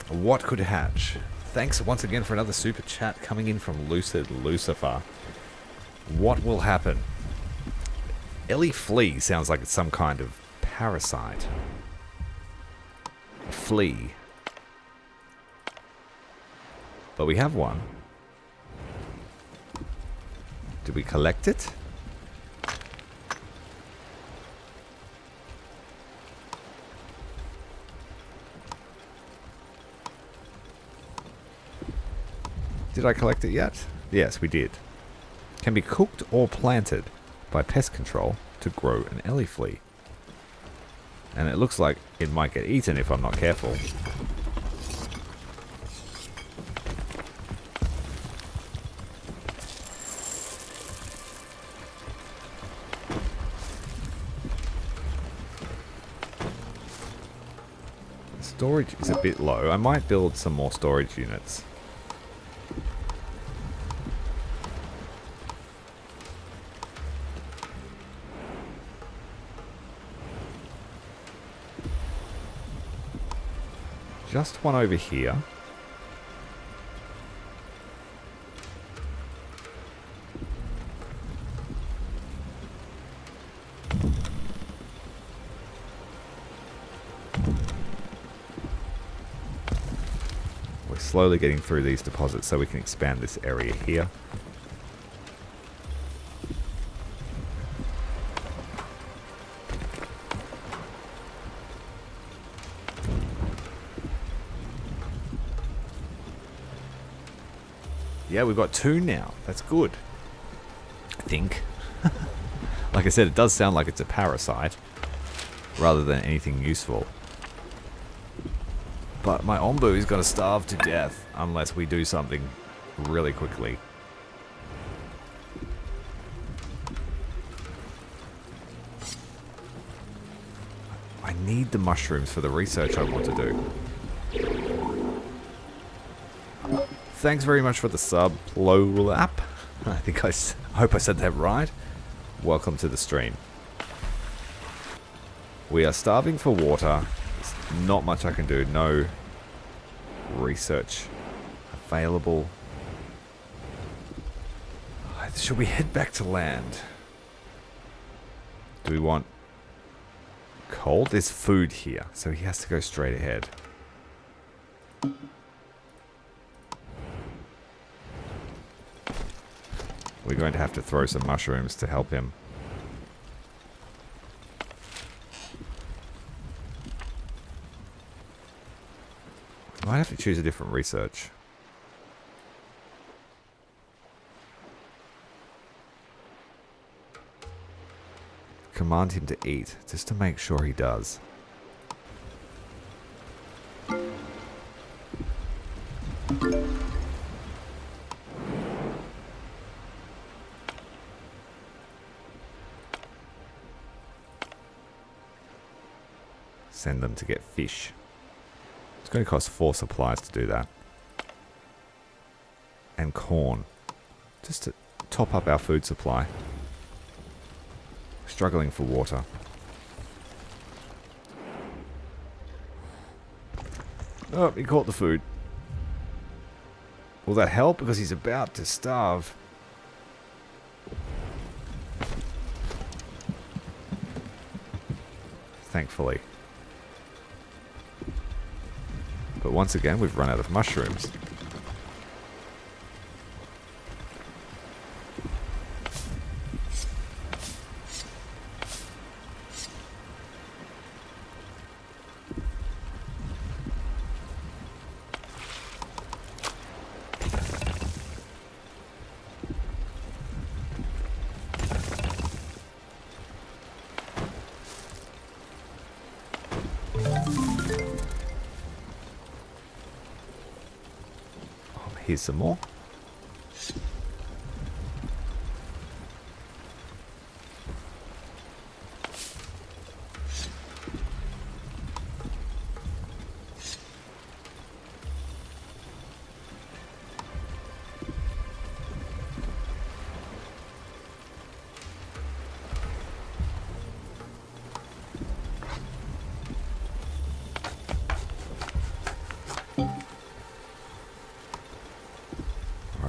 What could hatch? Thanks once again for another super chat coming in from Lucid Lucifer. What will happen? Ellie flea sounds like it's some kind of parasite. Flea. But we have one. Did we collect it? Did I collect it yet? Yes, we did. Can be cooked or planted by pest control to grow an ellie flea. And it looks like it might get eaten if I'm not careful. Storage is a bit low. I might build some more storage units. Just one over here. We're slowly getting through these deposits so we can expand this area here. Yeah, we've got 2 now. That's good. I think. Like I said, it does sound like it's a parasite rather than anything useful. But my Ombu is going to starve to death unless we do something really quickly. I need the mushrooms for the research I want to do. Thanks very much for the sub, Lolap. I hope I said that right. Welcome to the stream. We are starving for water. There's not much I can do. No research available. Should we head back to land? Do we want coal? There's food here, so he has to go straight ahead. We're going to have to throw some mushrooms to help him. Might have to choose a different research. Command him to eat, just to make sure he does. Send them to get fish. It's going to cost 4 supplies to do that. And corn. Just to top up our food supply. Struggling for water. Oh, he caught the food. Will that help? Because he's about to starve. Thankfully. But once again, we've run out of mushrooms. Here's some more.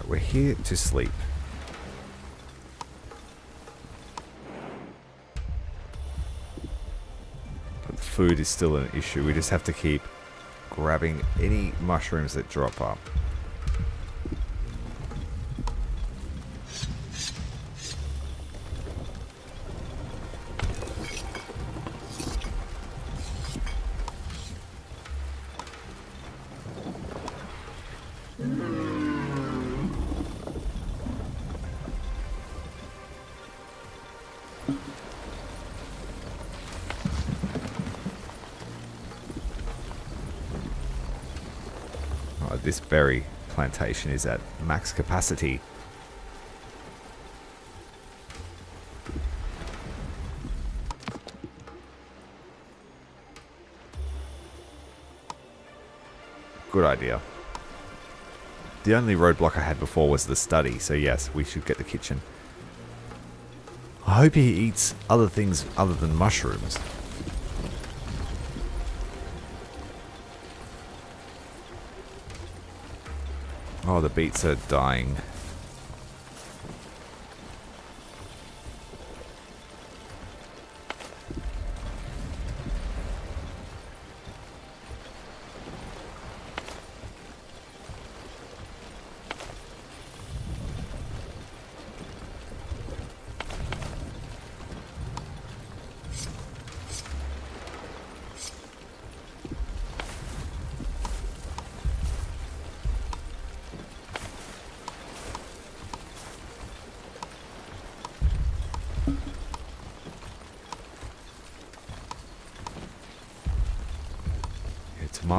We're here to sleep. But the food is still an issue. We just have to keep grabbing any mushrooms that drop up. This berry plantation is at max capacity. Good idea. The only roadblock I had before was the study, so yes, we should get the kitchen. I hope he eats other things other than mushrooms. Oh, the beets are dying.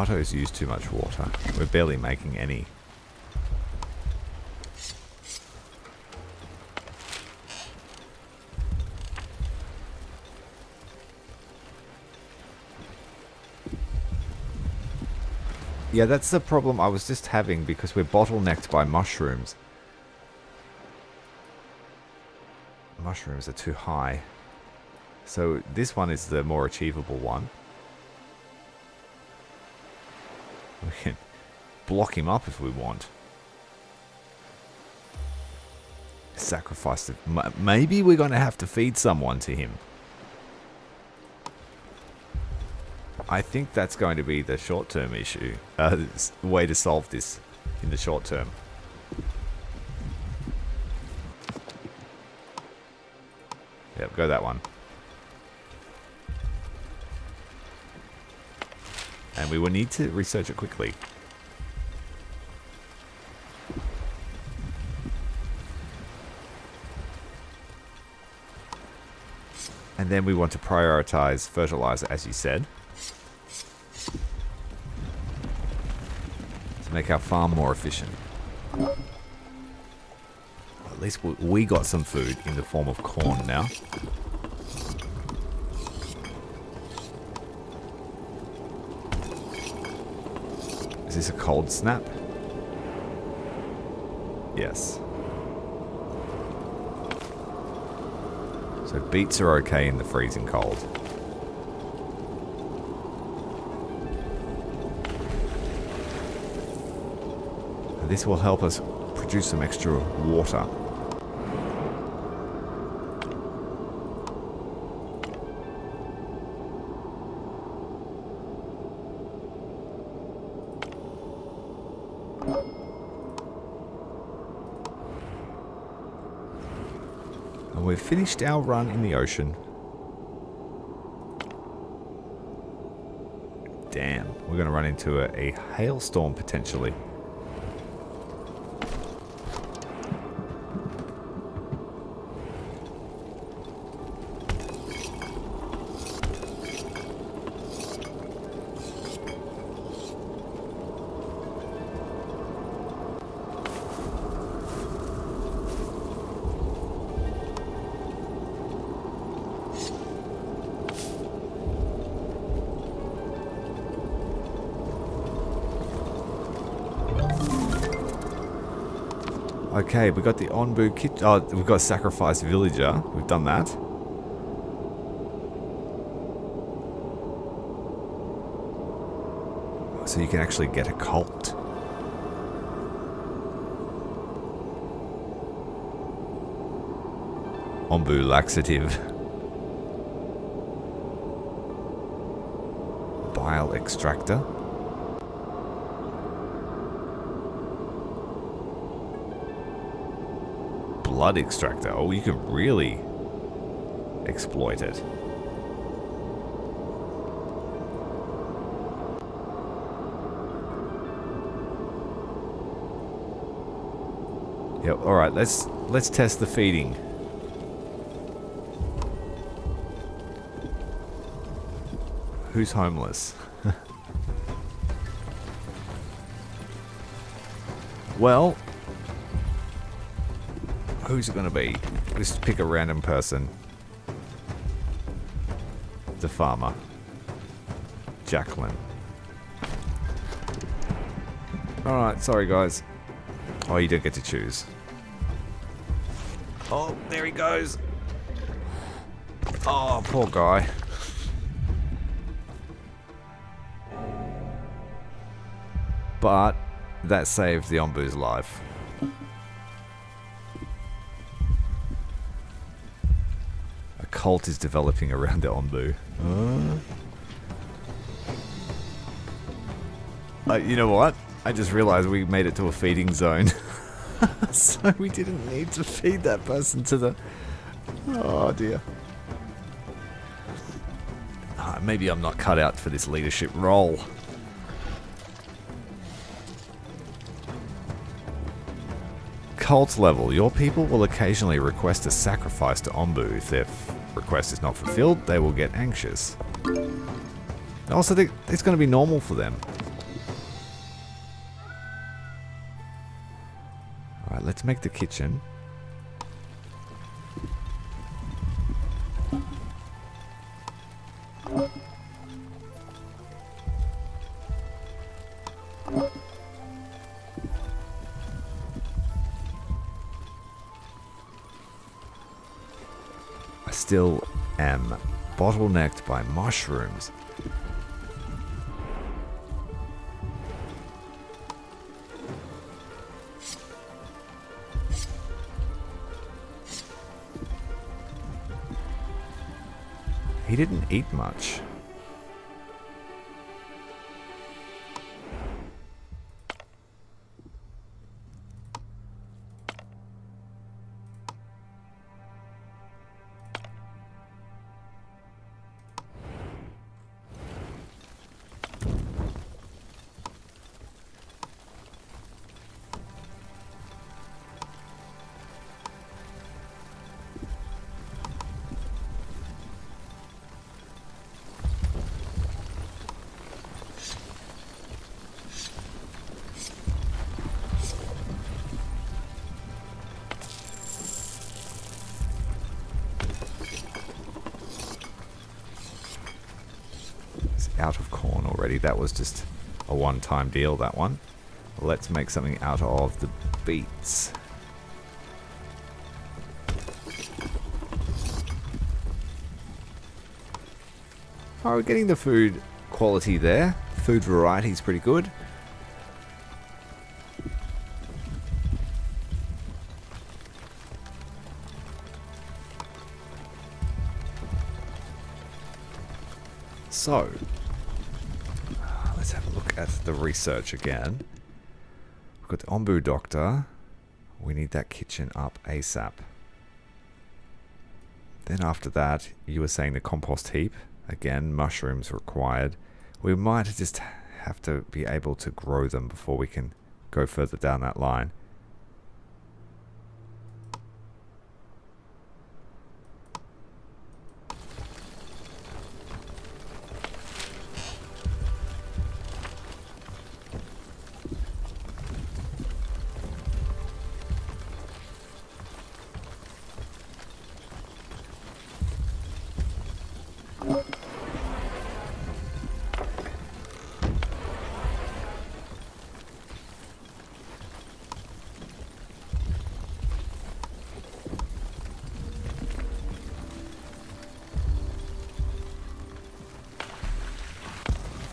tomatoes use too much water. We're barely making any. Yeah, that's the problem I was just having because we're bottlenecked by mushrooms. Mushrooms are too high. So this one is the more achievable one. We can block him up if we want. Sacrifice. Maybe we're going to have to feed someone to him. I think that's going to be the short-term issue. Way to solve this in the short term. Yep, go that one. And we will need to research it quickly. And then we want to prioritize fertilizer, as you said. To make our farm more efficient. At least we got some food in the form of corn now. Is this a cold snap? Yes. So beets are okay in the freezing cold. This will help us produce some extra water. And we've finished our run in the ocean. Damn, we're going to run into a hailstorm potentially. Okay, we got the Onbu kit. Oh, we've got sacrifice villager. We've done that. So you can actually get a cult. Onbu laxative. Bile extractor. Blood extractor. Oh, you can really exploit it. Yep, alright, let's test the feeding. Who's homeless? Well, who's it gonna be? Let's pick a random person. The farmer. Jacqueline. Alright, sorry guys. Oh, you don't get to choose. Oh, there he goes. Oh, poor guy. But that saved the Onbu's life. A cult is developing around the Onbu. You know what? I just realized we made it to a feeding zone. So we didn't need to feed that person to the... Oh dear. Maybe I'm not cut out for this leadership role. Cult level. Your people will occasionally request a sacrifice to Onbu. If their request is not fulfilled, they will get anxious. Also, it's going to be normal for them. let's make the kitchen. I still am bottlenecked by mushrooms. He didn't eat much. Out of corn already. That was just a one-time deal, that one. Let's make something out of the beets. Oh, we're getting the food quality there. Food variety is pretty good. So, let's have a look at the research again. We've got the Ombu Doctor. We need that kitchen up ASAP. Then after that, you were saying the compost heap. Again, mushrooms required. We might just have to be able to grow them before we can go further down that line.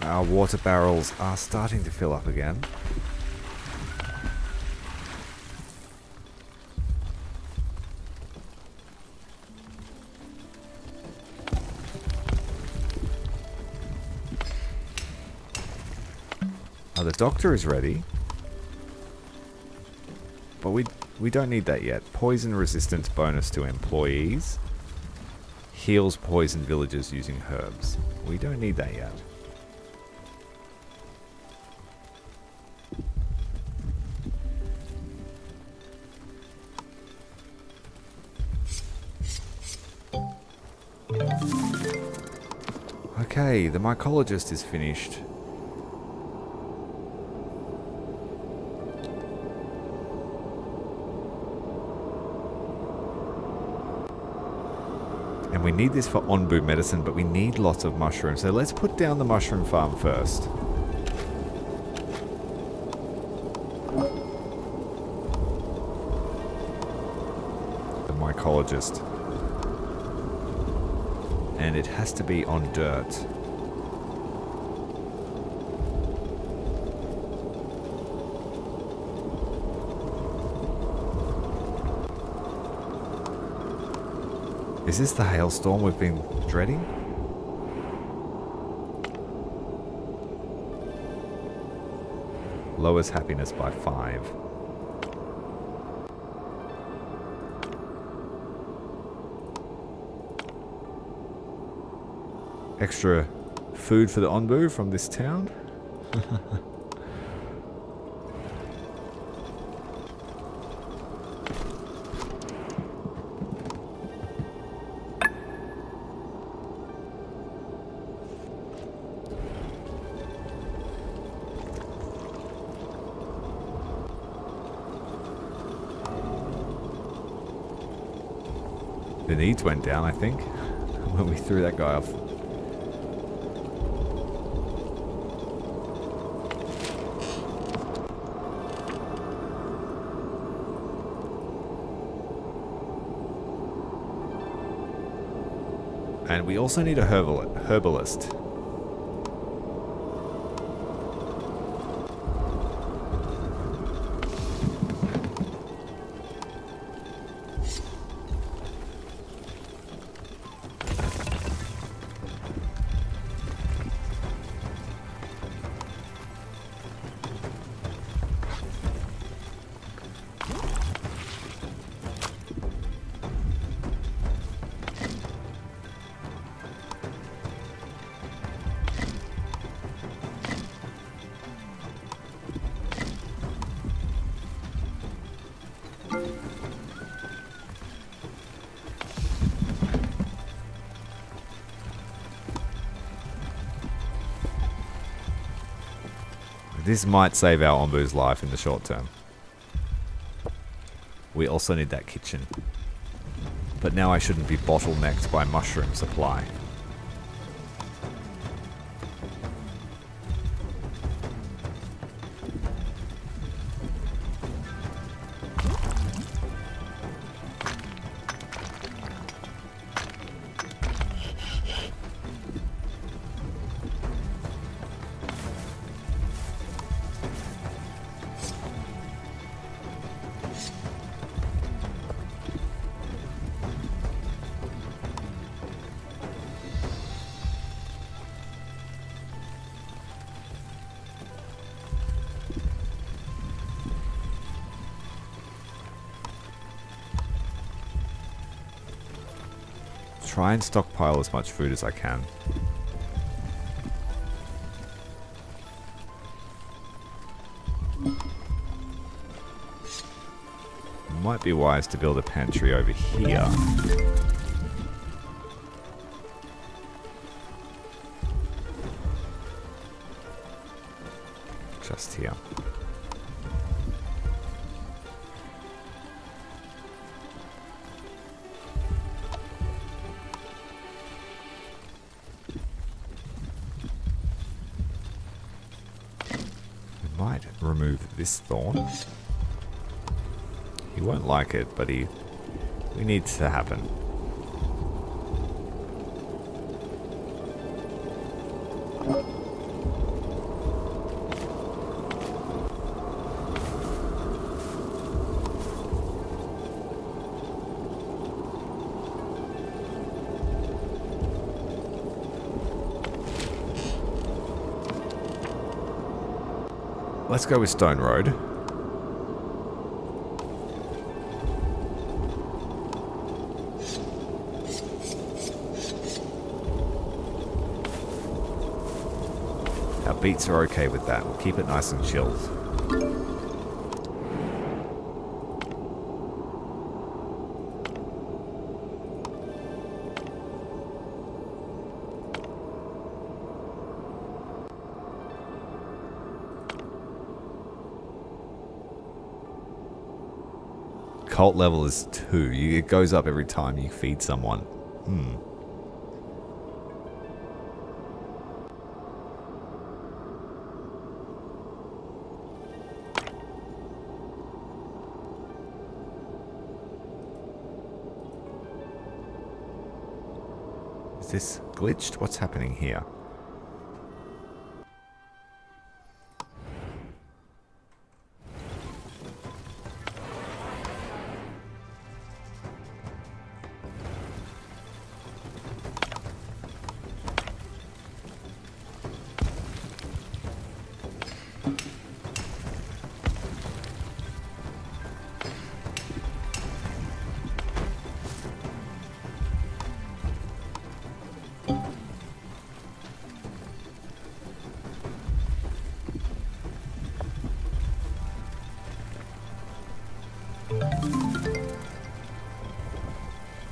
Our water barrels are starting to fill up again. The doctor is ready. But we don't need that yet. Poison resistance bonus to employees. Heals poison villagers using herbs. We don't need that yet. Okay, the mycologist is finished. And we need this for Onbu medicine, but we need lots of mushrooms. So let's put down the mushroom farm first. The mycologist. And it has to be on dirt. Is this the hailstorm we've been dreading? Lowers happiness by 5. Extra food for the Onbu from this town. The needs went down, I think, when we threw that guy off. And we also need a herbalist. This might save our Ombu's life in the short term. We also need that kitchen. But now I shouldn't be bottlenecked by mushroom supply. Try and stockpile as much food as I can. It might be wise to build a pantry over here. Just here. Might remove this thorn. He won't like it, but we need it to happen. Let's go with Stone Road. Our beats are okay with that. We'll keep it nice and chilled. Cult level is 2. It goes up every time you feed someone. Is this glitched? What's happening here?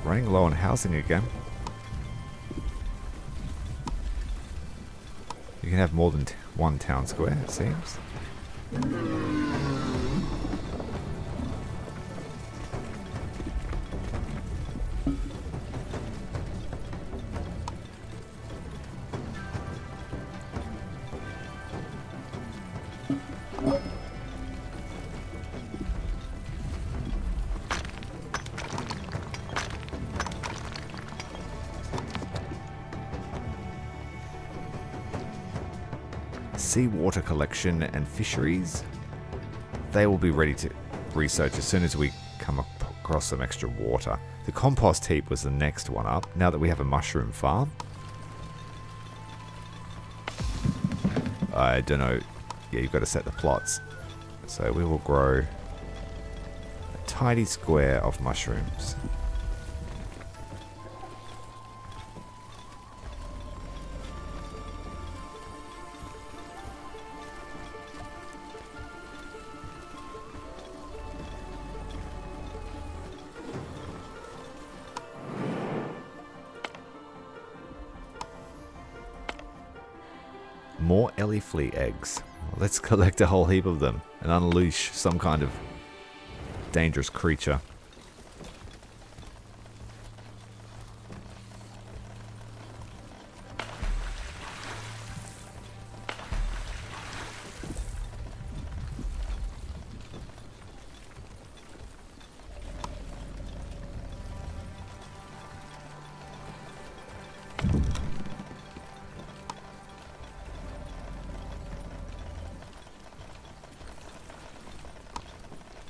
Running low on housing again. You can have more than one town square, it seems. Seawater collection and fisheries. They will be ready to research as soon as we come across some extra water. The compost heap was the next one up, now that we have a mushroom farm. I don't know. Yeah, you've got to set the plots. So we will grow a tidy square of mushrooms. More flea eggs. Let's collect a whole heap of them and unleash some kind of dangerous creature.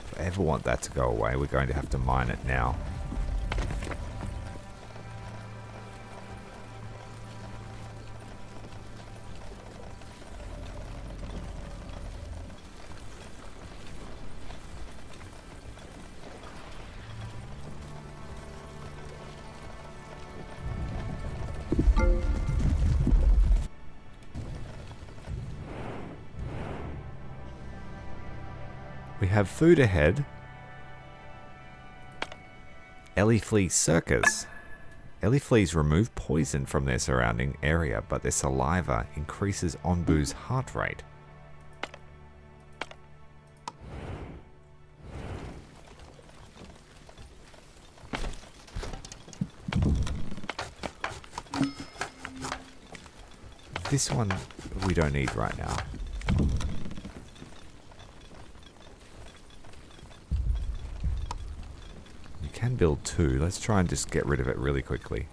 If I ever want that to go away, we're going to have to mine it now. We have food ahead. Flea circus. Fleas remove poison from their surrounding area, but their saliva increases Onbu's heart rate. This one we don't need right now. Can build two. Let's try and just get rid of it really quickly.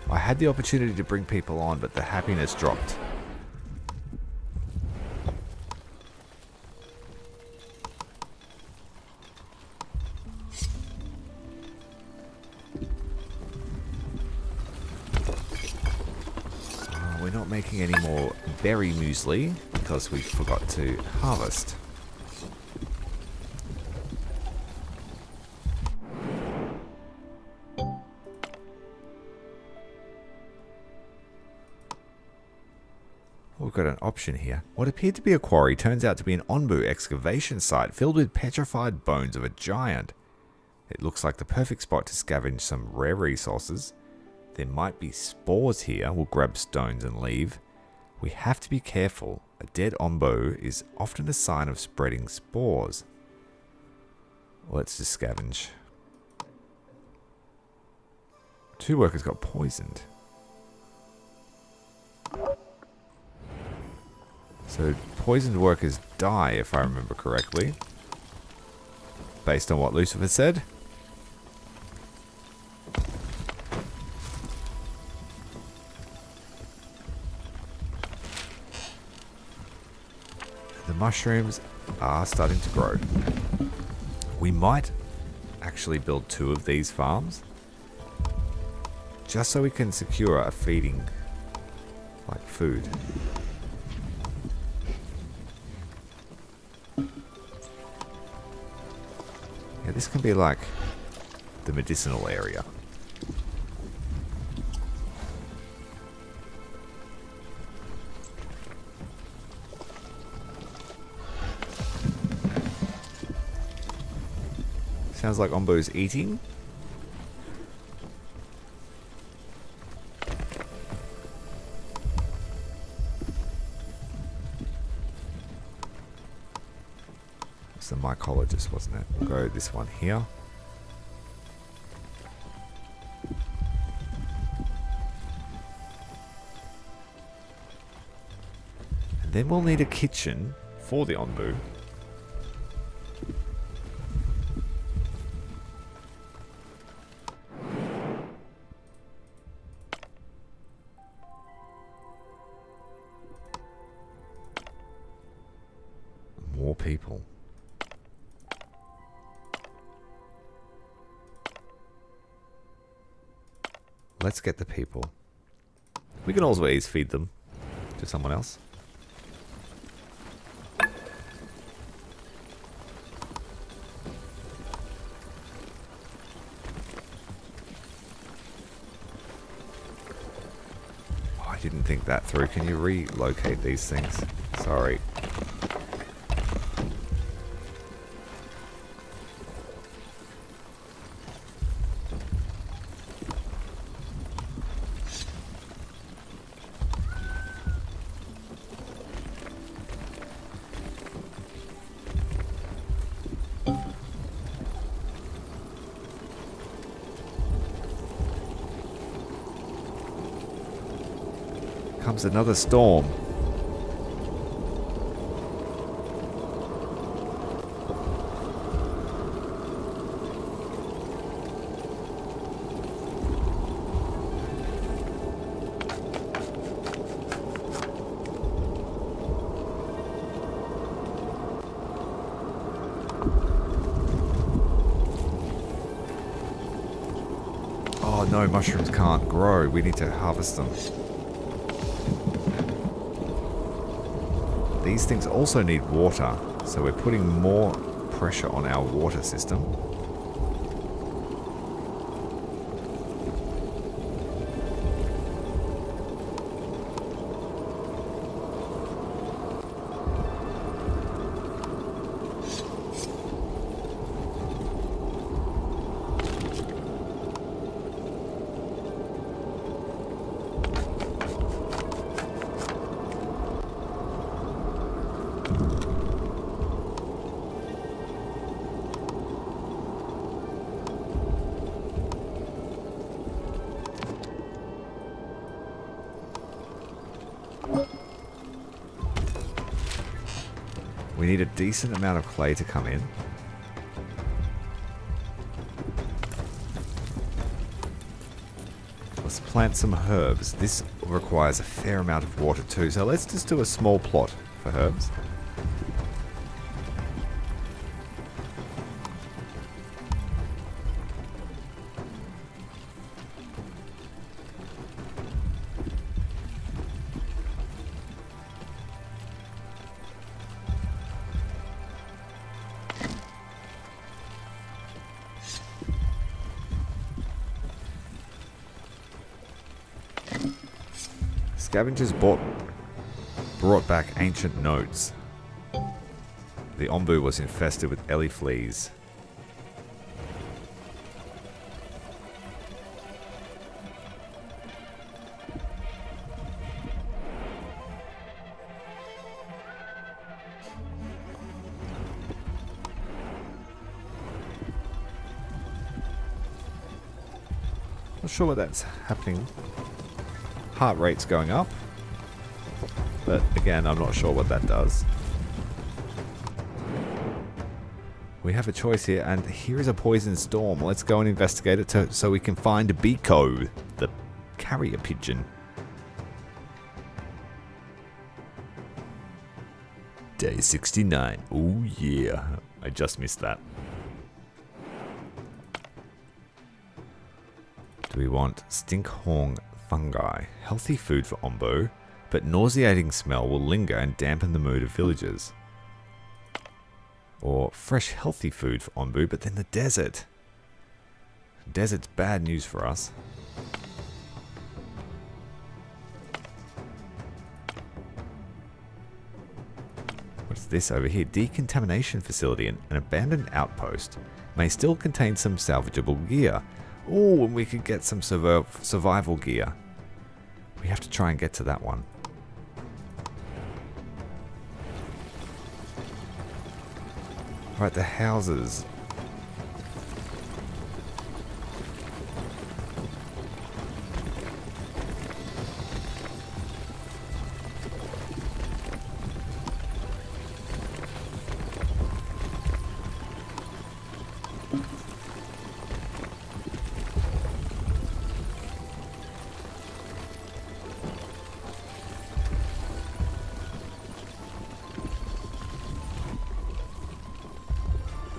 I had the opportunity to bring people on, but the happiness dropped. We're not making any more berry muesli because we forgot to harvest. We've got an option here. What appeared to be a quarry turns out to be an Onbu excavation site filled with petrified bones of a giant. It looks like the perfect spot to scavenge some rare resources. There might be spores here. We'll grab stones and leave. We have to be careful. A dead Onbu is often a sign of spreading spores. Let's just scavenge. 2 workers got poisoned. So poisoned workers die, if I remember correctly. Based on what Lucifer said. The mushrooms are starting to grow. We might actually build 2 of these farms. Just so we can secure a feeding, like food. Yeah, this can be like the medicinal area. Sounds like Onbu's eating. was the mycologist, wasn't it? We'll go this one here. And then we'll need a kitchen for the Onbu. More people. Let's get the people. We can always feed them to someone else. Oh, I didn't think that through. Can you relocate these things? Sorry. Comes another storm. Oh no, mushrooms can't grow. We need to harvest them. These things also need water, so we're putting more pressure on our water system. We need a decent amount of clay to come in. Let's plant some herbs. This requires a fair amount of water too, so let's just do a small plot for herbs. Scavengers brought back ancient notes. The Onbu was infested with ellie fleas. Not sure what that's happening. Heart rate's going up, but again, I'm not sure what that does. We have a choice here, and here is a poison storm. Let's go and investigate it so we can find Biko, the carrier pigeon. Day 69. Oh yeah, I just missed that. Do we want stinkhorn fungi? Healthy food for Onbu, but nauseating smell will linger and dampen the mood of villagers. Or fresh healthy food for Onbu, but then the desert. Desert's bad news for us. What's this over here? Decontamination facility. An abandoned outpost may still contain some salvageable gear. Oh, and we could get some survival gear. We have to try and get to that one. Alright, the houses.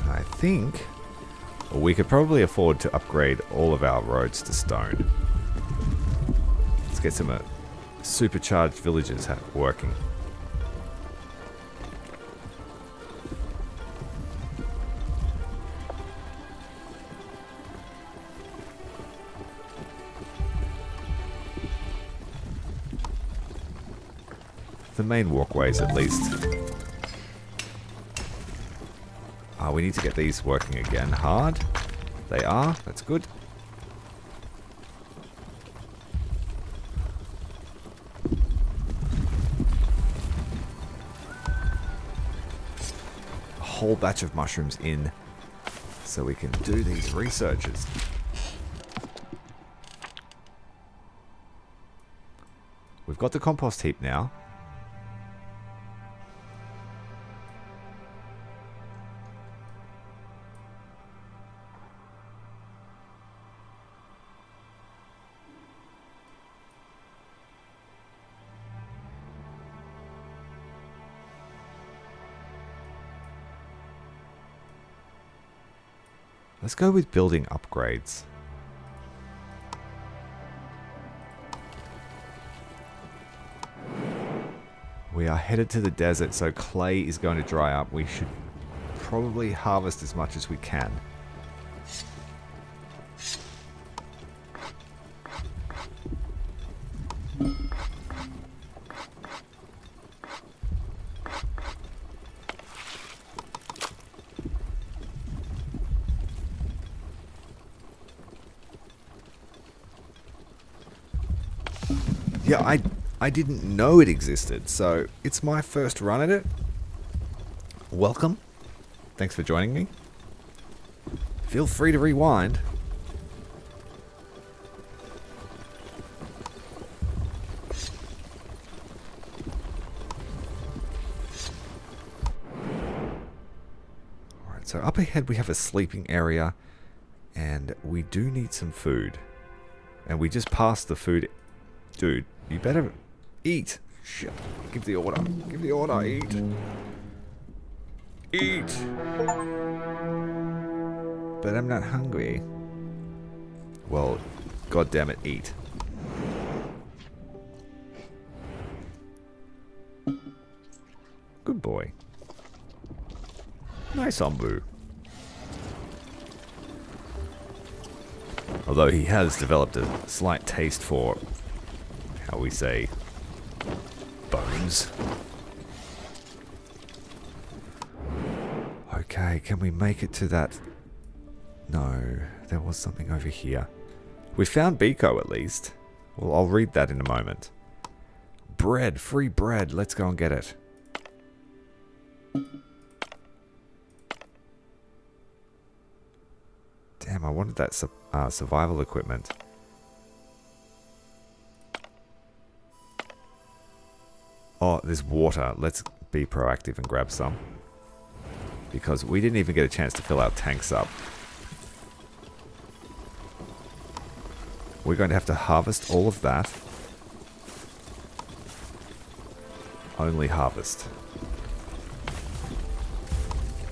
I think we could probably afford to upgrade all of our roads to stone. Let's get some supercharged villages working. The main walkways, at least. We need to get these working again. Hard. They are. That's good. A whole batch of mushrooms in so we can do these researches. We've got the compost heap now. Let's go with building upgrades. We are headed to the desert, so clay is going to dry up. We should probably harvest as much as we can. Yeah, I didn't know it existed, so it's my first run at it. Welcome. Thanks for joining me. Feel free to rewind. Alright, so up ahead we have a sleeping area, and we do need some food. And we just passed the food. Dude, you better eat. Shit. Give the order. Give the order. Eat. Eat. But I'm not hungry. Well, God damn it, eat. Good boy. Nice Ombu. Although he has developed a slight taste for, how we say, bones. Okay, can we make it to that? No, there was something over here. We found Biko at least. Well, I'll read that in a moment. Bread, free bread. Let's go and get it. Damn, I wanted that survival equipment. Oh, there's water. Let's be proactive and grab some. Because we didn't even get a chance to fill our tanks up. We're going to have to harvest all of that. Only harvest.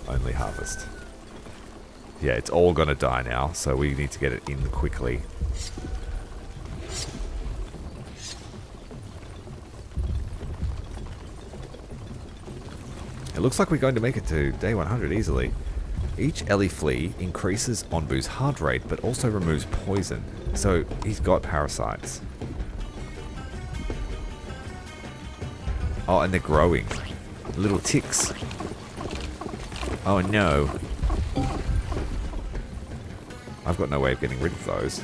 Only harvest. Yeah, it's all going to die now, so we need to get it in quickly. It looks like we're going to make it to day 100 easily. Each Ellie flea increases Onbu's heart rate, but also removes poison. So he's got parasites. Oh, and they're growing. Little ticks. Oh no. I've got no way of getting rid of those.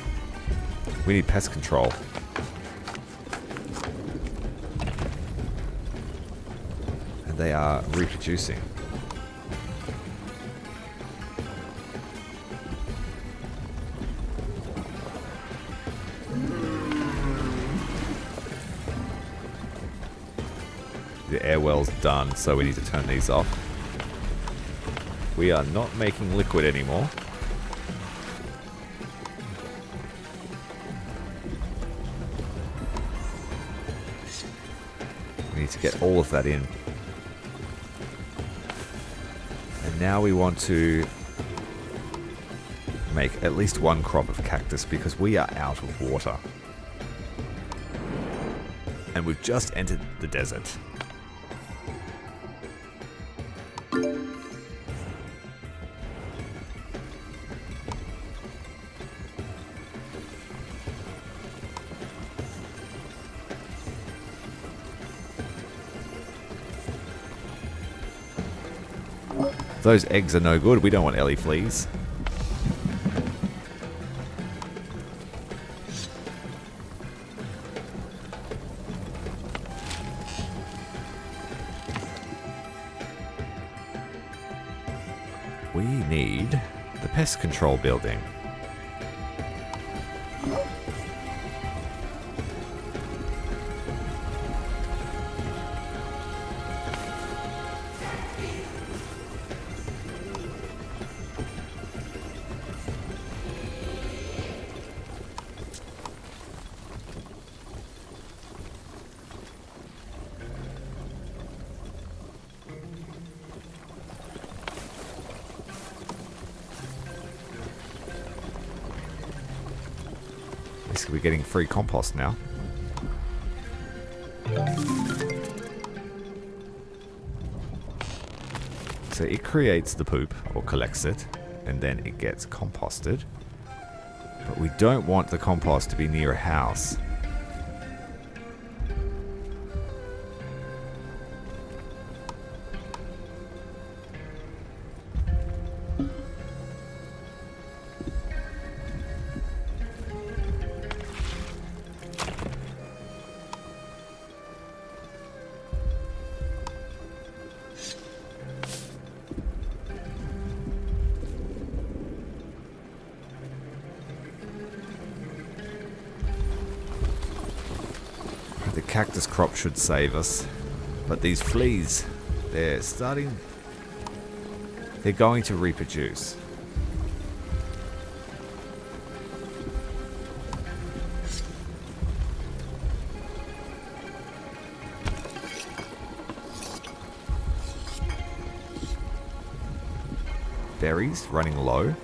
We need pest control. And they are reproducing. The air well's done, so we need to turn these off. We are not making liquid anymore. We need to get all of that in. And now we want to make at least one crop of cactus because we are out of water. And we've just entered the desert. Those eggs are no good. We don't want Ellie fleas. We need the pest control building. We're getting free compost now. So it creates the poop, or collects it, and then it gets composted. But we don't want the compost to be near a house. The cactus crop should save us. But these fleas, they're going to reproduce. Berries running low.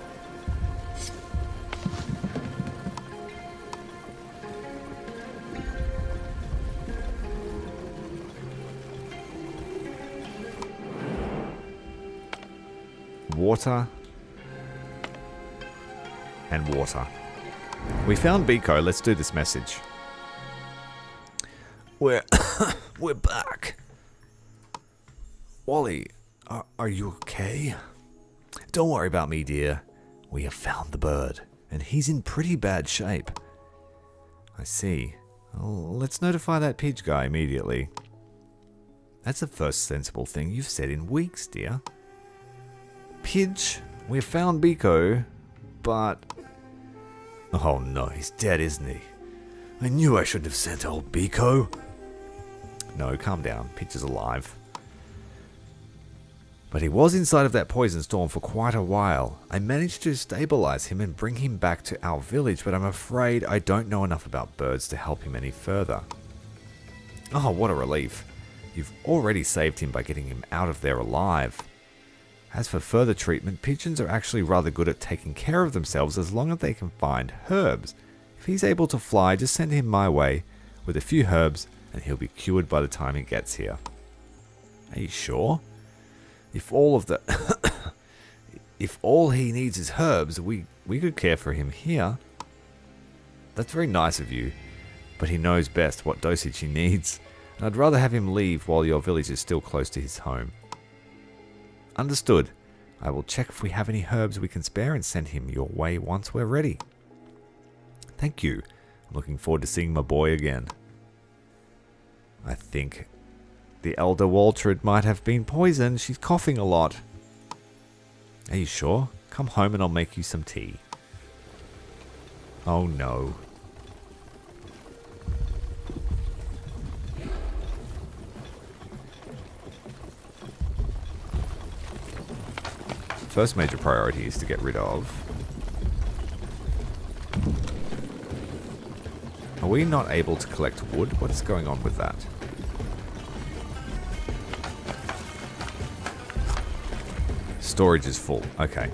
Water and water. We found Biko. Let's do this message. We're back. Wally, are you okay? Don't worry about me, dear. We have found the bird, and he's in pretty bad shape. I see. Well, let's notify that Pidge guy immediately. That's the first sensible thing you've said in weeks, dear. Pidge, we have found Biko, but... Oh no, he's dead, isn't he? I knew I shouldn't have sent old Biko. No, calm down. Pidge is alive. But he was inside of that poison storm for quite a while. I managed to stabilize him and bring him back to our village, but I'm afraid I don't know enough about birds to help him any further. Oh, what a relief. You've already saved him by getting him out of there alive. As for further treatment, pigeons are actually rather good at taking care of themselves as long as they can find herbs. If he's able to fly, just send him my way with a few herbs and he'll be cured by the time he gets here. Are you sure? If all he needs is herbs, we could care for him here. That's very nice of you, but he knows best what dosage he needs, and I'd rather have him leave while your village is still close to his home. Understood. I will check if we have any herbs we can spare and send him your way once we're ready. Thank you. I'm looking forward to seeing my boy again. I think the elder Waltrid might have been poisoned. She's coughing a lot. Are you sure? Come home and I'll make you some tea. Oh no. First major priority is to get rid of. Are we not able to collect wood? What is going on with that? Storage is full. Okay.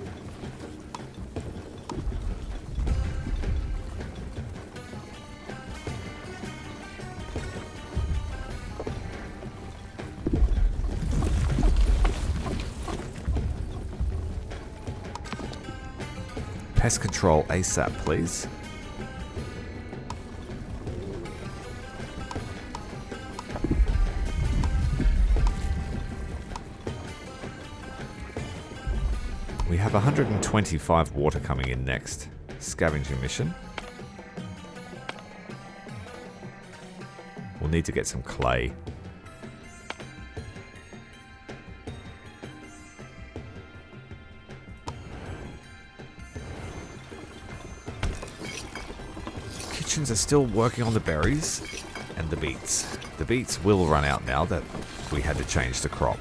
Pest control ASAP, please. We have 125 water coming in next. Scavenging mission. We'll need to get some clay. Kitchens are still working on the berries and the beets. The beets will run out now that we had to change the crop.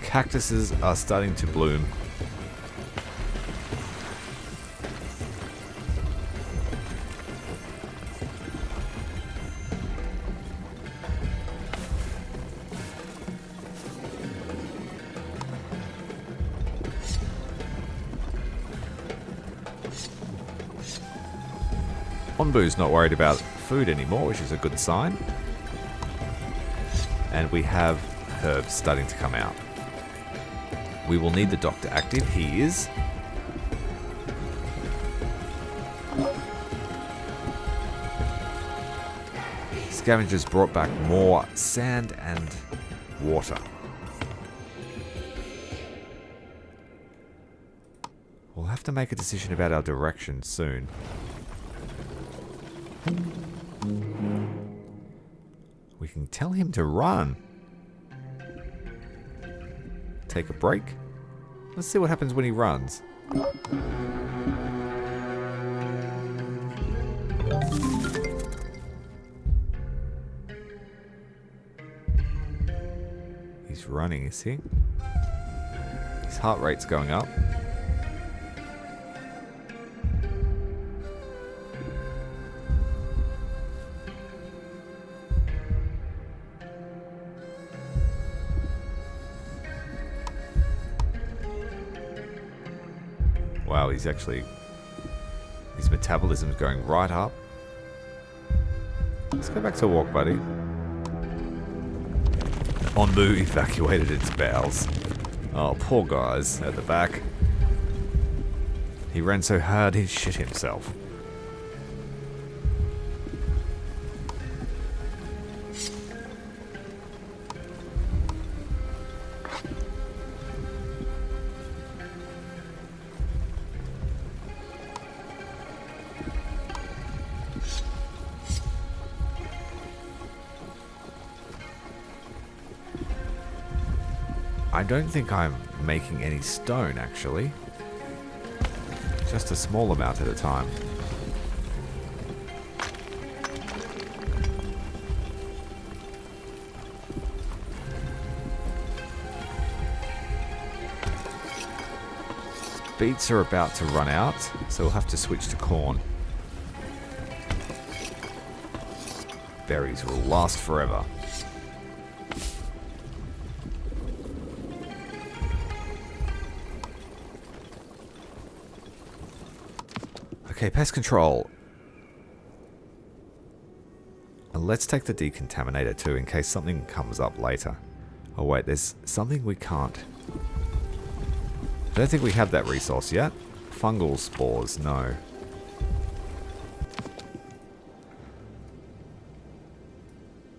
Cactuses are starting to bloom. Onbu's not worried about food anymore, which is a good sign. And we have herbs starting to come out. We will need the doctor active. He is. Scavengers brought back more sand and water. We'll have to make a decision about our direction soon. We can tell him to run. Take a break. Let's see what happens when he runs. He's running, is he? His heart rate's going up. Wow, his metabolism's going right up. Let's go back to walk, buddy. Onbu evacuated its bowels. Oh, poor guys at the back. He ran so hard he shit himself. I don't think I'm making any stone, actually. Just a small amount at a time. Beets are about to run out, so we'll have to switch to corn. Berries will last forever. Okay, pest control. And let's take the decontaminator too in case something comes up later. Oh wait, there's something we can't. I don't think we have that resource yet. Fungal spores, no.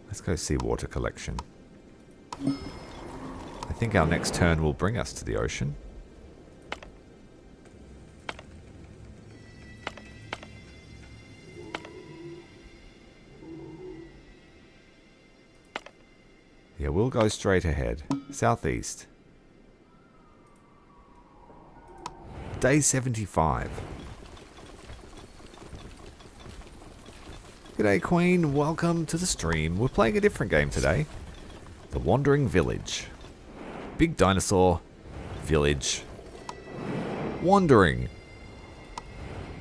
Let's go see water collection. I think our next turn will bring us to the ocean. Yeah, we'll go straight ahead. Southeast. Day 75. Look at G'day Queen, welcome to the stream. We're playing a different game today. The Wandering Village. Big dinosaur, village, wandering.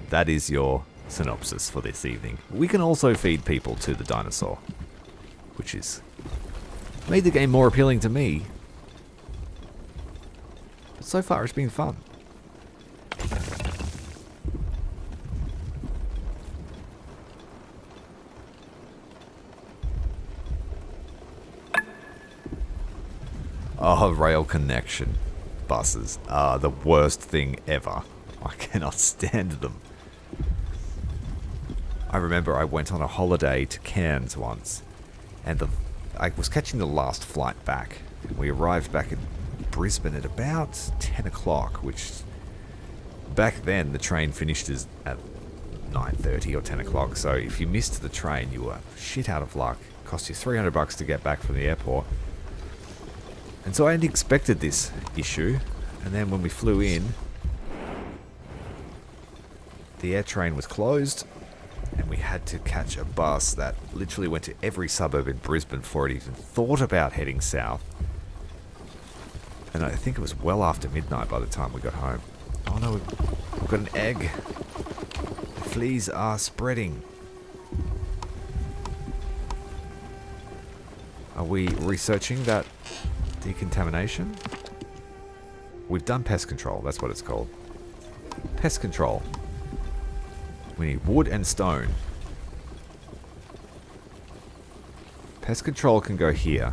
That is your synopsis for this evening. We can also feed people to the dinosaur, which is made the game more appealing to me. But so far it's been fun. Oh, rail connection buses are the worst thing ever. I cannot stand them. I remember I went on a holiday to Cairns once, and I was catching the last flight back. We arrived back in Brisbane at about 10 o'clock, which back then the train finished at 9:30 or 10 o'clock, so if you missed the train you were shit out of luck. It cost you $300 to get back from the airport. And so I hadn't expected this issue, and then when we flew in, the air train was closed, and we had to catch a bus that literally went to every suburb in Brisbane before it even thought about heading south. And I think it was well after midnight by the time we got home. Oh no, we've got an egg. The fleas are spreading. Are we researching that decontamination? We've done pest control, that's what it's called. Pest control. We need wood and stone. Pest control can go here.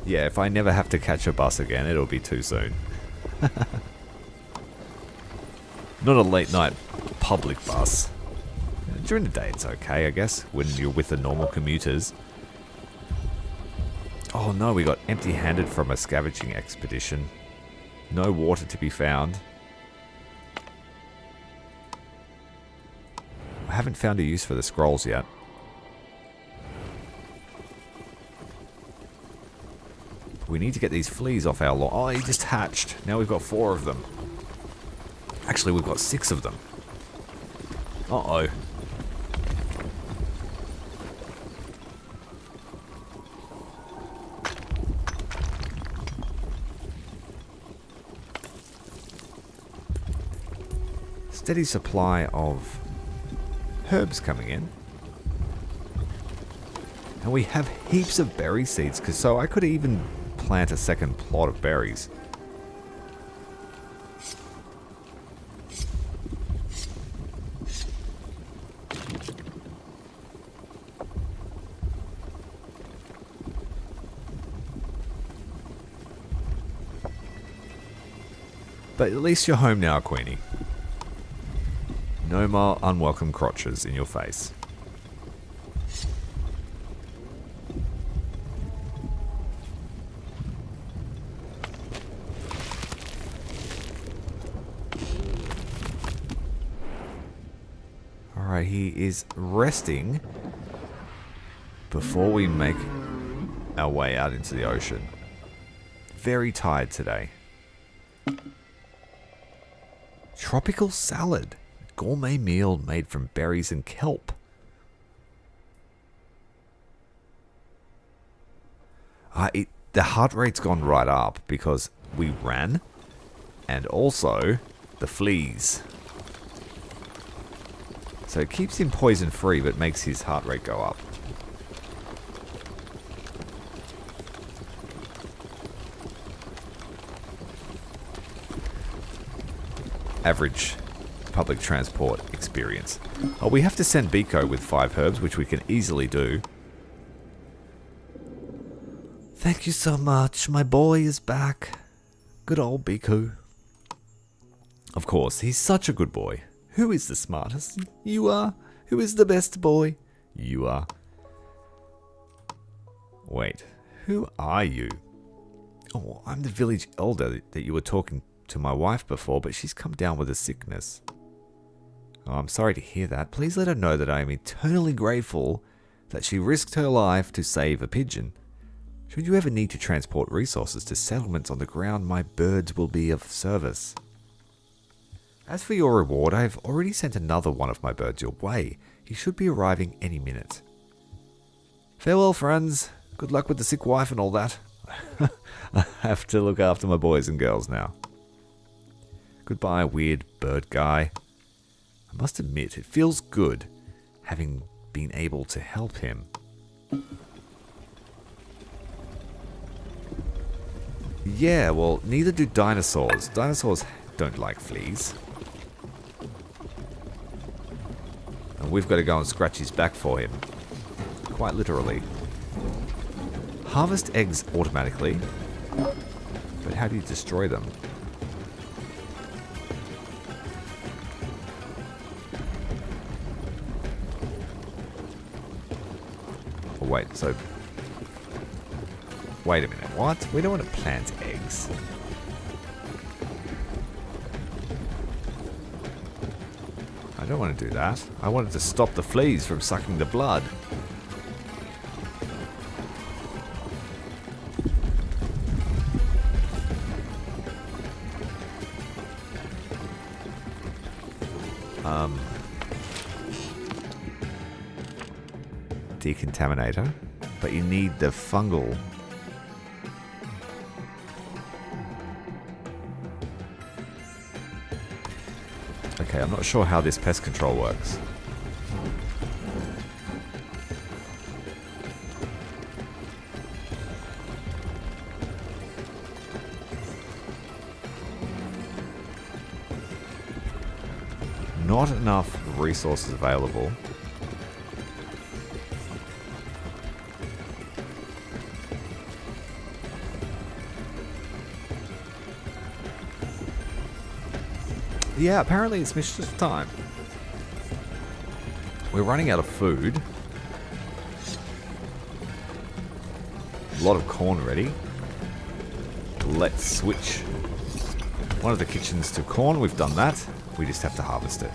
Yeah, if I never have to catch a bus again, it'll be too soon. Not a late night public bus. During the day it's okay, I guess, when you're with the normal commuters. Oh no, we got empty-handed from a scavenging expedition. No water to be found. I haven't found a use for the scrolls yet. We need to get these fleas off our lawn. Oh, he just hatched. Now we've got 4 of them. Actually, we've got 6 of them. Uh-oh. Steady supply of herbs coming in. And we have heaps of berry seeds, so I could even plant a second plot of berries. But at least you're home now, Queenie. No more unwelcome crotches in your face. Alright, he is resting before we make our way out into the ocean. Very tired today. Tropical salad. Gourmet meal made from berries and kelp. The heart rate's gone right up because we ran, and also the fleas. So it keeps him poison free but makes his heart rate go up. Average public transport experience. Oh, we have to send Biko with 5 herbs, which we can easily do. Thank you so much. My boy is back. Good old Biko. Of course, he's such a good boy. Who is the smartest? You are. Who is the best boy? You are. Wait, who are you? Oh, I'm the village elder that you were talking to my wife before, but she's come down with a sickness. Oh, I'm sorry to hear that. Please let her know that I am eternally grateful that she risked her life to save a pigeon. Should you ever need to transport resources to settlements on the ground, my birds will be of service. As for your reward, I have already sent another one of my birds your way. He should be arriving any minute. Farewell, friends. Good luck with the sick wife and all that. I have to look after my boys and girls now. Goodbye, weird bird guy. I must admit, it feels good having been able to help him. Yeah, well, neither do dinosaurs. Dinosaurs don't like fleas. And we've got to go and scratch his back for him. Quite literally. Harvest eggs automatically. But how do you destroy them? Oh, wait, so... Wait a minute, what? We don't want to plant eggs. I don't want to do that. I wanted to stop the fleas from sucking the blood. Decontaminator, but you need the fungal. Okay, I'm not sure how this pest control works. Not enough resources available. Yeah, apparently it's mischief time. We're running out of food. A lot of corn ready. Let's switch one of the kitchens to corn. We've done that. We just have to harvest it.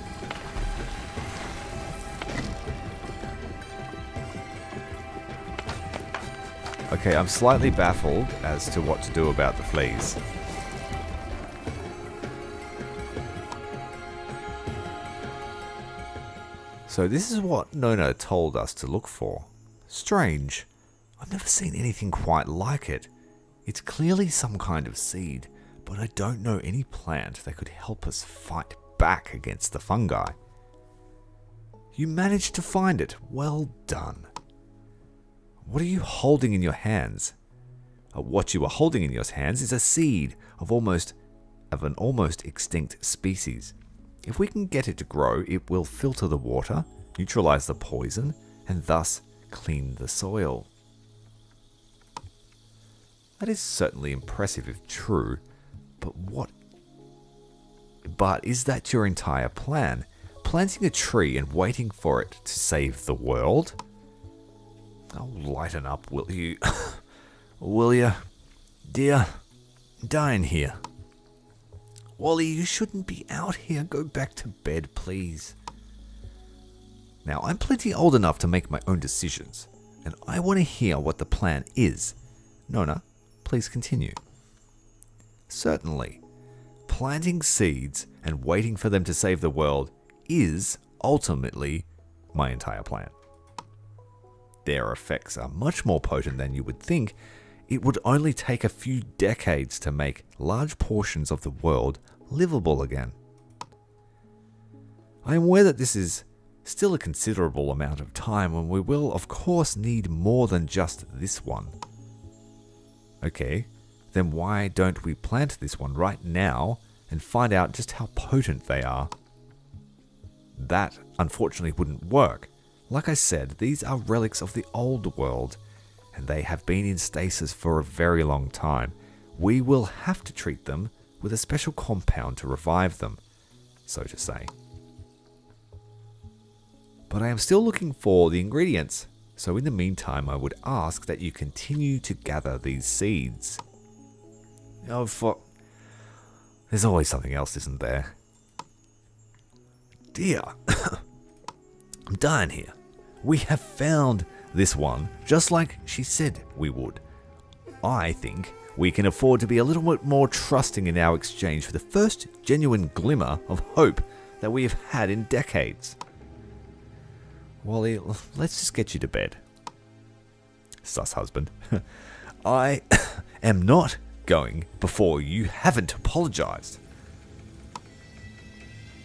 Okay, I'm slightly baffled as to what to do about the fleas. So this is what Nona told us to look for. Strange. I've never seen anything quite like it. It's clearly some kind of seed, but I don't know any plant that could help us fight back against the fungi. You managed to find it. Well done. What are you holding in your hands? What you are holding in your hands is a seed of an almost extinct species. If we can get it to grow, it will filter the water, neutralize the poison, and thus clean the soil. That is certainly impressive if true, but is that your entire plan? Planting a tree and waiting for it to save the world? Oh, lighten up, will you? Will you? Dear, dying here. Wally, you shouldn't be out here. Go back to bed, please. Now, I'm plenty old enough to make my own decisions, and I want to hear what the plan is. Nona, please continue. Certainly. Planting seeds and waiting for them to save the world is ultimately my entire plan. Their effects are much more potent than you would think. It would only take a few decades to make large portions of the world livable again. I am aware that this is still a considerable amount of time, and we will of course need more than just this one. Okay, then why don't we plant this one right now and find out just how potent they are? That unfortunately wouldn't work. Like I said, these are relics of the old world, and they have been in stasis for a very long time. We will have to treat them with a special compound to revive them, so to say. But I am still looking for the ingredients, so in the meantime I would ask that you continue to gather these seeds. Oh, there's always something else, isn't there? Dear, I'm dying here. We have found this one, just like she said we would. I think we can afford to be a little bit more trusting in our exchange for the first genuine glimmer of hope that we have had in decades. Wally, let's just get you to bed. Sus husband. I am not going before you haven't apologized.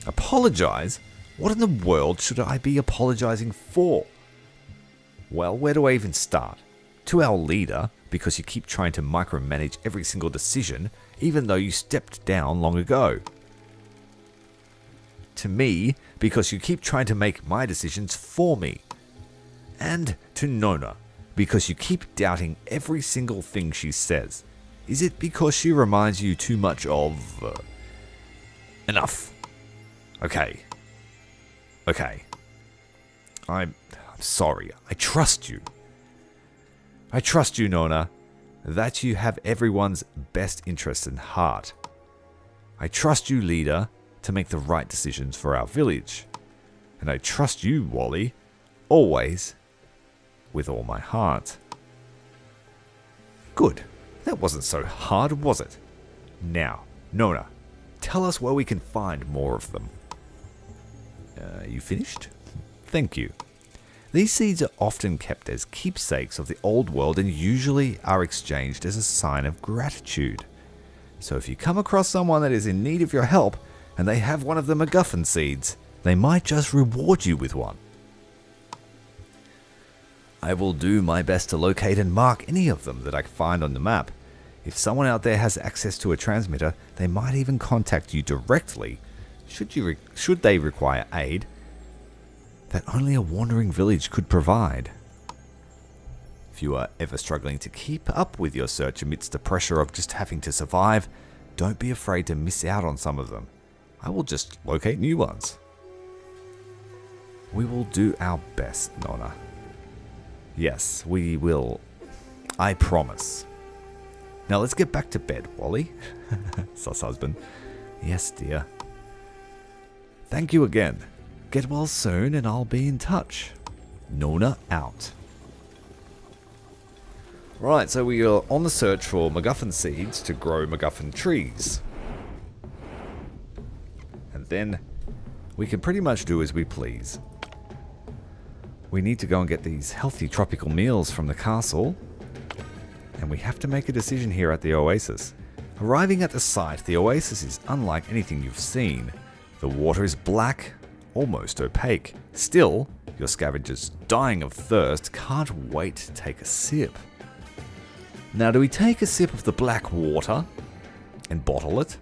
Apologize? What in the world should I be apologizing for? Well, where do I even start? To our leader, because you keep trying to micromanage every single decision, even though you stepped down long ago. To me, because you keep trying to make my decisions for me. And to Nona, because you keep doubting every single thing she says. Is it because she reminds you too much of... Enough. Okay. I'm sorry. I trust you. I trust you, Nona, that you have everyone's best interests in heart. I trust you, leader, to make the right decisions for our village. And I trust you, Wally, always, with all my heart. Good. That wasn't so hard, was it? Now, Nona, tell us where we can find more of them. You finished? Thank you. These seeds are often kept as keepsakes of the old world and usually are exchanged as a sign of gratitude. So if you come across someone that is in need of your help and they have one of the MacGuffin seeds, they might just reward you with one. I will do my best to locate and mark any of them that I find on the map. If someone out there has access to a transmitter, they might even contact you directly should they require aid that only a wandering village could provide. If you are ever struggling to keep up with your search amidst the pressure of just having to survive, don't be afraid to miss out on some of them. I will just locate new ones. We will do our best, Nona. Yes, we will. I promise. Now let's get back to bed, Wally. Sus husband. Yes, dear. Thank you again. Get well soon and I'll be in touch. Nona out. Right, so we are on the search for MacGuffin seeds to grow MacGuffin trees. And then we can pretty much do as we please. We need to go and get these healthy tropical meals from the castle. And we have to make a decision here at the oasis. Arriving at the site, the oasis is unlike anything you've seen. The water is black, almost opaque. Still, your scavengers dying of thirst can't wait to take a sip. Now, do we take a sip of the black water and bottle it?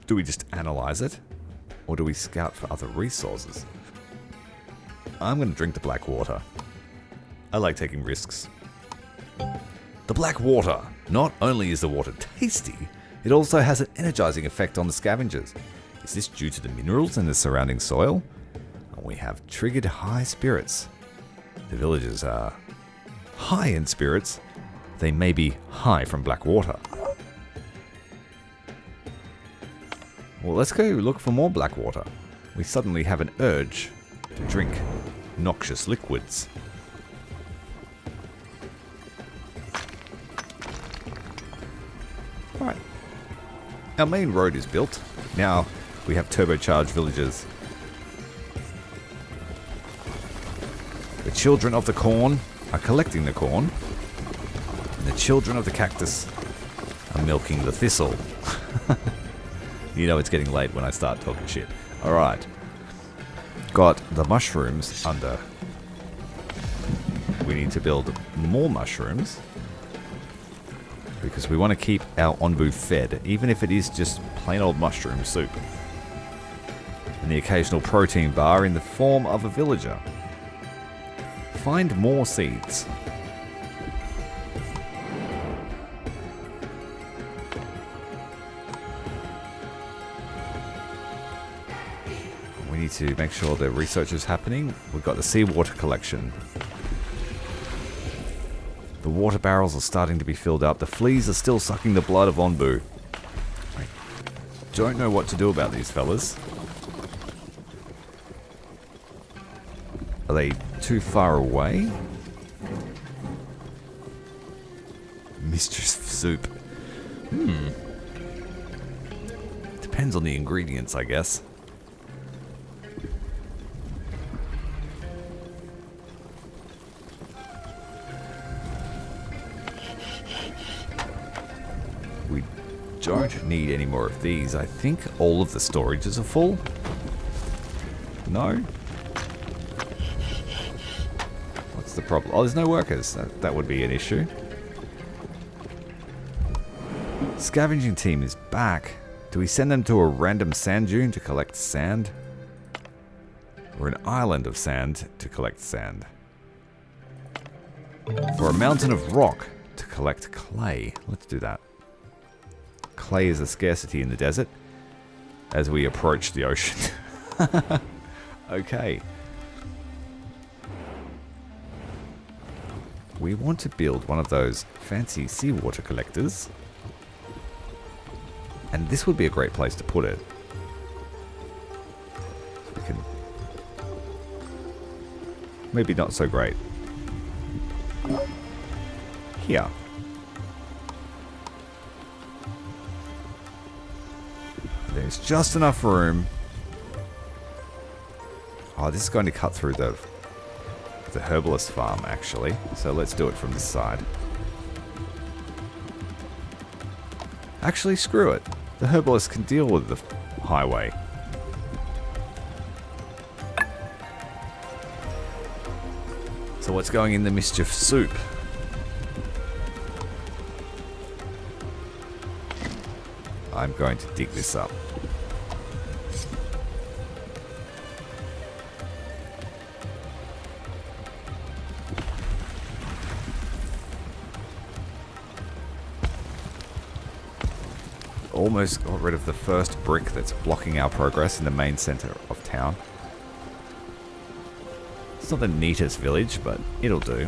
Do we just analyze it? Or do we scout for other resources? I'm going to drink the black water. I like taking risks. The black water. Not only is the water tasty, it also has an energizing effect on the scavengers. Is this due to the minerals in the surrounding soil? We have triggered high spirits. The villagers are high in spirits. They may be high from black water. Well, let's go look for more black water. We suddenly have an urge to drink noxious liquids. Alright. Our main road is built. Now we have turbocharged villagers. The children of the corn are collecting the corn. And the children of the cactus are milking the thistle. You know it's getting late when I start talking shit. Alright. Got the mushrooms under. We need to build more mushrooms. Because we want to keep our onbu fed, even if it is just plain old mushroom soup. And the occasional protein bar in the form of a villager. Find more seeds. We need to make sure the research is happening. We've got the seawater collection. The water barrels are starting to be filled up. The fleas are still sucking the blood of onbu. I don't know what to do about these fellas. Are they too far away? Mistress soup. Depends on the ingredients, I guess. We don't need any more of these. I think all of the storages are full. No? What's the problem? Oh, there's no workers. That would be an issue. Scavenging team is back. Do we send them to a random sand dune to collect sand? Or an island of sand to collect sand? For a mountain of rock to collect clay. Let's do that. Clay is a scarcity in the desert as we approach the ocean. Okay. We want to build one of those fancy seawater collectors. And this would be a great place to put it. We can... Maybe not so great. Here. There's just enough room. Oh, this is going to cut through the herbalist farm, actually. So let's do it from this side. Actually, screw it. The herbalist can deal with the highway. So what's going in the mischief soup? I'm going to dig this up. Almost got rid of the first brick that's blocking our progress in the main center of town. It's not the neatest village, but it'll do.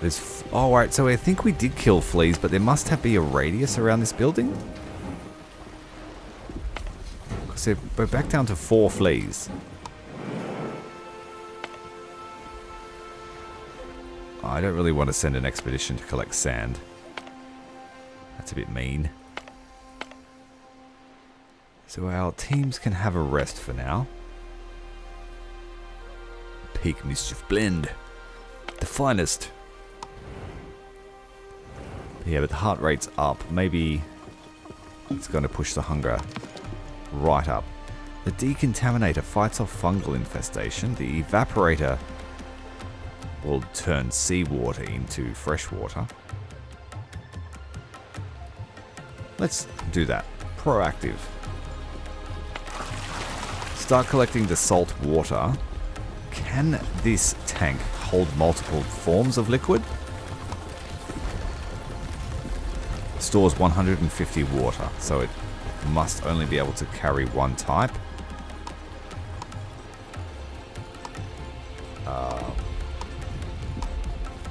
There's... Oh, right, so I think we did kill fleas, but there must have be a radius around this building? So we're back down to 4 fleas. I don't really want to send an expedition to collect sand. That's a bit mean. So our teams can have a rest for now. Peak Mischief Blend. The finest. Yeah, but the heart rate's up. Maybe it's going to push the hunger right up. The decontaminator fights off fungal infestation. The evaporator will turn seawater into fresh water. Let's do that. Proactive. Start collecting the salt water. Can this tank hold multiple forms of liquid? Stores 150 water, so it must only be able to carry one type.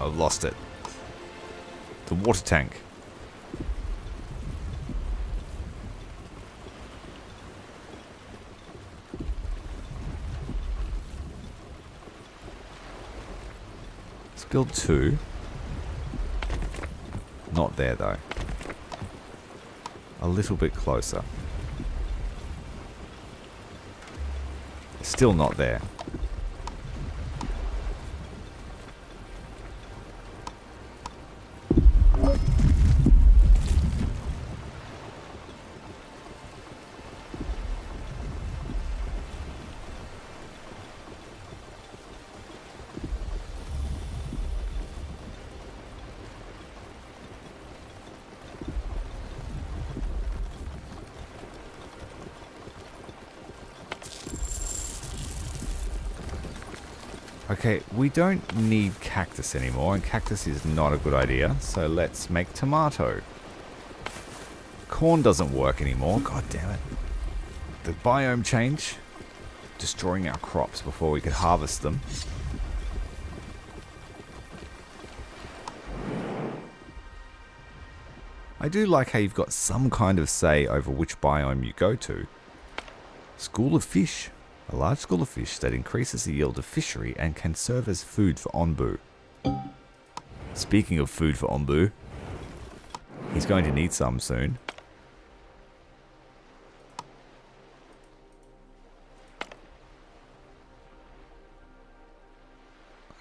I've lost it. The water tank. Let's build 2. Not there though. A little bit closer. Still not there. Okay, we don't need cactus anymore, and cactus is not a good idea, so let's make tomato. Corn doesn't work anymore, god damn it. The biome change, destroying our crops before we could harvest them. I do like how you've got some kind of say over which biome you go to. School of fish. A large school of fish that increases the yield of fishery and can serve as food for Onbu. Speaking of food for Onbu, he's going to need some soon.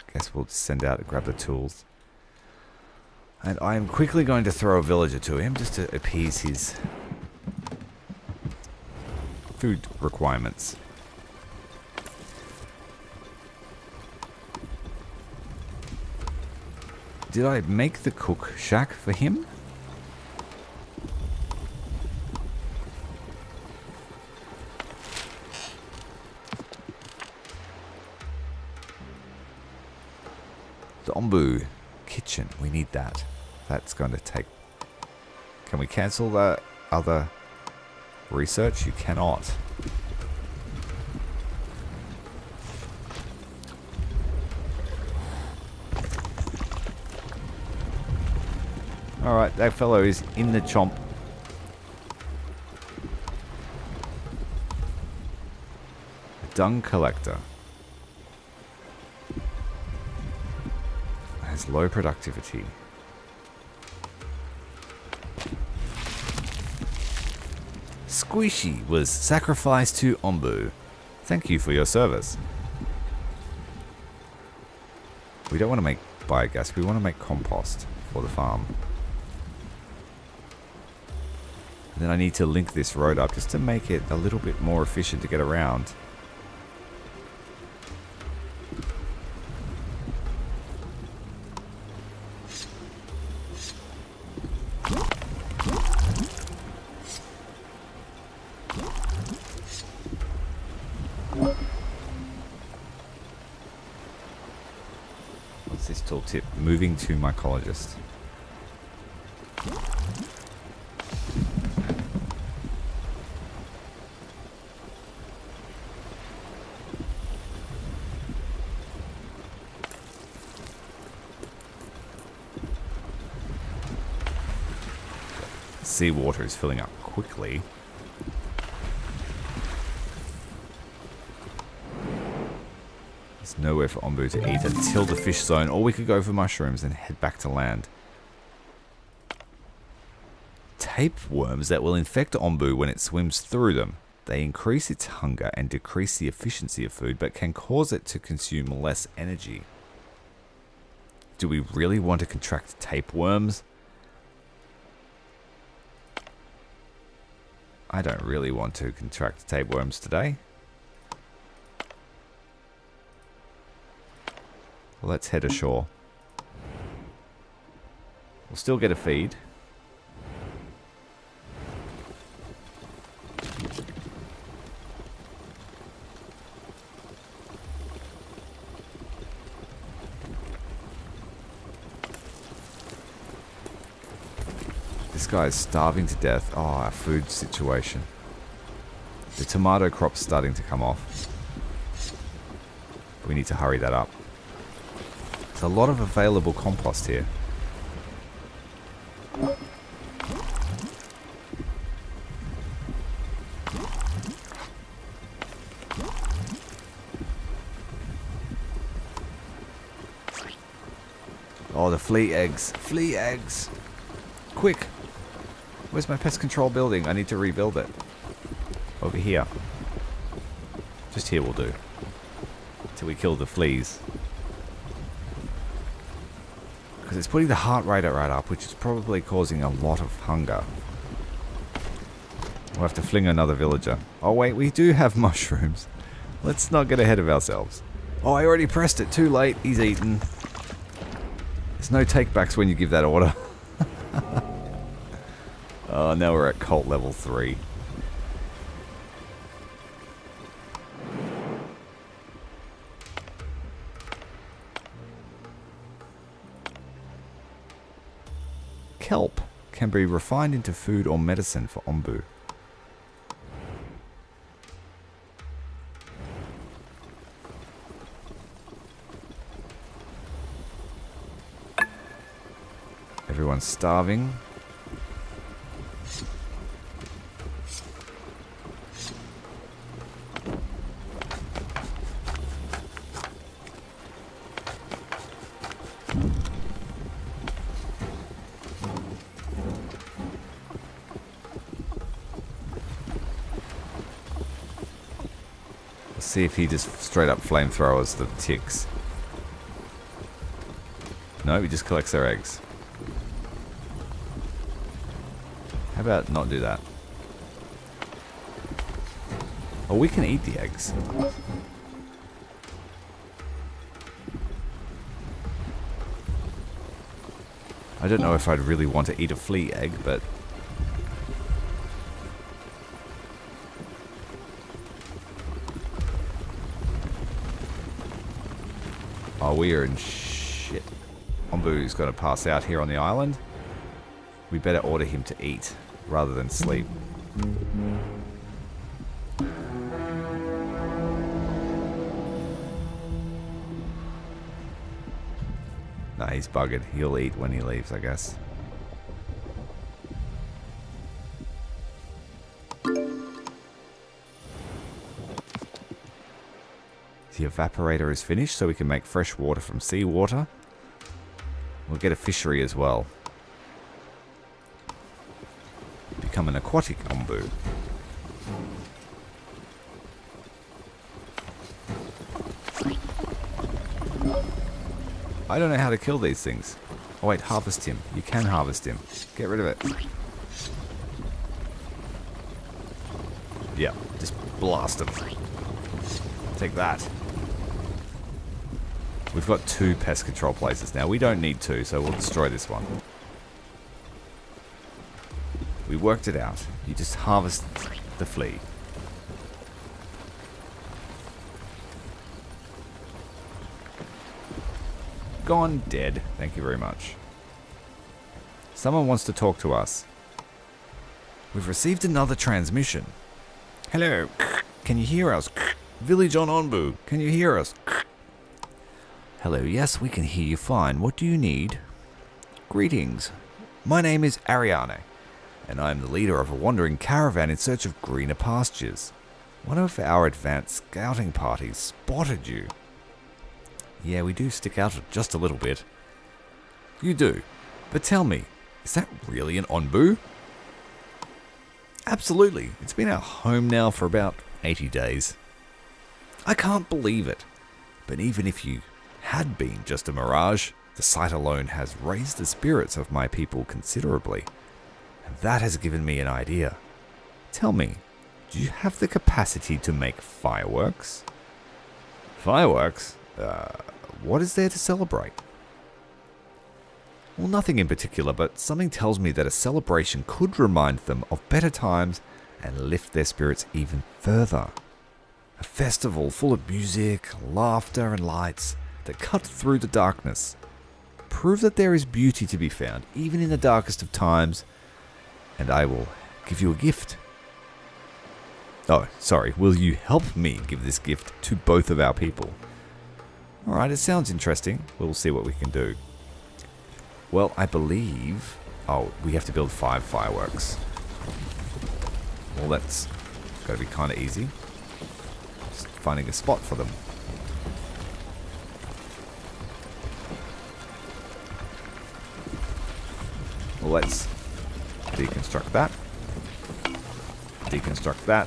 I guess we'll send out to grab the tools. And I am quickly going to throw a villager to him just to appease his food requirements. Did I make the cook shack for him? The Ombu kitchen, we need that. That's going to take... Can we cancel the other research? You cannot. Alright, that fellow is in the chomp. A dung collector. Has low productivity. Squishy was sacrificed to Ombu. Thank you for your service. We don't want to make biogas, we want to make compost for the farm. And then I need to link this road up just to make it a little bit more efficient to get around. What's this tooltip? Moving to mycologist. Seawater is filling up quickly. There's nowhere for Ombu to eat until the fish zone, or we could go for mushrooms and head back to land. Tapeworms that will infect Ombu when it swims through them. They increase its hunger and decrease the efficiency of food, but can cause it to consume less energy. Do we really want to contract tapeworms? I don't really want to contract tapeworms today. Well, let's head ashore. We'll still get a feed. This guy is starving to death. Oh, our food situation. The tomato crop's starting to come off. We need to hurry that up. There's a lot of available compost here. Oh, the flea eggs. Flea eggs. Quick. Where's my pest control building? I need to rebuild it. Over here. Just here will do. Till we kill the fleas. Because it's putting the heart rate right up, which is probably causing a lot of hunger. We'll have to fling another villager. Oh wait, we do have mushrooms. Let's not get ahead of ourselves. Oh, I already pressed it. Too late. He's eaten. There's no takebacks when you give that order. Oh, now we're at cult level 3. Kelp can be refined into food or medicine for Ombu. Everyone's starving. See if he just straight up flamethrowers the ticks. No, he just collects their eggs. How about not do that? Oh, we can eat the eggs. I don't know if I'd really want to eat a flea egg, but... Oh, we are in shit. Ombu's going to pass out here on the island. We better order him to eat rather than sleep. Nah, he's buggered. He'll eat when he leaves, I guess. The evaporator is finished, so we can make fresh water from seawater. We'll get a fishery as well. Become an aquatic ombu. I don't know how to kill these things. Oh wait, harvest him. You can harvest him. Get rid of it. Yeah, just blast him. Take that. We've got 2 pest control places now. We don't need 2, so we'll destroy this one. We worked it out. You just harvest the flea. Gone dead. Thank you very much. Someone wants to talk to us. We've received another transmission. Hello. Can you hear us? Village on Onbu. Can you hear us? Hello. Yes, we can hear you fine. What do you need? Greetings. My name is Ariane, and I am the leader of a wandering caravan in search of greener pastures. One of our advanced scouting parties spotted you. Yeah, we do stick out just a little bit. You do. But tell me, is that really an Onbu? Absolutely. It's been our home now for about 80 days. I can't believe it. But even if you had been just a mirage, the sight alone has raised the spirits of my people considerably. And that has given me an idea. Tell me, do you have the capacity to make fireworks? Fireworks? What is there to celebrate? Well, nothing in particular, but something tells me that a celebration could remind them of better times and lift their spirits even further. A festival full of music, laughter, and lights that cut through the darkness. Prove that there is beauty to be found, even in the darkest of times, and I will give you a gift. Oh, sorry, will you help me give this gift to both of our people? Alright, it sounds interesting. We'll see what we can do. Well, I believe... Oh, we have to build 5 fireworks. Well, that's got to be kind of easy. Just finding a spot for them. Well, let's deconstruct that. Deconstruct that.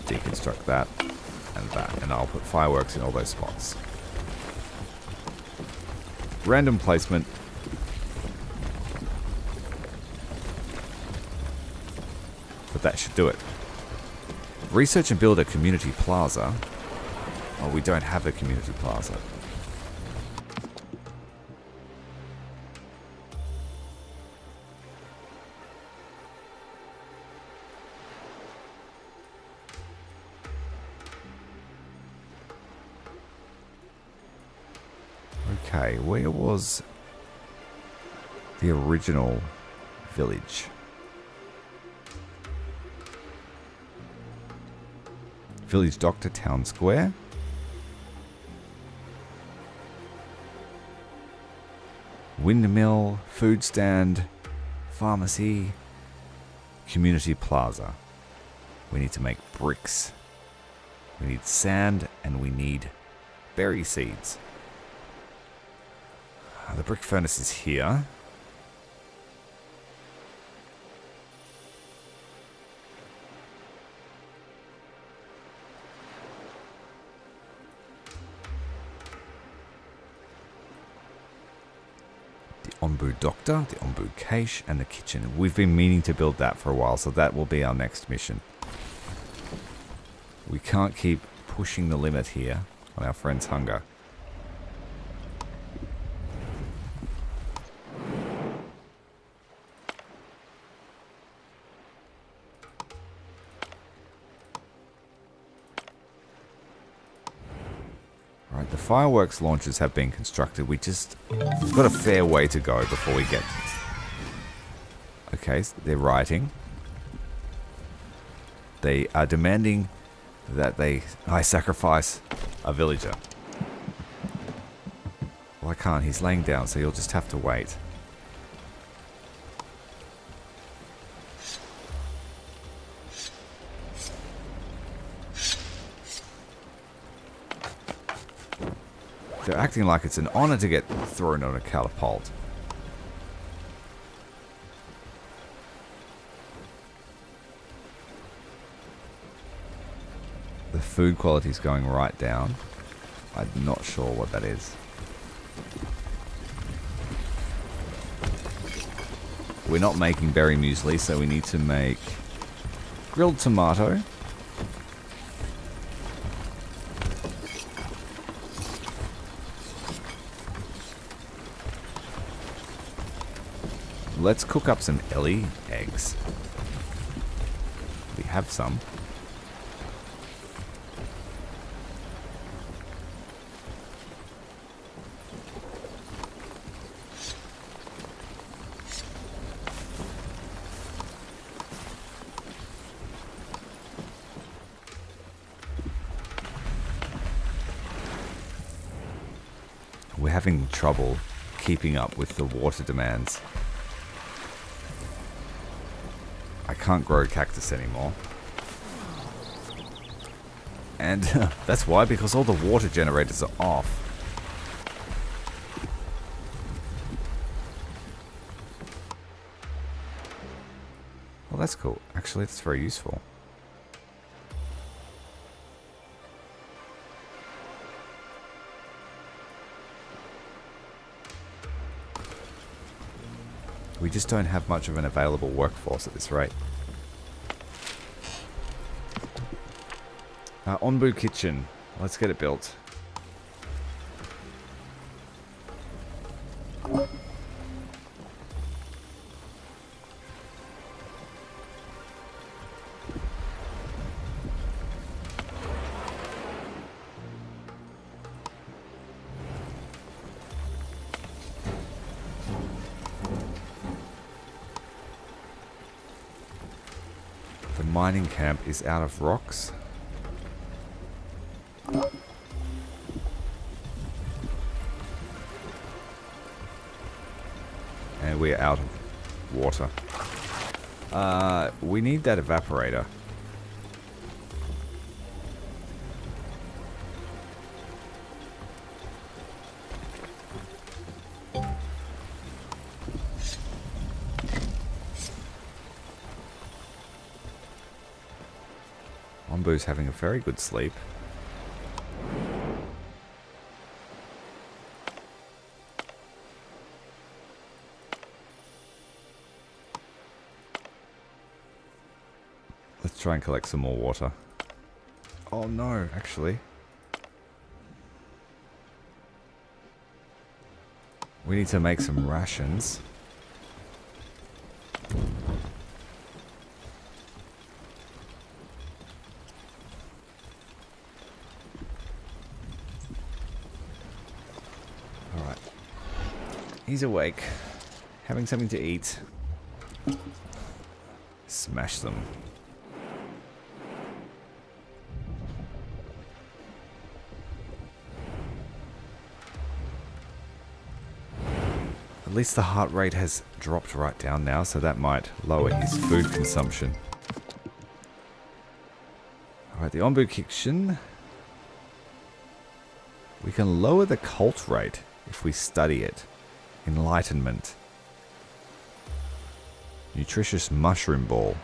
Deconstruct that. And that. And I'll put fireworks in all those spots. Random placement. But that should do it. Research and build a community plaza. Oh, we don't have a community plaza. Okay, where was the original village? Village Doctor Town Square. Windmill, food stand, pharmacy, community plaza. We need to make bricks. We need sand and we need berry seeds. The brick furnace is here. Ombu Doctor, the Ombu Cache, and the kitchen. We've been meaning to build that for a while, so that will be our next mission. We can't keep pushing the limit here on our friend's hunger. Right, the fireworks launchers have been constructed. We've got a fair way to go before we get... Okay, so they're rioting. They are demanding that I sacrifice a villager. Well, I can't. He's laying down, so you'll just have to wait. They're acting like it's an honor to get thrown on a catapult. The food quality is going right down. I'm not sure what that is. We're not making berry muesli, so we need to make grilled tomato. Let's cook up some Ellie eggs. We have some. We're having trouble keeping up with the water demands. I can't grow cactus anymore. And that's why, because all the water generators are off. Well, that's cool. Actually, that's very useful. We just don't have much of an available workforce at this rate. Onbu Kitchen. Let's get it built. The mining camp is out of rocks. And we're out of water. We need that evaporator. Ombu's having a very good sleep. Let's try and collect some more water. Oh no, actually. We need to make some rations. Alright. He's awake. Having something to eat. Smash them. At least the heart rate has dropped right down now, so that might lower his food consumption. Alright, the Ombu Kitchen. We can lower the cult rate if we study it. Enlightenment. Nutritious mushroom ball.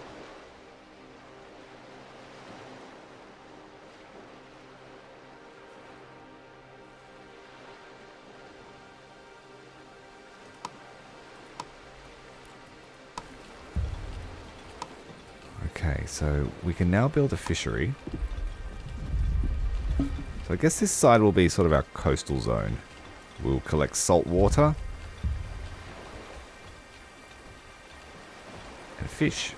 Okay, so we can now build a fishery. So I guess this side will be sort of our coastal zone. We'll collect salt water and fish.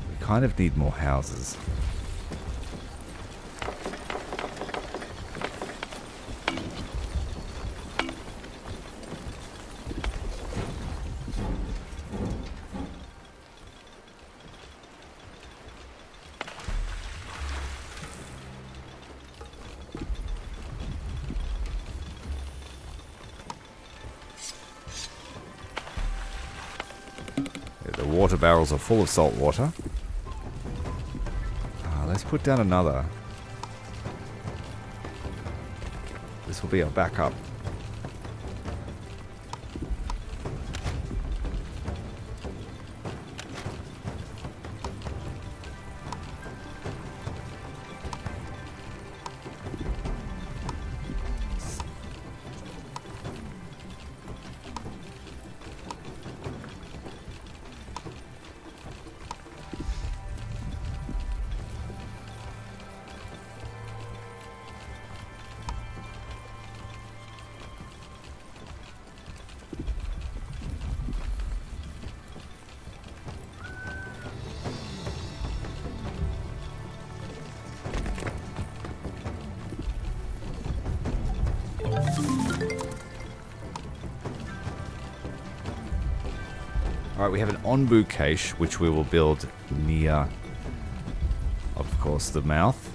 We kind of need more houses. The water barrels are full of salt water. Let's put down another. This will be our backup. Alright, we have an onbu cache, which we will build near, of course, the mouth.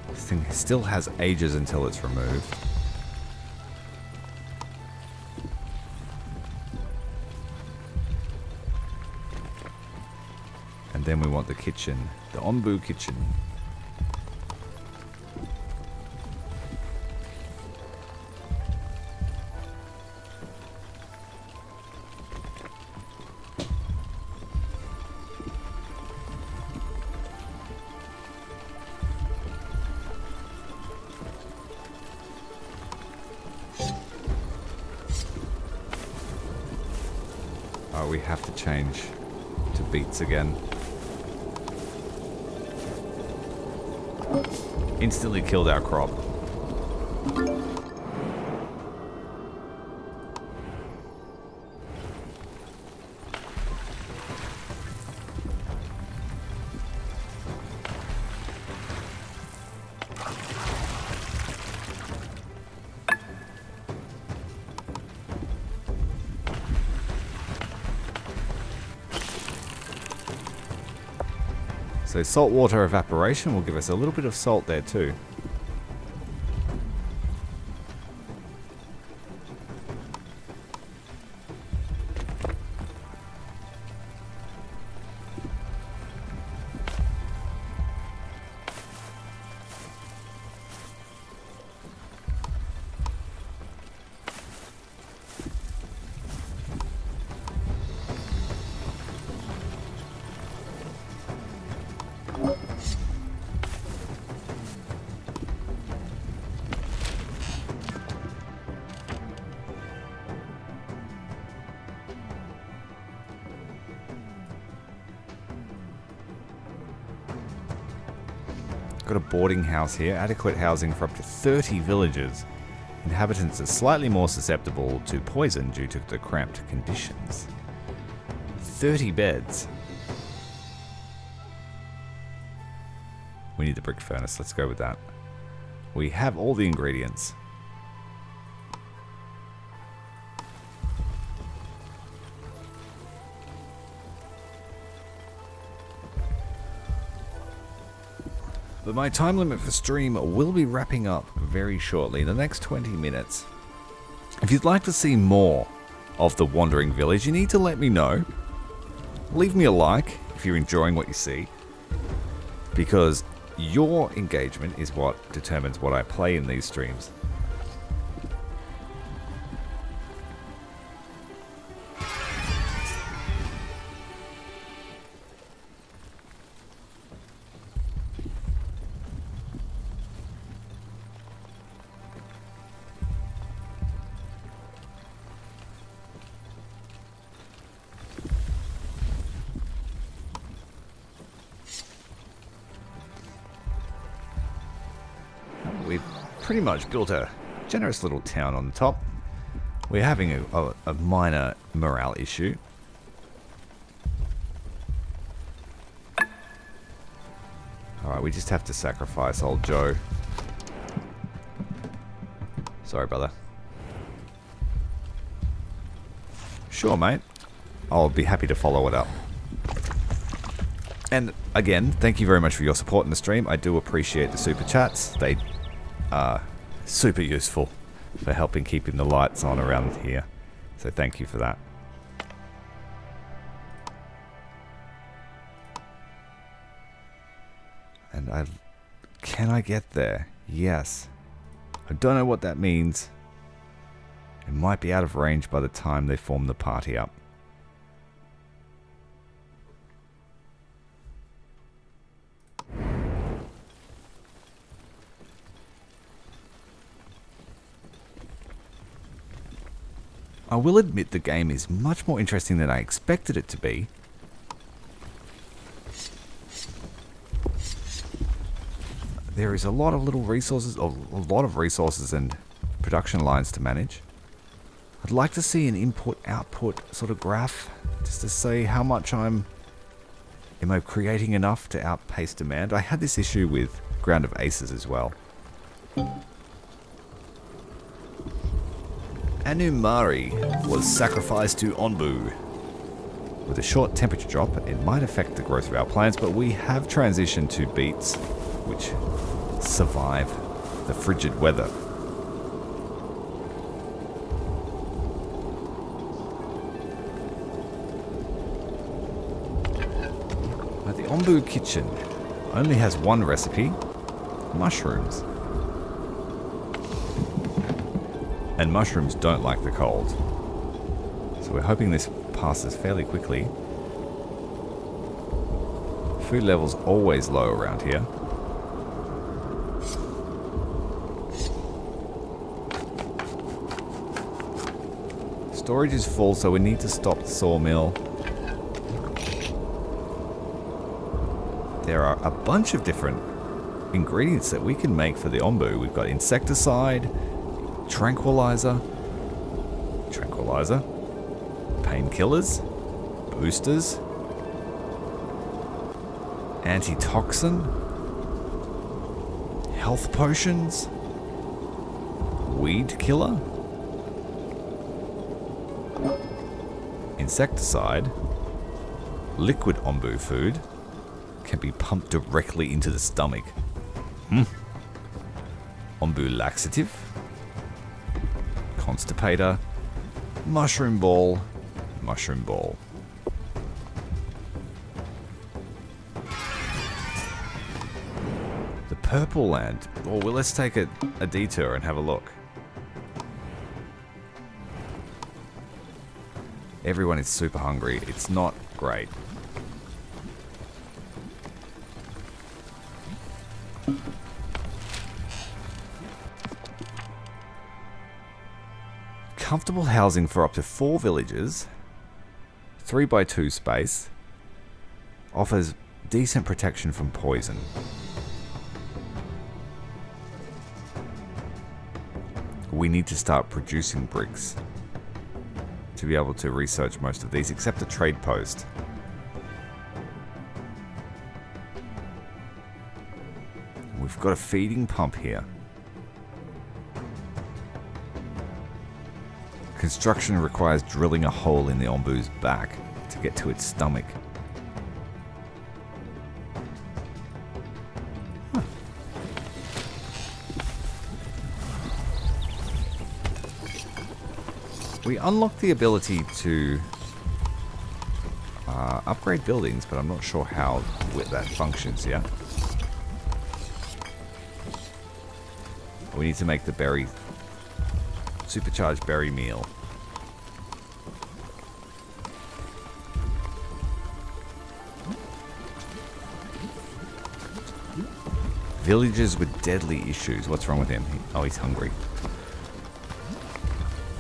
This thing still has ages until it's removed. And then we want the kitchen, the onbu kitchen. Oh, we have to change to beets again. Instantly killed our crop. So saltwater evaporation will give us a little bit of salt there too. Got a boarding house here, adequate housing for up to 30 villagers. Inhabitants are slightly more susceptible to poison due to the cramped conditions. 30 beds. We need the brick furnace, let's go with that. We have all the ingredients. But my time limit for stream will be wrapping up very shortly, in the next 20 minutes. If you'd like to see more of the Wandering Village, you need to let me know. Leave me a like if you're enjoying what you see, because your engagement is what determines what I play in these streams. pretty much built a generous little town on the top. We're having a minor morale issue. Alright, we just have to sacrifice old Joe. Sorry, brother. Sure, mate. I'll be happy to follow it up. And again, thank you very much for your support in the stream. I do appreciate the super chats. They are super useful for helping keeping the lights on around here. So thank you for that. And can I get there? Yes. I don't know what that means. It might be out of range by the time they form the party up. I will admit the game is much more interesting than I expected it to be. There is a lot of little resources, and production lines to manage. I'd like to see an input-output sort of graph, just to see how much am I creating enough to outpace demand. I had this issue with Ground of Aces as well. Anumari was sacrificed to Onbu. With a short temperature drop, it might affect the growth of our plants, but we have transitioned to beets, which survive the frigid weather. Now, the Onbu kitchen only has one recipe: mushrooms. And mushrooms don't like the cold. So we're hoping this passes fairly quickly. Food level's always low around here. Storage is full, so we need to stop the sawmill. There are a bunch of different ingredients that we can make for the Onbu. We've got insecticide, tranquilizer, painkillers, boosters, antitoxin, health potions, weed killer, insecticide, liquid Onbu food, can be pumped directly into the stomach. Onbu laxative, constipator, mushroom ball, mushroom ball. The purple land. Oh, well, let's take a detour and have a look. Everyone is super hungry. It's not great. Comfortable housing for up to 4 villagers, 3x2 space, offers decent protection from poison. We need to start producing bricks to be able to research most of these, except a trade post. We've got a feeding pump here. Construction requires drilling a hole in the Onbu's back to get to its stomach. Huh. We unlocked the ability to upgrade buildings, but I'm not sure how that functions yet. We need to make the supercharged berry meal. Villagers with deadly issues. What's wrong with him? Oh, he's hungry.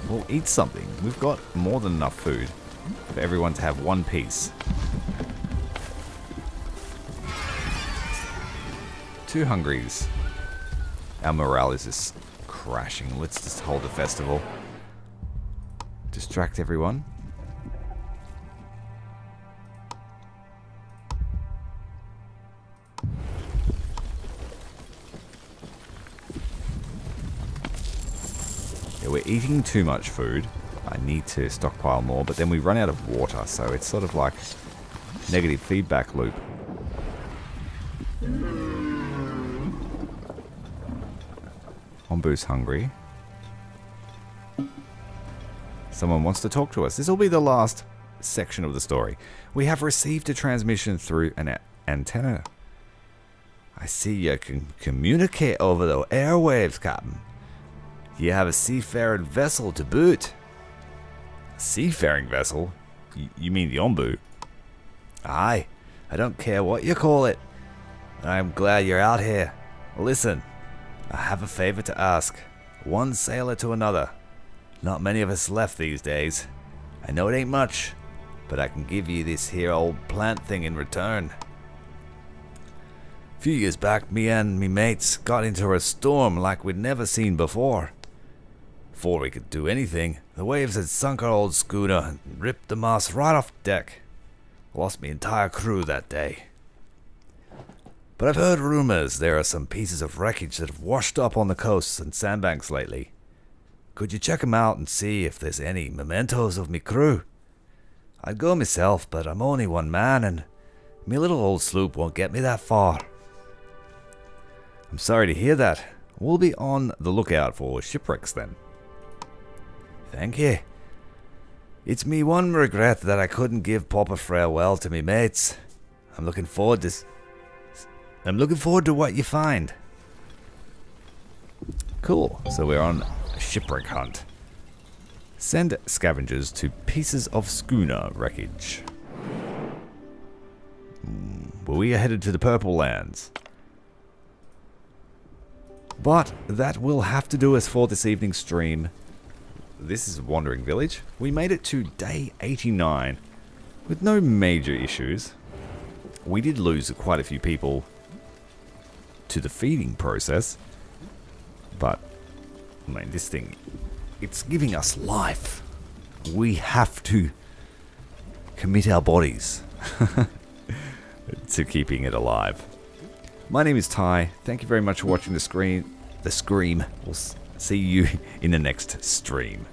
Well, eat something. We've got more than enough food for everyone to have one piece. 2 hungries. Our morale is just crashing. Let's just hold a festival. Distract everyone. Yeah, we're eating too much food. I need to stockpile more, but then we run out of water, so it's sort of like negative feedback loop. Ombu's hungry. Someone wants to talk to us. This will be the last section of the story. We have received a transmission through an antenna. I see you can communicate over the airwaves, Captain. You have a seafaring vessel to boot. A seafaring vessel? You mean the Ombu? Aye, I don't care what you call it. I'm glad you're out here. Listen, I have a favor to ask. One sailor to another. Not many of us left these days. I know it ain't much, but I can give you this here old plant thing in return. A few years back, me and me mates got into a storm like we'd never seen before. Before we could do anything, the waves had sunk our old schooner and ripped the mast right off deck. Lost me entire crew that day. But I've heard rumors there are some pieces of wreckage that have washed up on the coasts and sandbanks lately. Could you check 'em out and see if there's any mementos of me crew? I'd go myself, but I'm only one man and me little old sloop won't get me that far. I'm sorry to hear that. We'll be on the lookout for shipwrecks then. Thank you. It's me one regret that I couldn't give proper farewell to me mates. I'm looking forward to what you find. Cool. So we're on a shipwreck hunt. Send scavengers to pieces of schooner wreckage. Well, we are headed to the Purple Lands. But that will have to do us for this evening's stream. This is Wandering Village. We made it to day 89 with no major issues. We did lose quite a few people to the feeding process, but I mean, this thing, it's giving us life. We have to commit our bodies to keeping it alive. My name is Ty. Thank you very much for watching the Scream. We'll see you in the next stream.